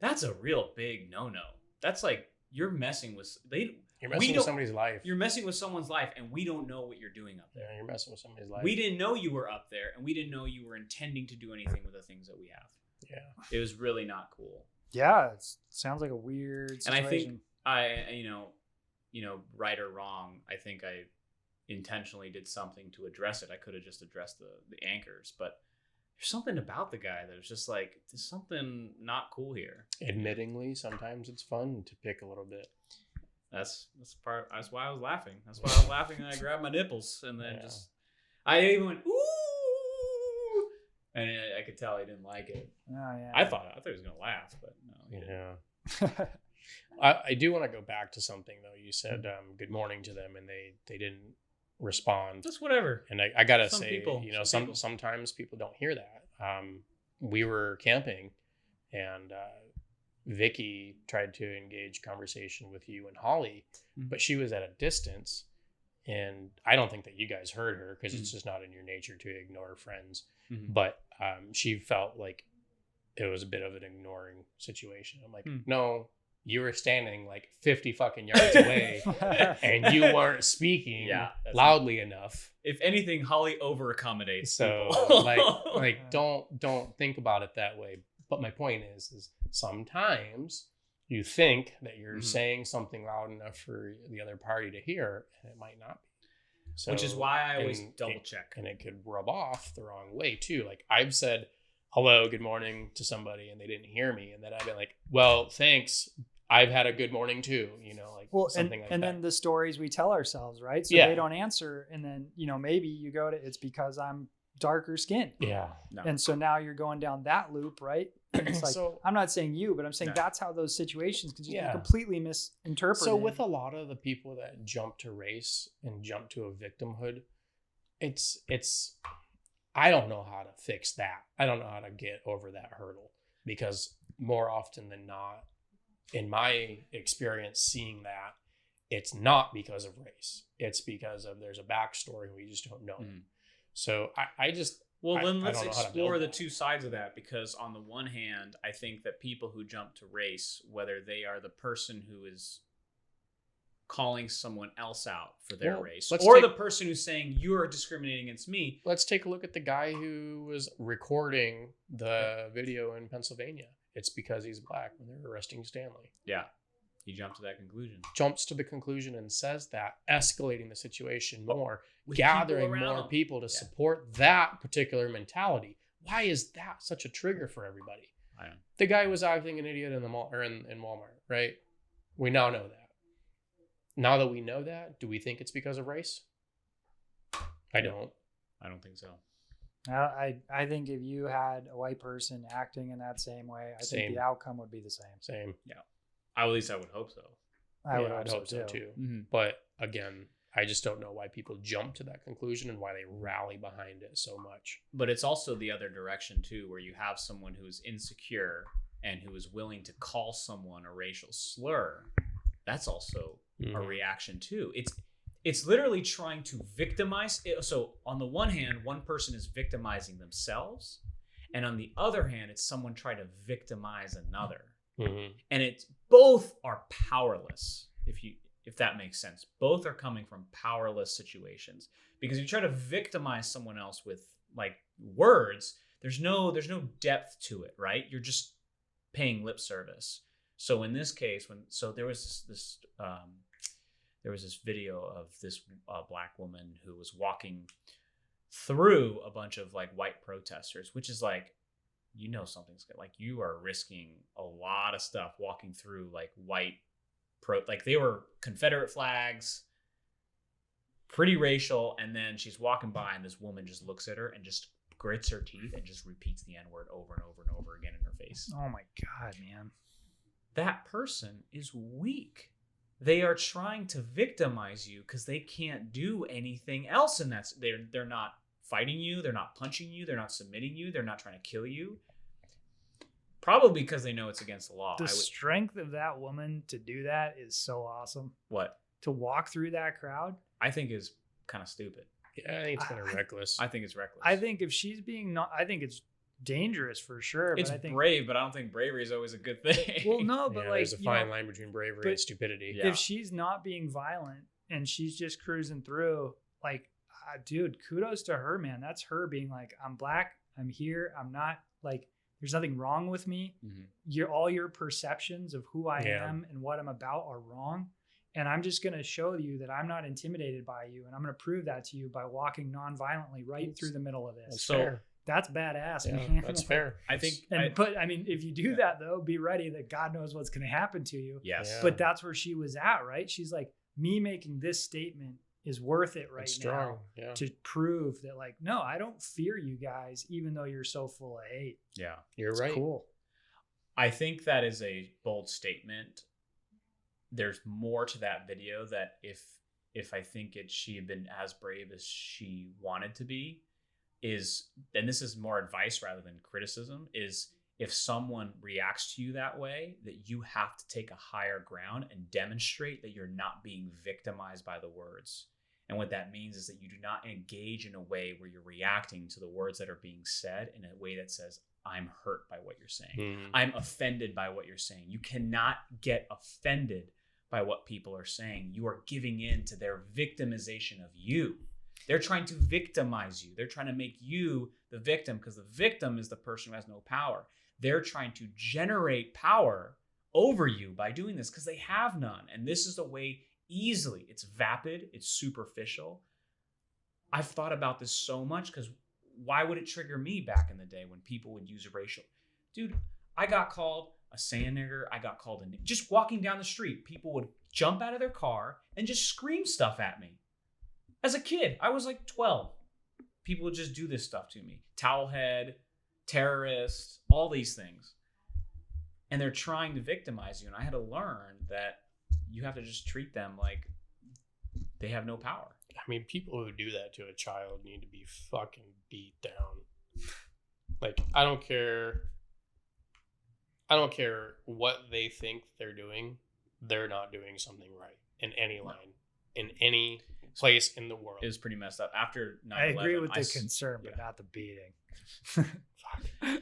that's a real big no-no. That's like you're messing with somebody's life. You're messing with someone's life, and we don't know what you're doing up there. Yeah, you're messing with somebody's life. We didn't know you were up there, and we didn't know you were intending to do anything with the things that we have. Yeah, it was really not cool. Yeah, it sounds like a weird situation. And I think right or wrong, I think I intentionally did something to address it. I could have just addressed the anchors, but there's something about the guy that was just like, there's something not cool here. Admittingly, sometimes it's fun to pick a little bit. That's why I was laughing. That's why I was laughing, and I grabbed my nipples, and then I even went ooh, and I could tell he didn't like it. Oh yeah. I thought he was gonna laugh, but no. He didn't. I do want to go back to something though. You said good morning to them, and they didn't respond. Just whatever. And I gotta Some say, people- you know, some people. sometimes people don't hear that. We were camping, and Vicky tried to engage conversation with you and Holly, but she was at a distance, and I don't think that you guys heard her because it's just not in your nature to ignore friends. But she felt like it was a bit of an ignoring situation. I'm like, no, you were standing like 50 fucking yards away and you weren't speaking loudly enough. If anything, Holly over accommodates. So people. like don't think about it that way. But my point is sometimes you think that you're saying something loud enough for the other party to hear, and it might not be. So, which is why I always double check. And it could rub off the wrong way too. Like I've said hello, good morning to somebody and they didn't hear me. And then I've been like, well, thanks. I've had a good morning too, you know, like something like that. And then the stories we tell ourselves, right? So they don't answer. And then, you know, maybe you go to, it's because I'm darker skinned. Yeah. No. And so now you're going down that loop, right? And it's like, I'm not saying you, but I'm saying that's how those situations can just be completely misinterpreted. So with a lot of the people that jump to race and jump to a victimhood, it's I don't know how to fix that. I don't know how to get over that hurdle, because more often than not, in my experience seeing that, it's not because of race. It's because of there's a backstory we just don't know. So I just... Well, then let's explore the two sides of that, because on the one hand, I think that people who jump to race, whether they are the person who is calling someone else out for their race, or the person who's saying you're discriminating against me. Let's take a look at the guy who was recording the video in Pennsylvania. It's because he's black when they're arresting Stanley. Yeah. He jumped to that conclusion. Jumps to the conclusion and says that, escalating the situation more, gathering more people to support that particular mentality. Why is that such a trigger for everybody? I don't know. The guy was acting an idiot in the mall or in Walmart, right? We now know that. Now that we know that, do we think it's because of race? I don't. I don't think so. I think if you had a white person acting in that same way, I think the outcome would be the same. Same. Yeah. At least I would hope so. I would hope so too. Mm-hmm. But again, I just don't know why people jump to that conclusion and why they rally behind it so much. But it's also the other direction too, where you have someone who's insecure and who is willing to call someone a racial slur. That's also a reaction too. It's literally trying to victimize. So on the one hand, one person is victimizing themselves, and on the other hand, it's someone trying to victimize another. And it's both are powerless, if that makes sense. Both are coming from powerless situations, because if you try to victimize someone else with like words, there's no depth to it, right? You're just paying lip service. So in this case, there was this video of this black woman who was walking through a bunch of like white protesters, which is like, you know, something's good. Like, you are risking a lot of stuff walking through like white like they were Confederate flags, pretty racial. And then she's walking by and this woman just looks at her and just grits her teeth and just repeats the N-word over and over and over again in her face. Oh my God, man. That person is weak. They are trying to victimize you because they can't do anything else. And they're not fighting you. They're not punching you. They're not submitting you. They're not trying to kill you. Probably because they know it's against the law. The strength of that woman to do that is so awesome. What? To walk through that crowd? I think is kind of stupid. Yeah, I think it's kind of reckless. I think it's reckless. I think if she's being I think it's dangerous for sure. It's but I think, brave, but I don't think bravery is always a good thing. Well, no, but there's a fine line between bravery and stupidity. If she's not being violent and she's just cruising through, like, dude, kudos to her, man. That's her being like, I'm black, I'm here, I'm not, like, there's nothing wrong with me. All your perceptions of who I am and what I'm about are wrong. And I'm just going to show you that I'm not intimidated by you. And I'm going to prove that to you by walking non-violently right through the middle of this. So that's badass, Yeah, man. that's fair. I think, But I mean, if you do that though, be ready that God knows what's going to happen to you. yes. Yeah. But that's where she was at, right? She's like, me making this statement is worth it right It's strong. now Yeah. to prove that, like, no, I don't fear you guys, even though you're so full of hate. Yeah. You're It's right. cool. I think that is a bold statement. There's more to that video that if I think she had been as brave as she wanted to be, and this is more advice rather than criticism, is if someone reacts to you that way, that you have to take a higher ground and demonstrate that you're not being victimized by the words. And what that means is that you do not engage in a way where you're reacting to the words that are being said in a way that says, I'm hurt by what you're saying. Mhm. I'm offended by what you're saying. You cannot get offended by what people are saying. You are giving in to their victimization of you. They're trying to victimize you. They're trying to make you the victim because the victim is the person who has no power. They're trying to generate power over you by doing this because they have none. And this is the way easily. It's vapid. It's superficial. I've thought about this so much because why would it trigger me back in the day when people would use racial? Dude, I got called a sand nigger. I got called just walking down the street. People would jump out of their car and just scream stuff at me. As a kid, I was like 12. People would just do this stuff to me. Towelhead, terrorist, all these things. And they're trying to victimize you. And I had to learn that you have to just treat them like they have no power. I mean, people who do that to a child need to be fucking beat down. Like, I don't care what they think they're doing. They're not doing something right in any line, in any place in the world. It was pretty messed up. After 9/11, I agree with the concern, but not the beating.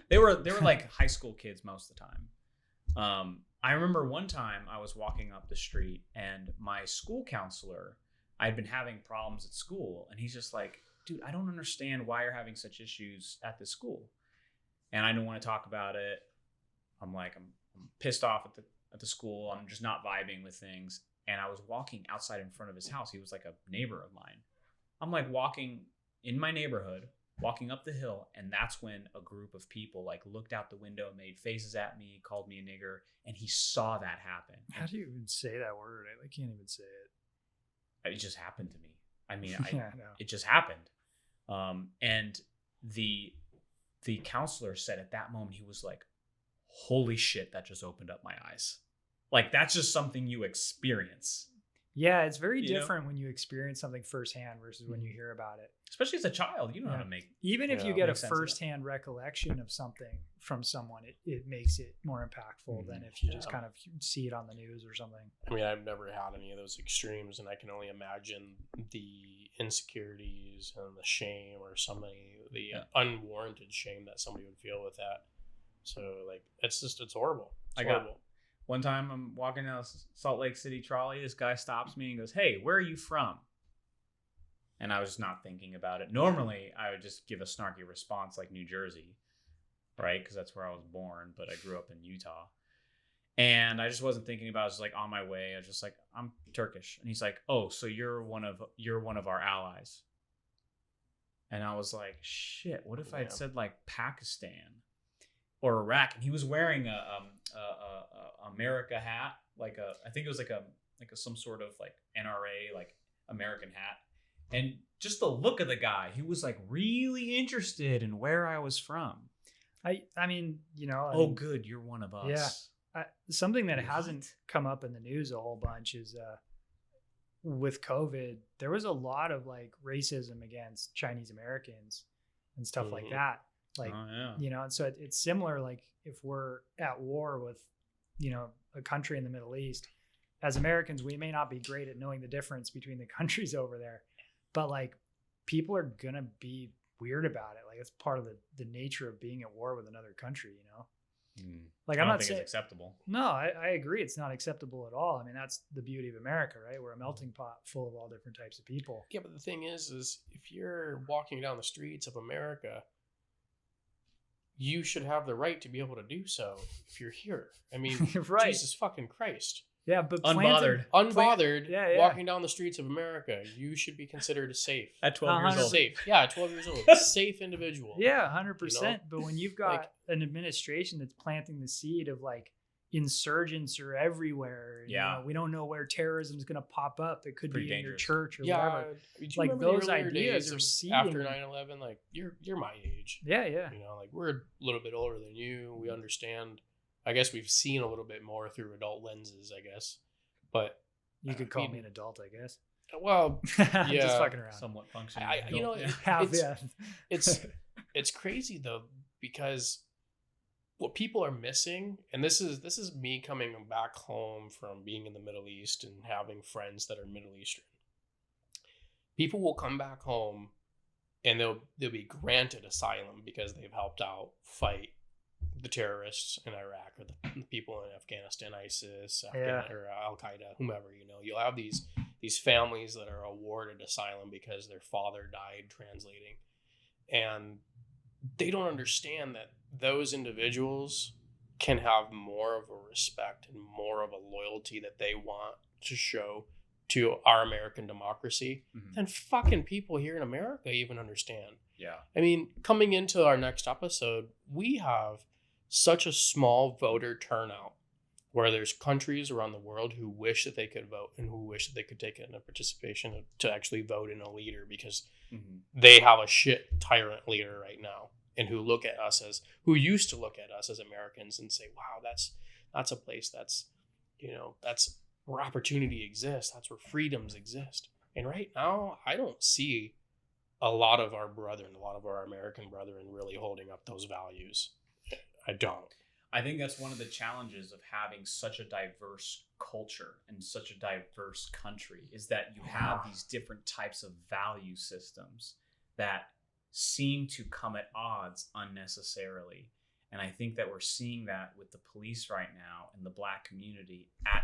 They were like high school kids most of the time. I remember one time I was walking up the street and my school counselor, I'd been having problems at school, and he's just like, dude, I don't understand why you're having such issues at the school. And I don't want to talk about it. I'm pissed off at the school. I'm just not vibing with things. And I was walking outside in front of his house. He was like a neighbor of mine. I'm like walking in my neighborhood, walking up the hill, and that's when a group of people like looked out the window, made faces at me, called me a nigger, and he saw that happen. How do you even say that word? I can't even say it. It just happened to me. I mean, Yeah, I know. it just happened. And the counselor said at that moment, he was like, holy shit, that just opened up my eyes. Like, that's just something you experience. Yeah, it's very You know? different when you experience something firsthand versus when you hear about it. Especially as a child, you don't know how to make. Even if Yeah, you get a makes sense of that. firsthand recollection of something from someone, it makes it more impactful than if you just Yeah. kind of see it on the news or something. I mean, I've never had any of those extremes, and I can only imagine the insecurities and the shame or the unwarranted shame that somebody would feel with that. So, like, it's horrible. It's horrible. One time I'm walking down Salt Lake City trolley. This guy stops me and goes, hey, where are you from? And I was just not thinking about it. Normally, I would just give a snarky response like New Jersey, right? Because that's where I was born, but I grew up in Utah. And I just wasn't thinking about it. I was just like on my way. I was just like, I'm Turkish. And he's like, oh, so you're one of our allies. And I was like, shit, what if I had said like Pakistan or Iraq? And he was wearing a America hat, I think it was like some sort of like NRA like American hat. And just the look of the guy, he was like really interested in where I was from. I mean, Good, you're one of us. Yeah. Something that hasn't come up in the news a whole bunch is with COVID, there was a lot of like racism against Chinese Americans and stuff like that. Like, and so it's similar. Like if we're at war with, a country in the Middle East, as Americans, we may not be great at knowing the difference between the countries over there, but like people are going to be weird about it. Like it's part of the nature of being at war with another country, Like I'm not saying it's acceptable. No, I agree. It's not acceptable at all. I mean, that's the beauty of America, right? We're a melting pot full of all different types of people. Yeah, but the thing is if you're walking down the streets of America, you should have the right to be able to do so if you're here. I mean, Right. Jesus fucking Christ. Yeah, but Unbothered. Yeah. walking down the streets of America, you should be considered safe. At 12 years old. Safe. Yeah, 12 years old. Safe individual. Yeah, 100%. You know? But when you've got an administration that's planting the seed of like insurgents are everywhere. And, Yeah. we don't know where terrorism is going to pop up. It could Pretty be in your dangerous. church or Yeah, whatever. do you Like remember the those earlier ideas days are of seeding. after 9/11. Like you're my age. Yeah. You know, like we're a little bit older than you. We understand. I guess we've seen a little bit more through adult lenses. I guess, but You could call me an adult, I guess. well, yeah, Just fucking around. Somewhat functioning. you know, it's crazy though, because what people are missing, and this is me coming back home from being in the Middle East and having friends that are Middle Eastern. People will come back home and they'll be granted asylum because they've helped out fight the terrorists in Iraq or the people in Afghanistan, ISIS, or Al Qaeda, whomever. You know, you'll have these families that are awarded asylum because their father died translating, and they don't understand that those individuals can have more of a respect and more of a loyalty that they want to show to our American democracy than fucking people here in America even understand. Yeah. I mean, coming into our next episode, we have such a small voter turnout where there's countries around the world who wish that they could vote and who wish that they could take in a participation to actually vote in a leader because they have a shit tyrant leader right now, and who used to look at us as Americans and say, wow, that's a place that's where opportunity exists. That's where freedoms exist. And right now, I don't see a lot of our American brethren really holding up those values. I don't. I think that's one of the challenges of having such a diverse culture and such a diverse country is that you have these different types of value systems that seem to come at odds unnecessarily. And I think that we're seeing that with the police right now and the Black community at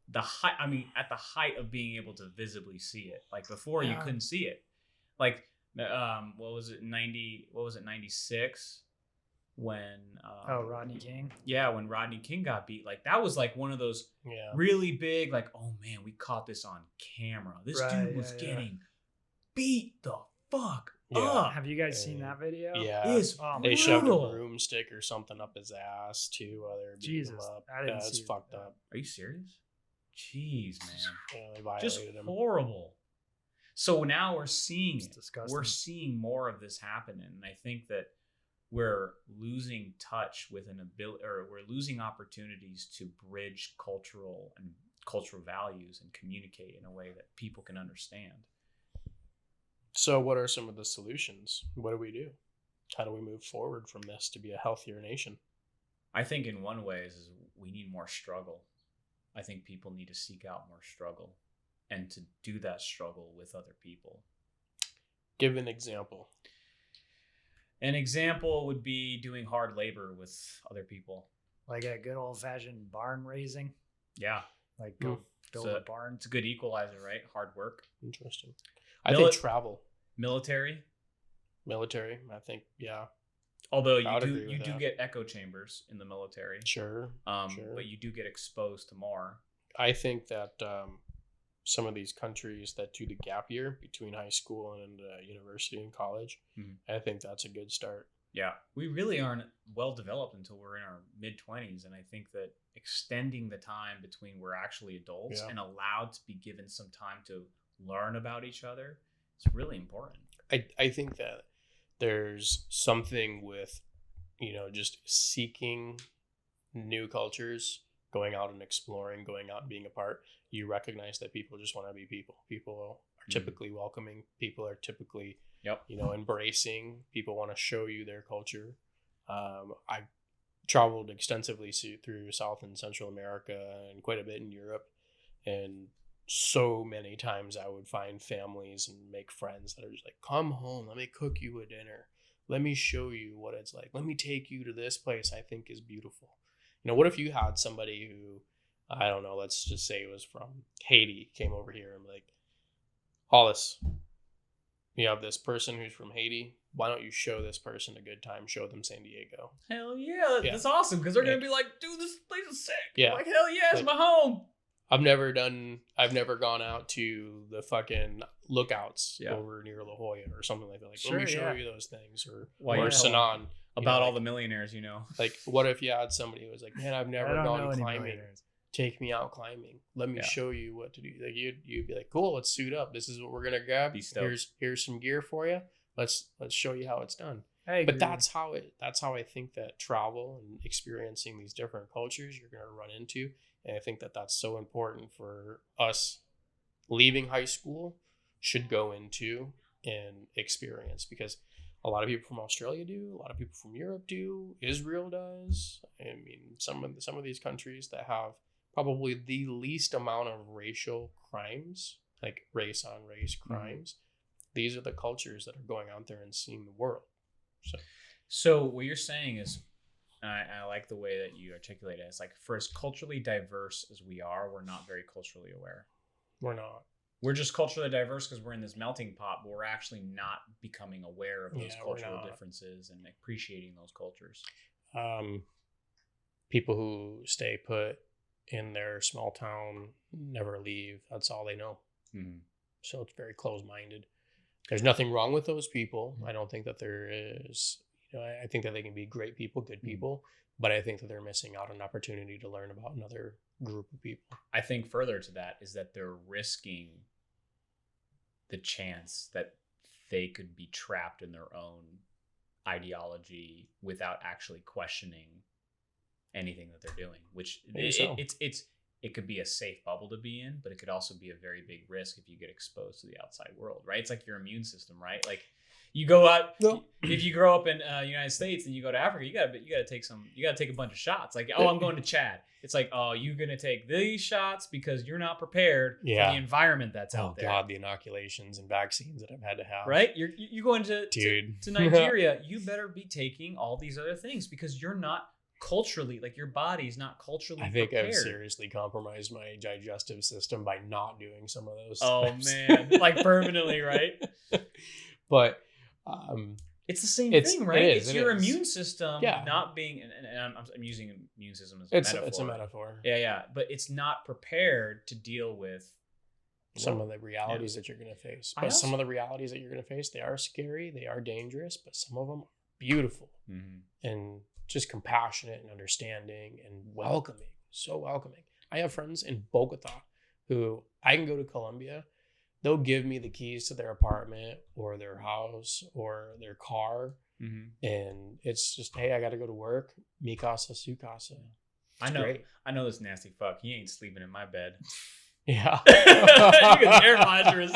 the height of being able to visibly see it. Like before you couldn't see it. Like what was it 96 when Rodney King. Yeah, when Rodney King got beat. Like that was like one of those really big, like, oh man, we caught this on camera. This dude was getting beat the fuck up. Have you guys seen that video? Yeah. They shoved a broomstick or something up his ass too while they were beating him up. It's fucked up. Are you serious? Jeez, man. They violated just him. Horrible. So now we're seeing it. Disgusting. We're seeing more of this happening. And I think that we're losing touch with we're losing opportunities to bridge cultural values and communicate in a way that people can understand. So what are some of the solutions? What do we do? How do we move forward from this to be a healthier nation? I think in one way is we need more struggle. I think people need to seek out more struggle and to do that struggle with other people. Give an example. An example would be doing hard labor with other people. Like a good old fashioned barn raising. Yeah. Like go build a barn. It's a good equalizer, right? Hard work. Interesting. I think travel. Military, I think, yeah. Although you do get echo chambers in the military. Sure. But you do get exposed to more. I think that some of these countries that do the gap year between high school and university and college, I think that's a good start. Yeah. We really aren't well developed until we're in our mid-20s. And I think that extending the time between we're actually adults and allowed to be given some time to learn about each other is really important. I think that there's something with, just seeking new cultures, going out and exploring, going out and being a part. You recognize that people just want to be people. People are typically welcoming. People are typically, embracing. People want to show you their culture. I traveled extensively through South and Central America and quite a bit in Europe. And so many times I would find families and make friends that are just like, come home, let me cook you a dinner. Let me show you what it's like. Let me take you to this place I think is beautiful. What if you had somebody who, I don't know, let's just say it was from Haiti, came over here and like, Hollis, you have this person who's from Haiti. Why don't you show this person a good time? Show them San Diego. Hell yeah, that's awesome because they're gonna be like, dude, this place is sick. Yeah, like hell yeah, it's my home. I've never gone out to the fucking lookouts over near La Jolla or something like that. Like, let me show you those things, or Sanan. About all the millionaires, Like, what if you had somebody who was like, man, I've never gone climbing. Take me out climbing. Let me show you what to do. Like, you'd be like, cool, let's suit up. This is what we're gonna grab. Here's some gear for you. Let's show you how it's done. But that's how I think that travel and experiencing these different cultures you're gonna run into. And I think that that's so important for us leaving high school should go into and experience, because a lot of people from Australia do, a lot of people from Europe do, Israel does. I mean, some of these countries that have probably the least amount of racial crimes, like race on race crimes. These are the cultures that are going out there and seeing the world. So what you're saying is, I like the way that you articulate it. It's like, for as culturally diverse as we are, we're not very culturally aware. We're not. We're just culturally diverse because we're in this melting pot, but we're actually not becoming aware of those cultural differences and appreciating those cultures. People who stay put in their small town, never leave. That's all they know. Mm-hmm. So it's very closed-minded. There's nothing wrong with those people. I don't think that there is. I think that they can be great people, good people, but I think that they're missing out on an opportunity to learn about another group of people. I think further to that is that they're risking the chance that they could be trapped in their own ideology without actually questioning anything that they're doing, which it could be a safe bubble to be in, but it could also be a very big risk if you get exposed to the outside world, right? It's like your immune system, right? Like, you go out, if you grow up in United States and you go to Africa, you gotta take a bunch of shots. Like, I'm going to Chad. It's like, you're gonna take these shots because you're not prepared for the environment that's out there. Oh God, the inoculations and vaccines that I've had to have. Right? You go into to Nigeria, you better be taking all these other things because you're not culturally, like, your body's not culturally prepared. I've seriously compromised my digestive system by not doing some of those steps. Man, like permanently, right? But it's the same thing, right? It's your immune system not being, and I'm using immune system as a metaphor. It's a metaphor. Yeah, but it's not prepared to deal with some of the realities that you're going to face. But some of the realities that you're going to face, they are scary, they are dangerous, but some of them are beautiful and just compassionate and understanding and welcoming. So welcoming. I have friends in Bogota who I can go to Colombia. They'll give me the keys to their apartment or their house or their car. And it's just, hey, I got to go to work. Mi casa, su casa. I know this nasty fuck. He ain't sleeping in my bed. Yeah. You can air mattress.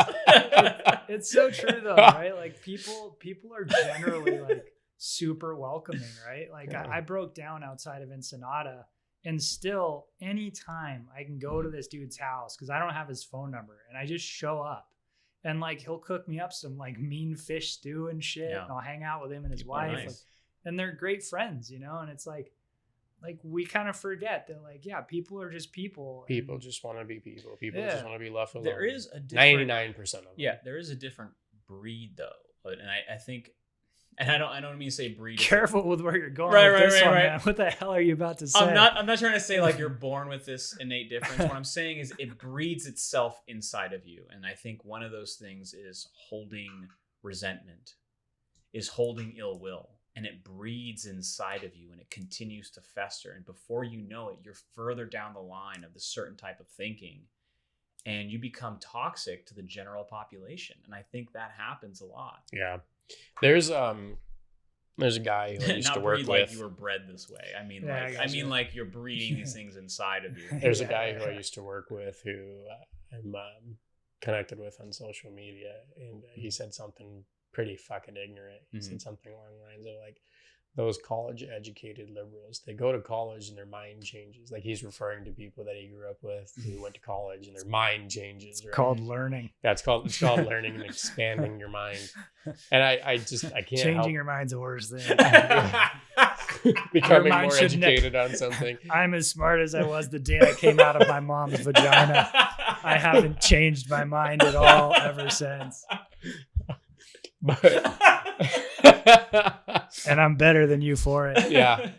It's so true though, right? Like, people are generally like super welcoming, right? Like, I broke down outside of Ensenada, and still anytime I can go to this dude's house, because I don't have his phone number, and I just show up, and like, he'll cook me up some like mean fish stew and shit, and I'll hang out with him and his wife. Nice. Like, and they're great friends, and it's like we kind of forget that, like, people are just people. People just want to be people. People just want to be left alone. There is a different 99% of them. Yeah, there is a different breed though, and I think. And I don't mean to say breed. Careful with where you're going. Right. Man. What the hell are you about to say? I'm not trying to say like you're born with this innate difference. What I'm saying is it breeds itself inside of you. And I think one of those things is holding resentment, is holding ill will. And it breeds inside of you and it continues to fester. And before you know it, you're further down the line of this certain type of thinking. And you become toxic to the general population. And I think that happens a lot. Yeah. There's a guy who I used to work with. Like you were bred this way. I mean, like you're breeding these things inside of you. There's a guy who I used to work with who I'm connected with on social media, and he said something pretty fucking ignorant. He said something along the lines of like, those college-educated liberals, they go to college and their mind changes. Like, he's referring to people that he grew up with who went to college and their mind changes. It's called learning. Yeah, it's called learning and expanding your mind. And I can't Changing your mind's the worst thing. Becoming more educated on something. I'm as smart as I was the day I came out of my mom's vagina. I haven't changed my mind at all ever since. But And I'm better than you for it. yeah,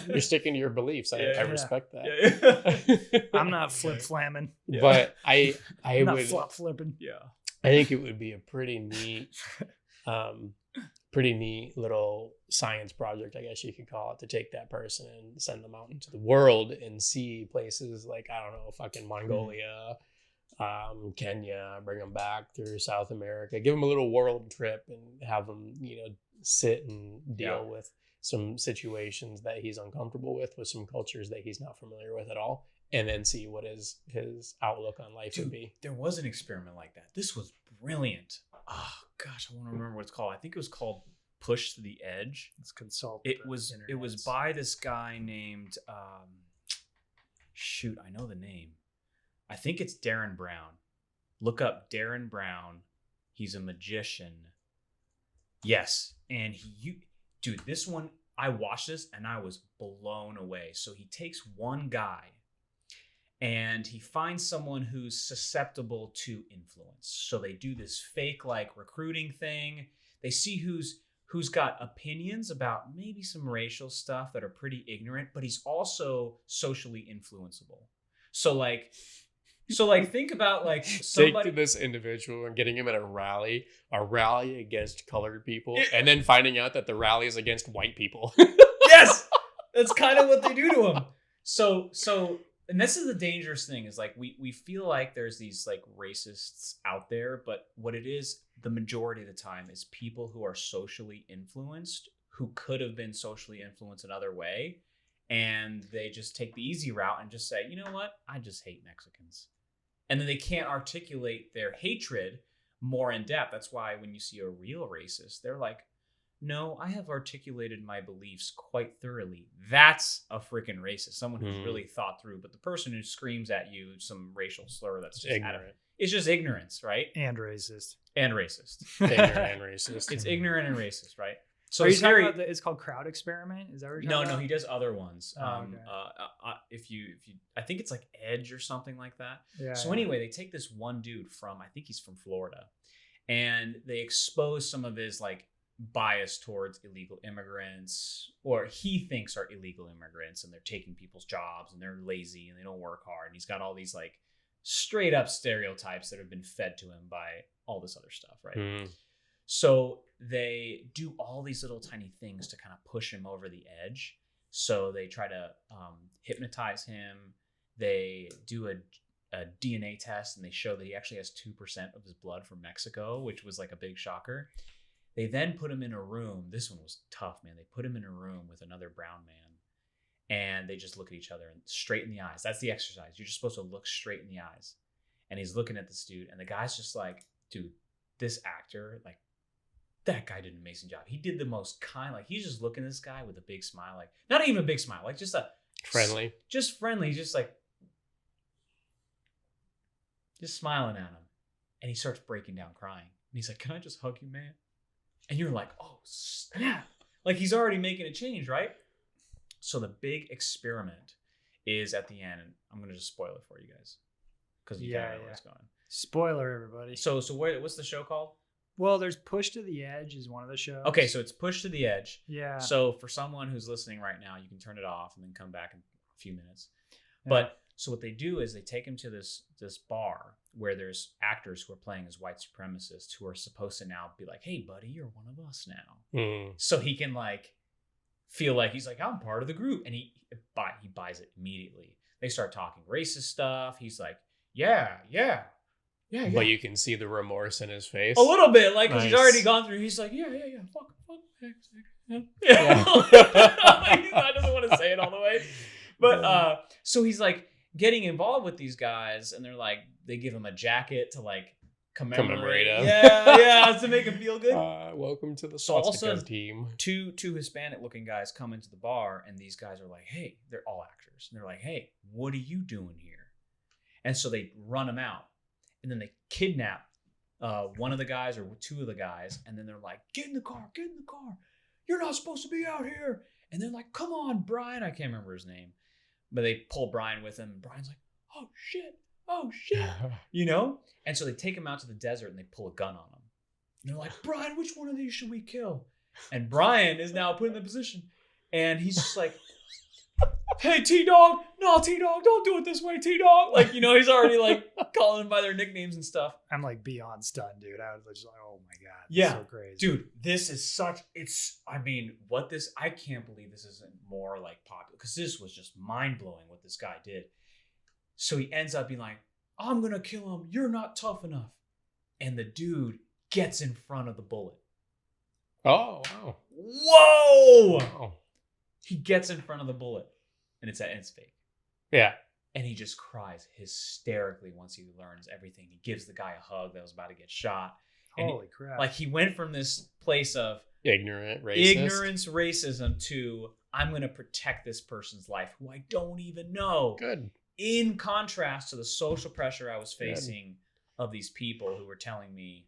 you're sticking to your beliefs. I respect that. I'm not flip flamming. But I I'm not would flop flipping. Yeah. I think it would be a pretty neat little science project, I guess you could call it, to take that person and send them out into the world and see places like, I don't know, fucking Mongolia, Kenya, bring them back through South America, give them a little world trip and have them, sit and deal with some situations that he's uncomfortable with some cultures that he's not familiar with at all, and then see what his outlook on life would be. There was an experiment like that. This was brilliant. Oh gosh, I want to remember what it's called. I think it was called Push to the Edge. Let's consult. It was by this guy named shoot, I know the name. I think it's Darren Brown. Look up Darren Brown. He's a magician. Yes, and dude, this one, I watched this and I was blown away. So he takes one guy and he finds someone who's susceptible to influence. So they do this fake like recruiting thing. They see who's got opinions about maybe some racial stuff that are pretty ignorant, but he's also socially influenceable. So like think about like somebody. Take this individual and getting him at a rally against colored people, and then finding out that the rally is against white people. Yes, that's kind of what they do to him. So, and this is the dangerous thing is like we feel like there's these like racists out there, but what it is, the majority of the time, is people who are socially influenced, who could have been socially influenced another way, and they just take the easy route and just say, you know what, I just hate Mexicans. And then they can't articulate their hatred more in depth. That's why when you see a real racist, they're like, no, I have articulated my beliefs quite thoroughly. That's a freaking racist. Someone who's really thought through. But the person who screams at you some racial slur that's just ignorant. It's just ignorance, right? And racist. And racist. Ignorant and racist. It's ignorant and racist, right? So are you talking about it's called Crowd Experiment? Is that what you're talking about? No, he does other ones. Okay. If you, I think it's like Edge or something like that. Yeah. So anyway, they take this one dude from, I think he's from Florida, and they expose some of his like bias towards illegal immigrants, or he thinks are illegal immigrants, and they're taking people's jobs and they're lazy and they don't work hard. And he's got all these like straight up stereotypes that have been fed to him by all this other stuff, right? So they do all these little tiny things to kind of push him over the edge. So they try to hypnotize him. They do a DNA test, and they show that he actually has 2% of his blood from Mexico, which was like a big shocker. They then put him in a room. This one was tough, man. They put him in a room with another brown man, and they just look at each other and straight in the eyes. That's the exercise. You're just supposed to look straight in the eyes. And he's looking at this dude, and the guy's just like, dude, this actor, like, that guy did an amazing job. He did the most kind, like, he's just looking at this guy with a big smile, like, not even a big smile, like just a friendly, just friendly, just like, just smiling at him. And he starts breaking down crying. And he's like, can I just hug you, man? And you're like, oh, snap. Like, he's already making a change, right? So the big experiment is at the end, and I'm going to just spoil it for you guys, because you kind of know where it's going. Spoiler, everybody. So what's the show called? Well, there's Push to the Edge is one of the shows. Okay, so it's Push to the Edge. Yeah. So for someone who's listening right now, you can turn it off and then come back in a few minutes. Yeah. But so what they do is they take him to this bar where there's actors who are playing as white supremacists who are supposed to now be like, hey, buddy, you're one of us now. So he can like feel like he's like, I'm part of the group. And he buys it immediately. They start talking racist stuff. He's like, yeah. But you can see the remorse in his face. A little bit, like, because he's already gone through. He's like, yeah. Fuck. Yeah. I doesn't want to say it all the way. But so he's like getting involved with these guys, and they're like, they give him a jacket to like commemorate him. Yeah, to make him feel good. Welcome to the swastika team. Two Hispanic looking guys come into the bar, and these guys are like, hey, they're all actors. And they're like, hey, what are you doing here? And so they run him out. And then they kidnap one of the guys or two of the guys. And then they're like, get in the car. You're not supposed to be out here. And they're like, come on, Brian. I can't remember his name. But they pull Brian with him. And Brian's like, oh, shit. You know? And so they take him out to the desert and they pull a gun on him. And they're like, Brian, which one of these should we kill? And Brian is now put in the position. And he's just like, hey, T-Dog. No, T-Dog, don't do it this way, T-Dog. Like, he's already like calling them by their nicknames and stuff. I'm like beyond stunned, dude. I was just like, oh my God. Yeah. So crazy. Dude, this is I can't believe this isn't more like popular, because this was just mind blowing what this guy did. So he ends up being like, I'm going to kill him. You're not tough enough. And the dude gets in front of the bullet. Oh, wow. Whoa! Wow. He gets in front of the bullet, and it's fake. Yeah. And he just cries hysterically once he learns everything. He gives the guy a hug that was about to get shot. Holy crap. Like, he went from this place of ignorance, racism to, I'm going to protect this person's life who I don't even know. Good. In contrast to the social pressure I was facing of these people who were telling me,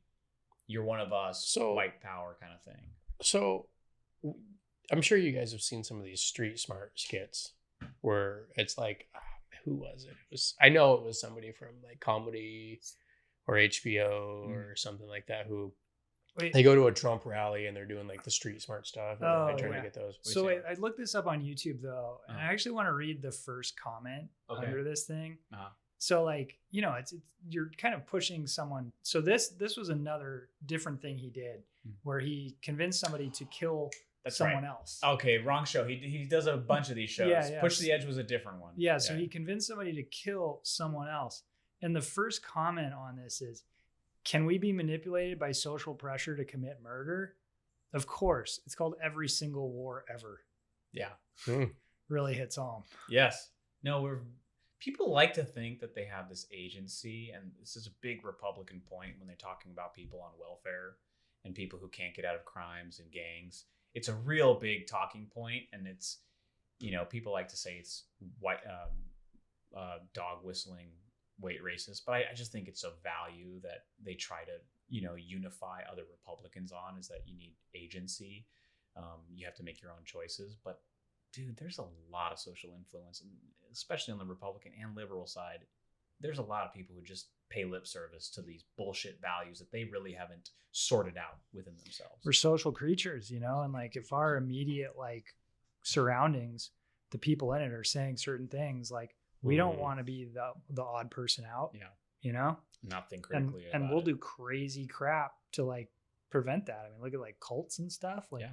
you're one of us, white power kind of thing. So I'm sure you guys have seen some of these street smart skits where it's like, who was it? I know it was somebody from like comedy or HBO or something like that who they go to a Trump rally and they're doing like the street smart stuff. And they're trying to get those. So I looked this up on YouTube though, and I actually want to read the first comment under this thing. So like, it's you're kind of pushing someone. So this was another different thing he did where he convinced somebody to kill someone else. Okay, wrong show. He does a bunch of these shows. Yeah. Push the Edge was a different one. Yeah, so he convinced somebody to kill someone else. And the first comment on this is, can we be manipulated by social pressure to commit murder? Of course. It's called Every Single War Ever. Yeah. Really hits home. Yes. No, people like to think that they have this agency, and this is a big Republican point when they're talking about people on welfare and people who can't get out of crimes and gangs. It's a real big talking point, and it's, people like to say it's white dog whistling white racist, but I just think it's a value that they try to, unify other Republicans on, is that you need agency. You have to make your own choices, but dude, there's a lot of social influence, and especially on the Republican and liberal side, there's a lot of people who just pay lip service to these bullshit values that they really haven't sorted out within themselves. We're social creatures, and like if our immediate like surroundings, the people in it are saying certain things, like we don't want to be the odd person out. Yeah. Not think critically and we'll do crazy crap to like prevent that. I mean, look at like cults and stuff. Like,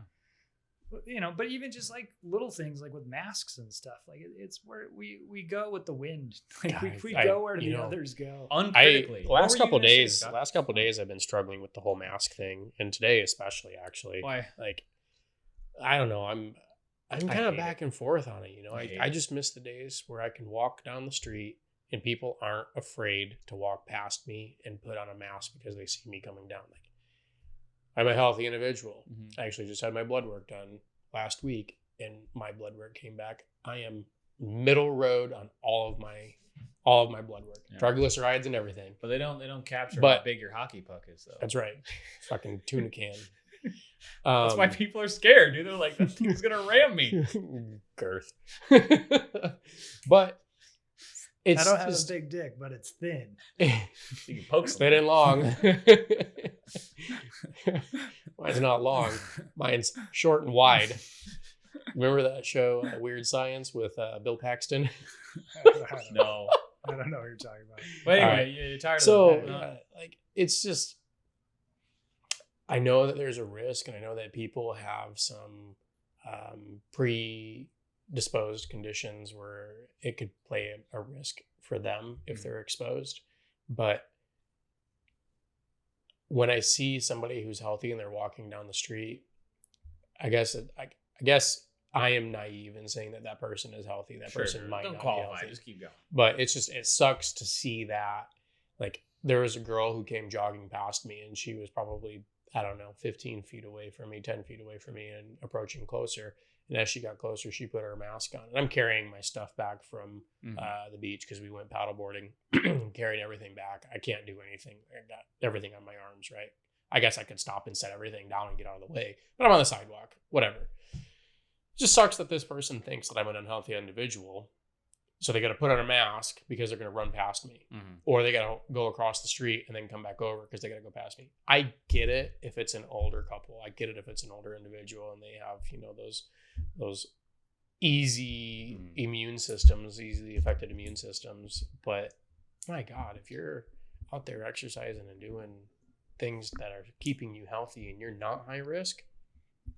but even just like little things like with masks and stuff, like it's where we go with the wind. Like we go where the others go. Uncritically. Last couple days I've been struggling with the whole mask thing, and today especially, actually. Why? Like, I don't know. I'm kind of back and forth on it. I just miss the days where I can walk down the street and people aren't afraid to walk past me and put on a mask because they see me coming down. Like, I'm a healthy individual. I actually just had my blood work done last week, and my blood work came back. I am middle road on all of my blood work, triglycerides and everything. But they don't capture how big your hockey puck is, though. That's right. Fucking tuna can. That's why people are scared, dude. They're like, that thing's gonna ram me. Girth. But I don't have a big dick, but it's thin. You can poke thin and long. Mine's not long. Mine's short and wide. Remember that show, Weird Science, with Bill Paxton? No. I don't know what you're talking about. But anyway, you're tired of it. It's just, I know that there's a risk, and I know that people have some predisposed conditions where it could play a risk for them if they're exposed. But when I see somebody who's healthy and they're walking down the street, I guess I am naive in saying that person is healthy. That person might not qualify. Be healthy. Just keep going. But it sucks to see that. Like, there was a girl who came jogging past me, and she was probably, 15 feet away from me, 10 feet away from me, and approaching closer. And as she got closer, she put her mask on. And I'm carrying my stuff back from the beach because we went paddleboarding, carried everything back. I can't do anything. I got everything on my arms, right? I guess I could stop and set everything down and get out of the way. But I'm on the sidewalk, whatever. It just sucks that this person thinks that I'm an unhealthy individual. So they got to put on a mask because they're going to run past me, or they got to go across the street and then come back over because they got to go past me. I get it if it's an older couple. I get it if it's an older individual and they have, those easy immune systems, easily affected immune systems. But my God, if you're out there exercising and doing things that are keeping you healthy and you're not high risk,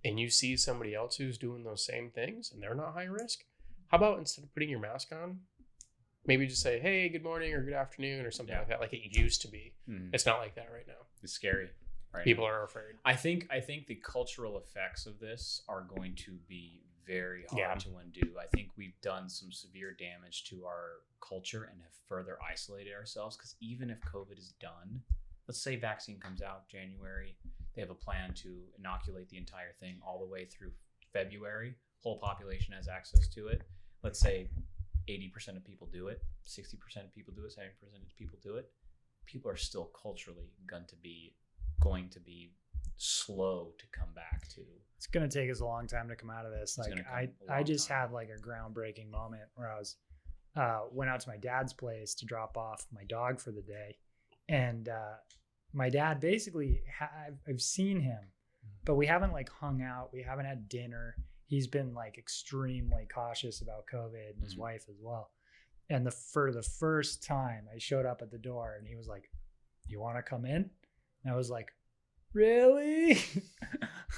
and you see somebody else who's doing those same things and they're not high risk, how about instead of putting your mask on, maybe just say, hey, good morning or good afternoon or something like that, like it used to be. It's not like that right now. It's scary. Right People are afraid. I think the cultural effects of this are going to be very hard to undo. I think we've done some severe damage to our culture and have further isolated ourselves, because even if COVID is done, let's say vaccine comes out January, they have a plan to inoculate the entire thing all the way through February, whole population has access to it. Let's say 80% of people do it, 60% of people do it, 70% of people do it. People are still culturally going to be slow to come back to. It's going to take us a long time to come out of this. Like I just had like a groundbreaking moment where I was went out to my dad's place to drop off my dog for the day, and my dad basically I've seen him, but we haven't like hung out. We haven't had dinner. He's been like extremely cautious about COVID, and his wife as well. And for the first time, I showed up at the door and he was like, "You want to come in?" And I was like, "Really?"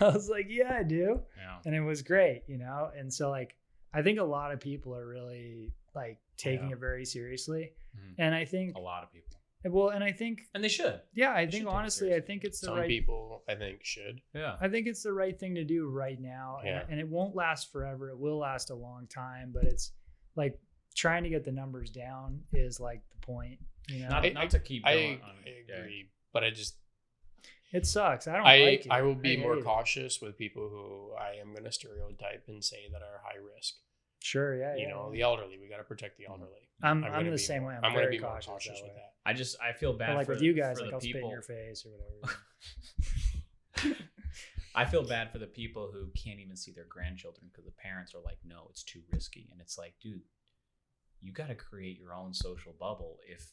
I was like, "Yeah, I do." Yeah. And it was great, And so like, I think a lot of people are really like taking it very seriously. And I think a lot of people. Well, and I think, and they should. Yeah, I think honestly, I think it's some people I think should. Yeah, I think it's the right thing to do right now, and it won't last forever. It will last a long time, but it's like trying to get the numbers down is like the point. Not to keep going. I agree, but it sucks. I don't like it. I will be more cautious with people who I am going to stereotype and say that are high risk. Sure, yeah. The elderly. We got to protect the elderly. I'm the same way. I'm very cautious with that. I feel bad. But like for, with you guys, like I'll spit in your face or whatever. I feel bad for the people who can't even see their grandchildren because the parents are like, "No, it's too risky," and it's like, dude, you got to create your own social bubble. If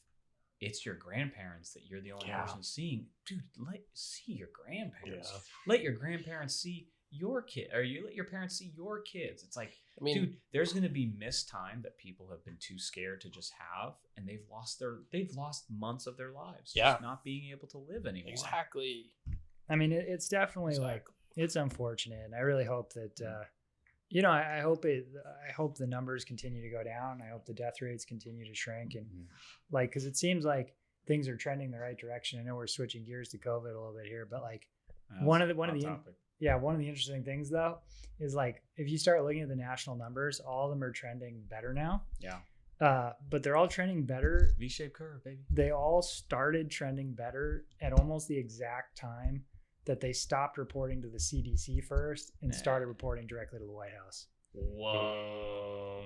it's your grandparents that you're the only person seeing, dude, see your grandparents. Yeah. Let your grandparents see your kid, or you let your parents see your kids. It's like, dude, there's going to be missed time that people have been too scared to just have, and they've lost months of their lives just not being able to live anymore. Exactly. I mean, it's definitely like, it's unfortunate, and I really hope that I hope the numbers continue to go down. I hope the death rates continue to shrink, and like, because it seems like things are trending the right direction. I know we're switching gears to COVID a little bit here, but like one of the interesting things though is like, if you start looking at the national numbers, all of them are trending better now. Yeah. But they're all trending better. V-shaped curve, baby. They all started trending better at almost the exact time that they stopped reporting to the CDC first and started reporting directly to the White House. Whoa.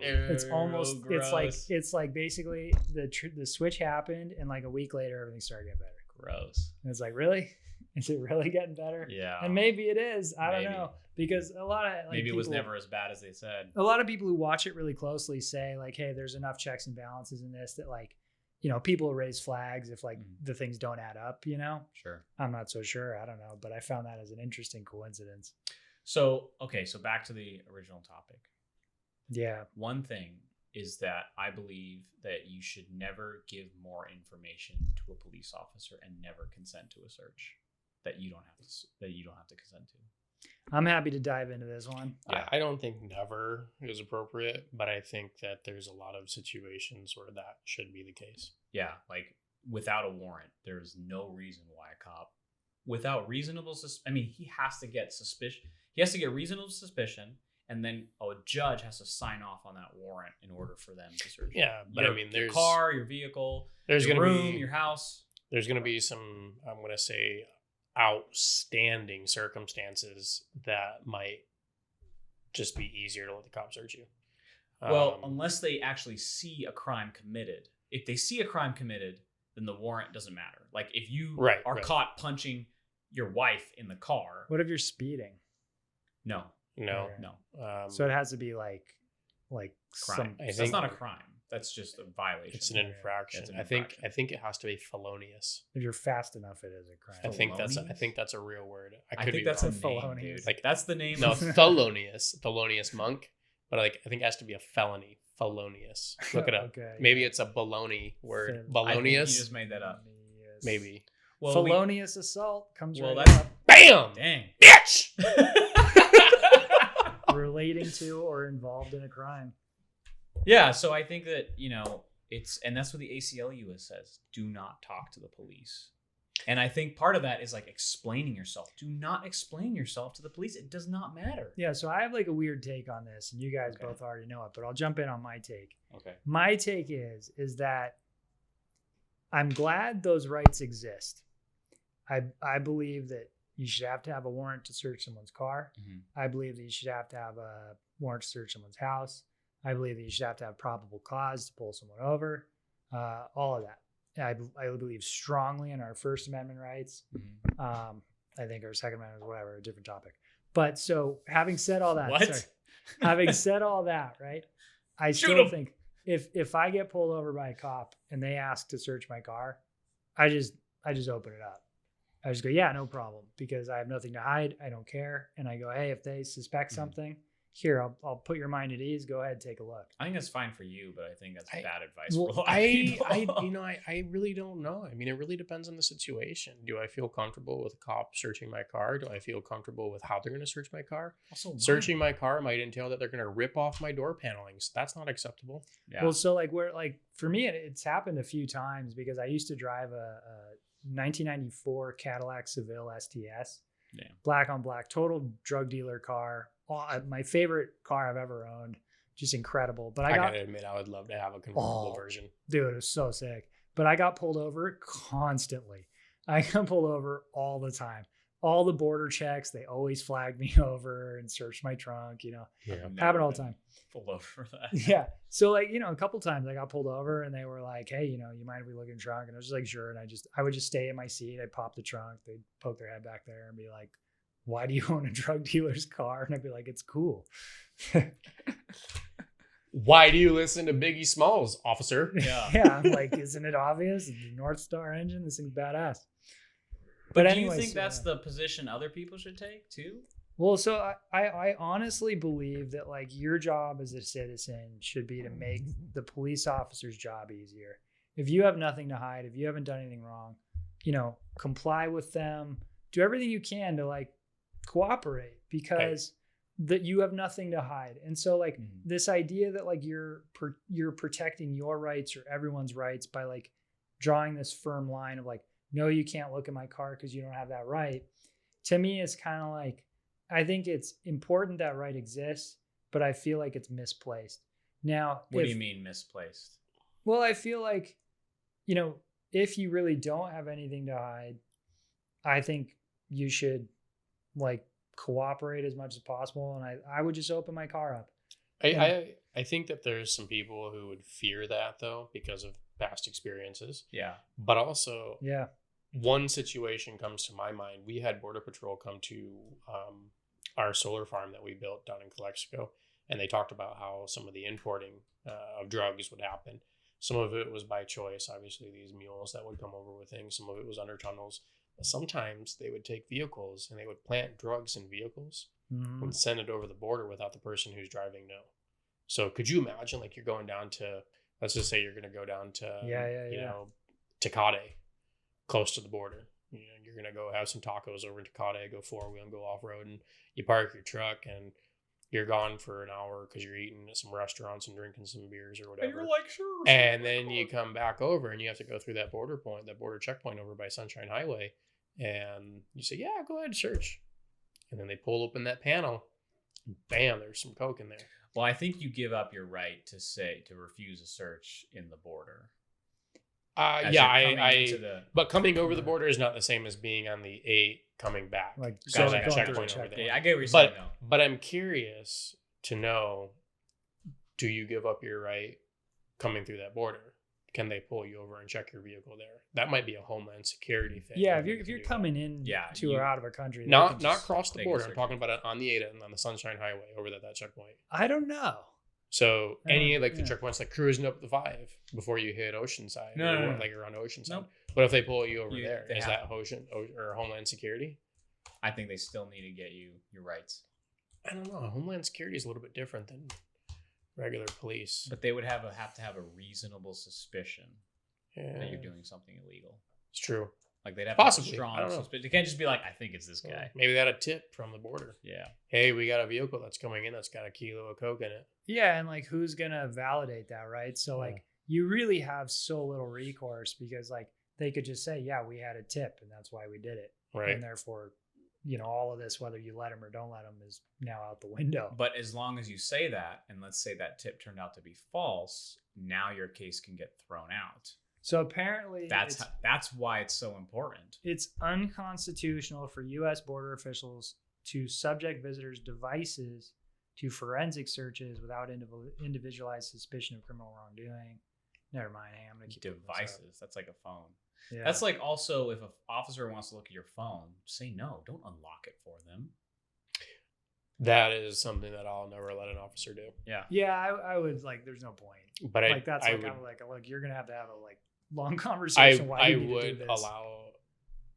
It's almost, it's like basically the switch happened, and like a week later, everything started getting better. Gross. And it's like, really? Is it really getting better? Yeah. And maybe it is. I don't know. Because a lot of maybe it was never as bad as they said. A lot of people who watch it really closely say like, hey, there's enough checks and balances in this that like, people raise flags if like the things don't add up, Sure. I'm not so sure. I don't know. But I found that as an interesting coincidence. So back to the original topic. Yeah. One thing is that I believe that you should never give more information to a police officer and never consent to a search that you don't have to consent to. I'm happy to dive into this one. Yeah. I don't think never is appropriate, but I think that there's a lot of situations where that should be the case. Yeah, like without a warrant, there's no reason why a cop, without reasonable he has to get suspicion. He has to get reasonable suspicion, and then a judge has to sign off on that warrant in order for them to search. Yeah, but there's your car, your vehicle, there's your room, your house. There's going to be some, I'm going to say, outstanding circumstances that might just be easier to let the cops search you. Well, unless they actually see a crime committed. If they see a crime committed, then the warrant doesn't matter. Like if you are caught punching your wife in the car. What if you're speeding? No. So it has to be like like crime. I That's think- not a crime. That's just a violation. It's an infraction. It's an I think infraction. it has to be felonious. if you're fast enough, it is a crime. I think Felonious? that's a real word. I I could think be that's wrong. a name, felonious. dude. Like that's the name. No, of Thelonious Monk. But like I think it has to be a felony. Felonious. Look it up. Okay, Maybe it's a baloney word. Fel- I think you Balonious. just made that up. Felonious. Maybe. Well, Felonious assault comes well, right that's- up. Bam! dang. Bitch! Relating to or involved in a crime. Yeah, so I think that, and that's what the ACLU says. Do not talk to the police. And I think part of that is like explaining yourself. Do not explain yourself to the police. It does not matter. Yeah, so I have like a weird take on this, and you guys Okay. both already know it, but I'll jump in on my take. Okay. My take is that I'm glad those rights exist. I believe that you should have to have a warrant to search someone's car. Mhm. I believe that you should have to have a warrant to search someone's house. I believe that you should have to have probable cause to pull someone over. All of that. I believe strongly in our First Amendment rights. Mhm. I think our Second Amendment is whatever, a different topic. But so having said all that, What? having said all that, right? I Shoot still 'em. think if I get pulled over by a cop and they ask to search my car, I just open it up. I just go, yeah, no problem, because I have nothing to hide. I don't care. And I go, hey, if they suspect Mhm. something, here, I'll put your mind at ease. Go ahead, take a look. I think that's fine for you, but I think that's I- bad advice Well, for a lot of people. I really don't know. I mean, it really depends on the situation. Do I feel comfortable with a cop searching my car? Do I feel comfortable with how they're going to search my car? Also, why? Searching my car might entail that they're going to rip off my door panelings. That's not acceptable. Yeah. Well, so for me, it's happened a few times because I used to drive a 1994 Cadillac Seville STS, Yeah. black on black, total drug dealer car. My favorite car I've ever owned, just incredible. But I I got, gotta admit, I would love to have a convertible Oh. version. dude, it was so sick. But I got pulled over constantly. I got pulled over all the time. All the border checks, they always flagged me over and searched my trunk. Yeah. I've never Happened all the been time. Pulled over for that. Yeah. So a couple times I got pulled over and they were like, hey, you mind if we look in the trunk? And I was just like, sure. And I would just stay in my seat. I'd pop the trunk. They'd poke their head back there and be like, why do you own a drug dealer's car? And I'd be like, it's cool. Why do you listen to Biggie Smalls, officer? Yeah. Yeah. I'm like, isn't it obvious? The North Star engine, this thing's badass. But do anyways, you think that's yeah. the position other people should take too? Well, so I honestly believe that like your job as a citizen should be to make the police officer's job easier. If you have nothing to hide, if you haven't done anything wrong, comply with them, do everything you can to like cooperate because that you have nothing to hide. And so like this idea that like you're protecting your rights or everyone's rights by like drawing this firm line of like, no, you can't look at my car because you don't have that right. To me, it's kind of like, I think it's important that right exists, but I feel like it's misplaced. Now, What do you mean misplaced? Well, I feel like, if you really don't have anything to hide, I think you should like cooperate as much as possible. And I would just open my car up. I think that there's some people who would fear that though because of past experiences. Yeah. But also, Yeah. one situation comes to my mind. We had Border Patrol come to our solar farm that we built down in Calexico, and they talked about how some of the importing of drugs would happen. Some of it was by choice, obviously, these mules that would come over with things. Some of it was under tunnels. But sometimes they would take vehicles and they would plant drugs in vehicles Mhm. and send it over the border without the person who's driving know. So could you imagine, like, you're going down to, let's just say you're going to go down to, Tecate, close to the border. You're going to go have some tacos over in Tecate, go four-wheel and go off-road, and you park your truck and you're gone for an hour because you're eating at some restaurants and drinking some beers or whatever. And you're like, sure. And then you come back over and you have to go through that border checkpoint over by Sunshine Highway. And you say, yeah, go ahead, search. And then they pull open that panel. And bam, there's some coke in there. Well, I think you give up your right to refuse a search in the border. As you're coming into the- But coming over the border is not the same as being on the 8 coming back. Like, So going that through a checkpoint over checkpoint. there. Yeah, I get what you're saying, though. But I'm curious to know, do you give up your right coming through that border? Can they pull you over and check your vehicle there? That might be a Homeland Security thing. Yeah, Maybe if you you're can do coming in to you- or out of a country, that. they Not can just- cross the they can border. I'm search talking about it on the 8 and on the Sunshine Highway over that checkpoint. I don't know. So any like the yeah. checkpoints, like cruising up the 5 before you hit Oceanside, No. like around Oceanside. Nope. What if they pull you over there? they Is have- that Ocean or Homeland Security? I think they still need to get you your rights, I don't know. Homeland Security is a little bit different than regular police. but they would have to have a reasonable suspicion Yeah, that you're doing something illegal. it's true. Like they'd have Possibly. to have a I strong don't know. suspicion. They can't just be like, I think it's this guy. Maybe they had a tip from the border. Yeah. Hey, we got a vehicle that's coming in that's got a kilo of coke in it. Yeah, and like who's gonna validate that, right? So like you really have so little recourse because like they could just say, yeah, we had a tip and that's why we did it. Right. And therefore, all of this, whether you let them or don't let them, is now out the window. But as long as you say that, and let's say that tip turned out to be false, now your case can get thrown out. So apparently That's why it's so important. it's unconstitutional for U.S. border officials to subject visitors' devices to forensic searches without individualized suspicion of criminal wrongdoing. Never mind. Hey, I'm going to keep looking this up. Devices. That's like a phone. Yeah. That's like also if an officer wants to look at your phone, say no. Don't unlock it for them. That is something that I'll never let an officer do. Yeah. Yeah, I would like. There's no point. But Like that's I like would, I'm like, look, you're gonna have a like long conversation. Why I you need to do would this. allow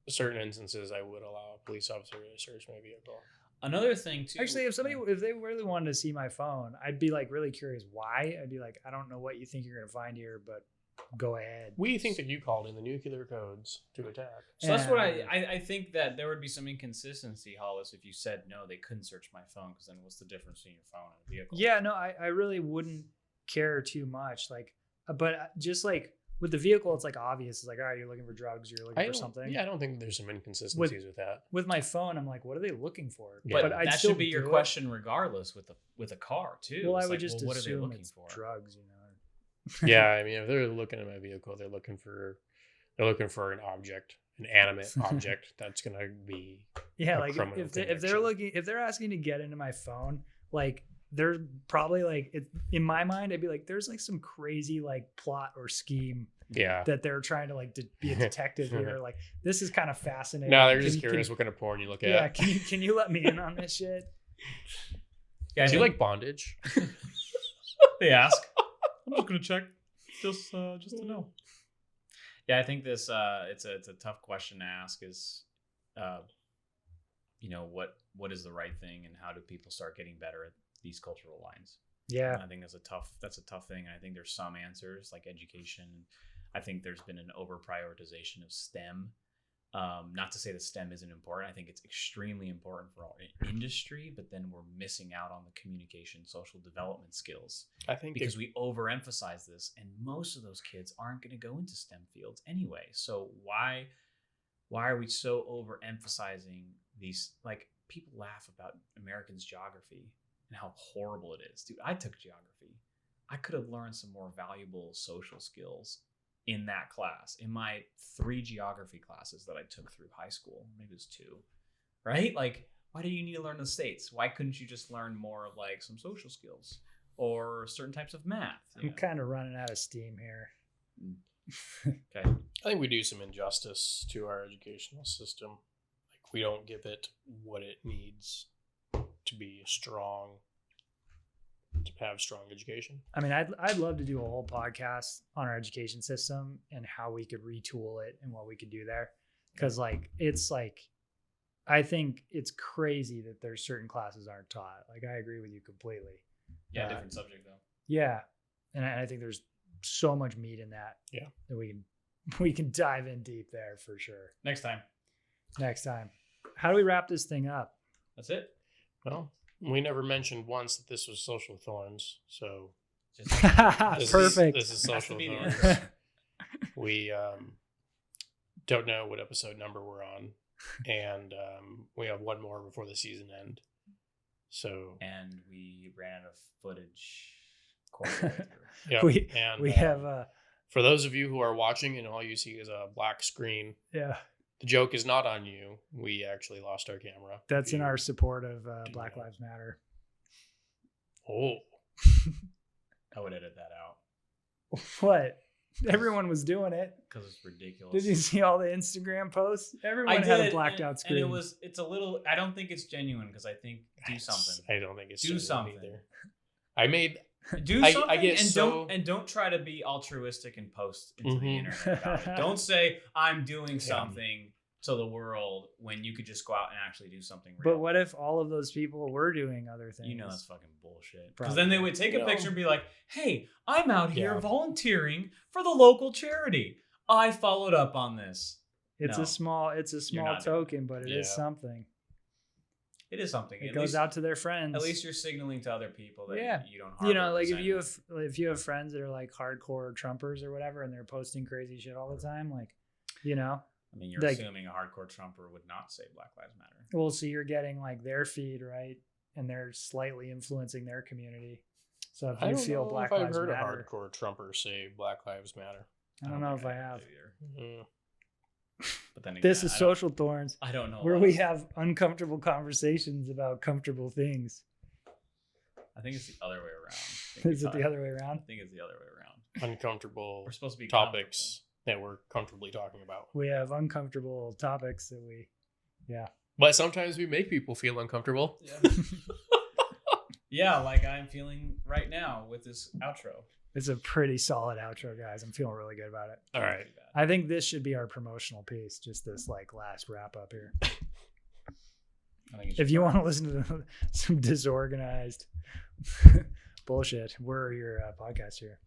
certain instances. I would allow a police officer to search my vehicle. Another thing too. Actually, if they really wanted to see my phone, I'd be like really curious why. I'd be like, I don't know what you think you're gonna find here, but go ahead. We think that you called in the nuclear codes to attack. So that's what I think that there would be some inconsistency, Hollis, if you said no, they couldn't search my phone, because then what's the difference between your phone and a vehicle? Yeah, no, I really wouldn't care too much. Like, but just like with the vehicle, it's like obvious. It's like, all right, you're looking for drugs, you're looking for something. Yeah, I don't think there's some inconsistencies with that. With my phone, I'm like, what are they looking for? Yeah. But I'd that still should be your do it. question regardless with a car too. Well, It's I would like, just what are they assume looking it's for? drugs, Yeah, I mean, if they're looking at my vehicle, they're looking for an object, an animate object that's gonna be Yeah, a like criminal if they're conviction. if they're asking to get into my phone, like they're probably like in my mind, I'd be like, there's like some crazy like plot or scheme Yeah. that they're trying to like be a detective here. Like this is kind of fascinating. No, they're just curious what kind of porn you look at. Yeah, can you let me in on this shit? Yeah, Do you like bondage? they ask. I'm just gonna check, just to know. Yeah, I think this it's a tough question to ask. Is what is the right thing, and how do people start getting better at these cultural lines? Yeah. I think that's a tough thing. I think there's some answers like education. I think there's been an over prioritization of STEM. Not to say that STEM isn't important. I think it's extremely important for our industry, but then we're missing out on the communication, social development skills I think because we overemphasize this, and most of those kids aren't going to go into STEM fields anyway. So why are we so overemphasizing these? Like, people laugh about Americans' geography and how horrible it is. Dude, I took geography. I could have learned some more valuable social skills in that class, in my 3 geography classes that I took through high school. Maybe it was 2, right? Like, why do you need to learn the states? Why couldn't you just learn more of like some social skills or certain types of math? I'm kind of running out of steam here. Okay. I think we do some injustice to our educational system. Like, we don't give it what it needs to be strong, to have strong education. I mean, I'd love to do a whole podcast on our education system and how we could retool it and what we could do there. Cause like, it's like, I think it's crazy that there's certain classes aren't taught. Like, I agree with you completely. Yeah, different subject though. Yeah. And I think there's so much meat in that. Yeah. That we can dive in deep there for sure. Next time. How do we wrap this thing up? That's it. Well, we never mentioned once that this was Social Thorns, so Just Perfect. This is Has to Social be the Thorns. end. We don't know what episode number we're on, and we have one more before the season end. So And we ran out of footage. Quarter way through. yeah, we have for those of you who are watching and all you see is a black screen, yeah. the joke is not on you. We actually lost our camera. That's in You- our support of Black know. Lives Matter. Oh, I would edit that out What? Everyone was doing it. because it's ridiculous. Did you see all the Instagram posts? Everyone had a blacked out screen. And it's a little. I don't think it's genuine because I think do something. I don't think it's Do genuine something. either. I made Do something I get and don't try to be altruistic and post into the internet about it. Don't say I'm doing something to the world when you could just go out and actually do something real. But what if all of those people were doing other things? You know that's fucking bullshit. Because then they would take a picture and be like, "Hey, I'm out here volunteering for the local charity. I followed up on this." It's a small token, but it is something. It is something. It goes out to their friends. At least you're signaling to other people that you don't harbor. You know, like if you have friends that are like hardcore Trumpers or whatever, and they're posting crazy shit all the time, like, you know. I mean, you're assuming a hardcore Trumper would not say Black Lives Matter. Well, so you're getting like their feed, right? And they're slightly influencing their community. So if you feel Black Lives Matter. I've heard a hardcore Trumper say Black Lives Matter. I don't know if I have. But then again, this is Social Thorns. I don't know. Where we have uncomfortable conversations about comfortable things. I think it's the other way around. Is it the other way around? I think it's the other way around. Uncomfortable we're supposed to be topics that we're comfortably talking about. We have uncomfortable topics that we, But sometimes we make people feel uncomfortable. Yeah. Yeah, like I'm feeling right now with this outro. It's a pretty solid outro, guys. I'm feeling really good about it. All right. I think this should be our promotional piece, just this like last wrap up here. If you want to listen to some disorganized bullshit, we're your podcast here.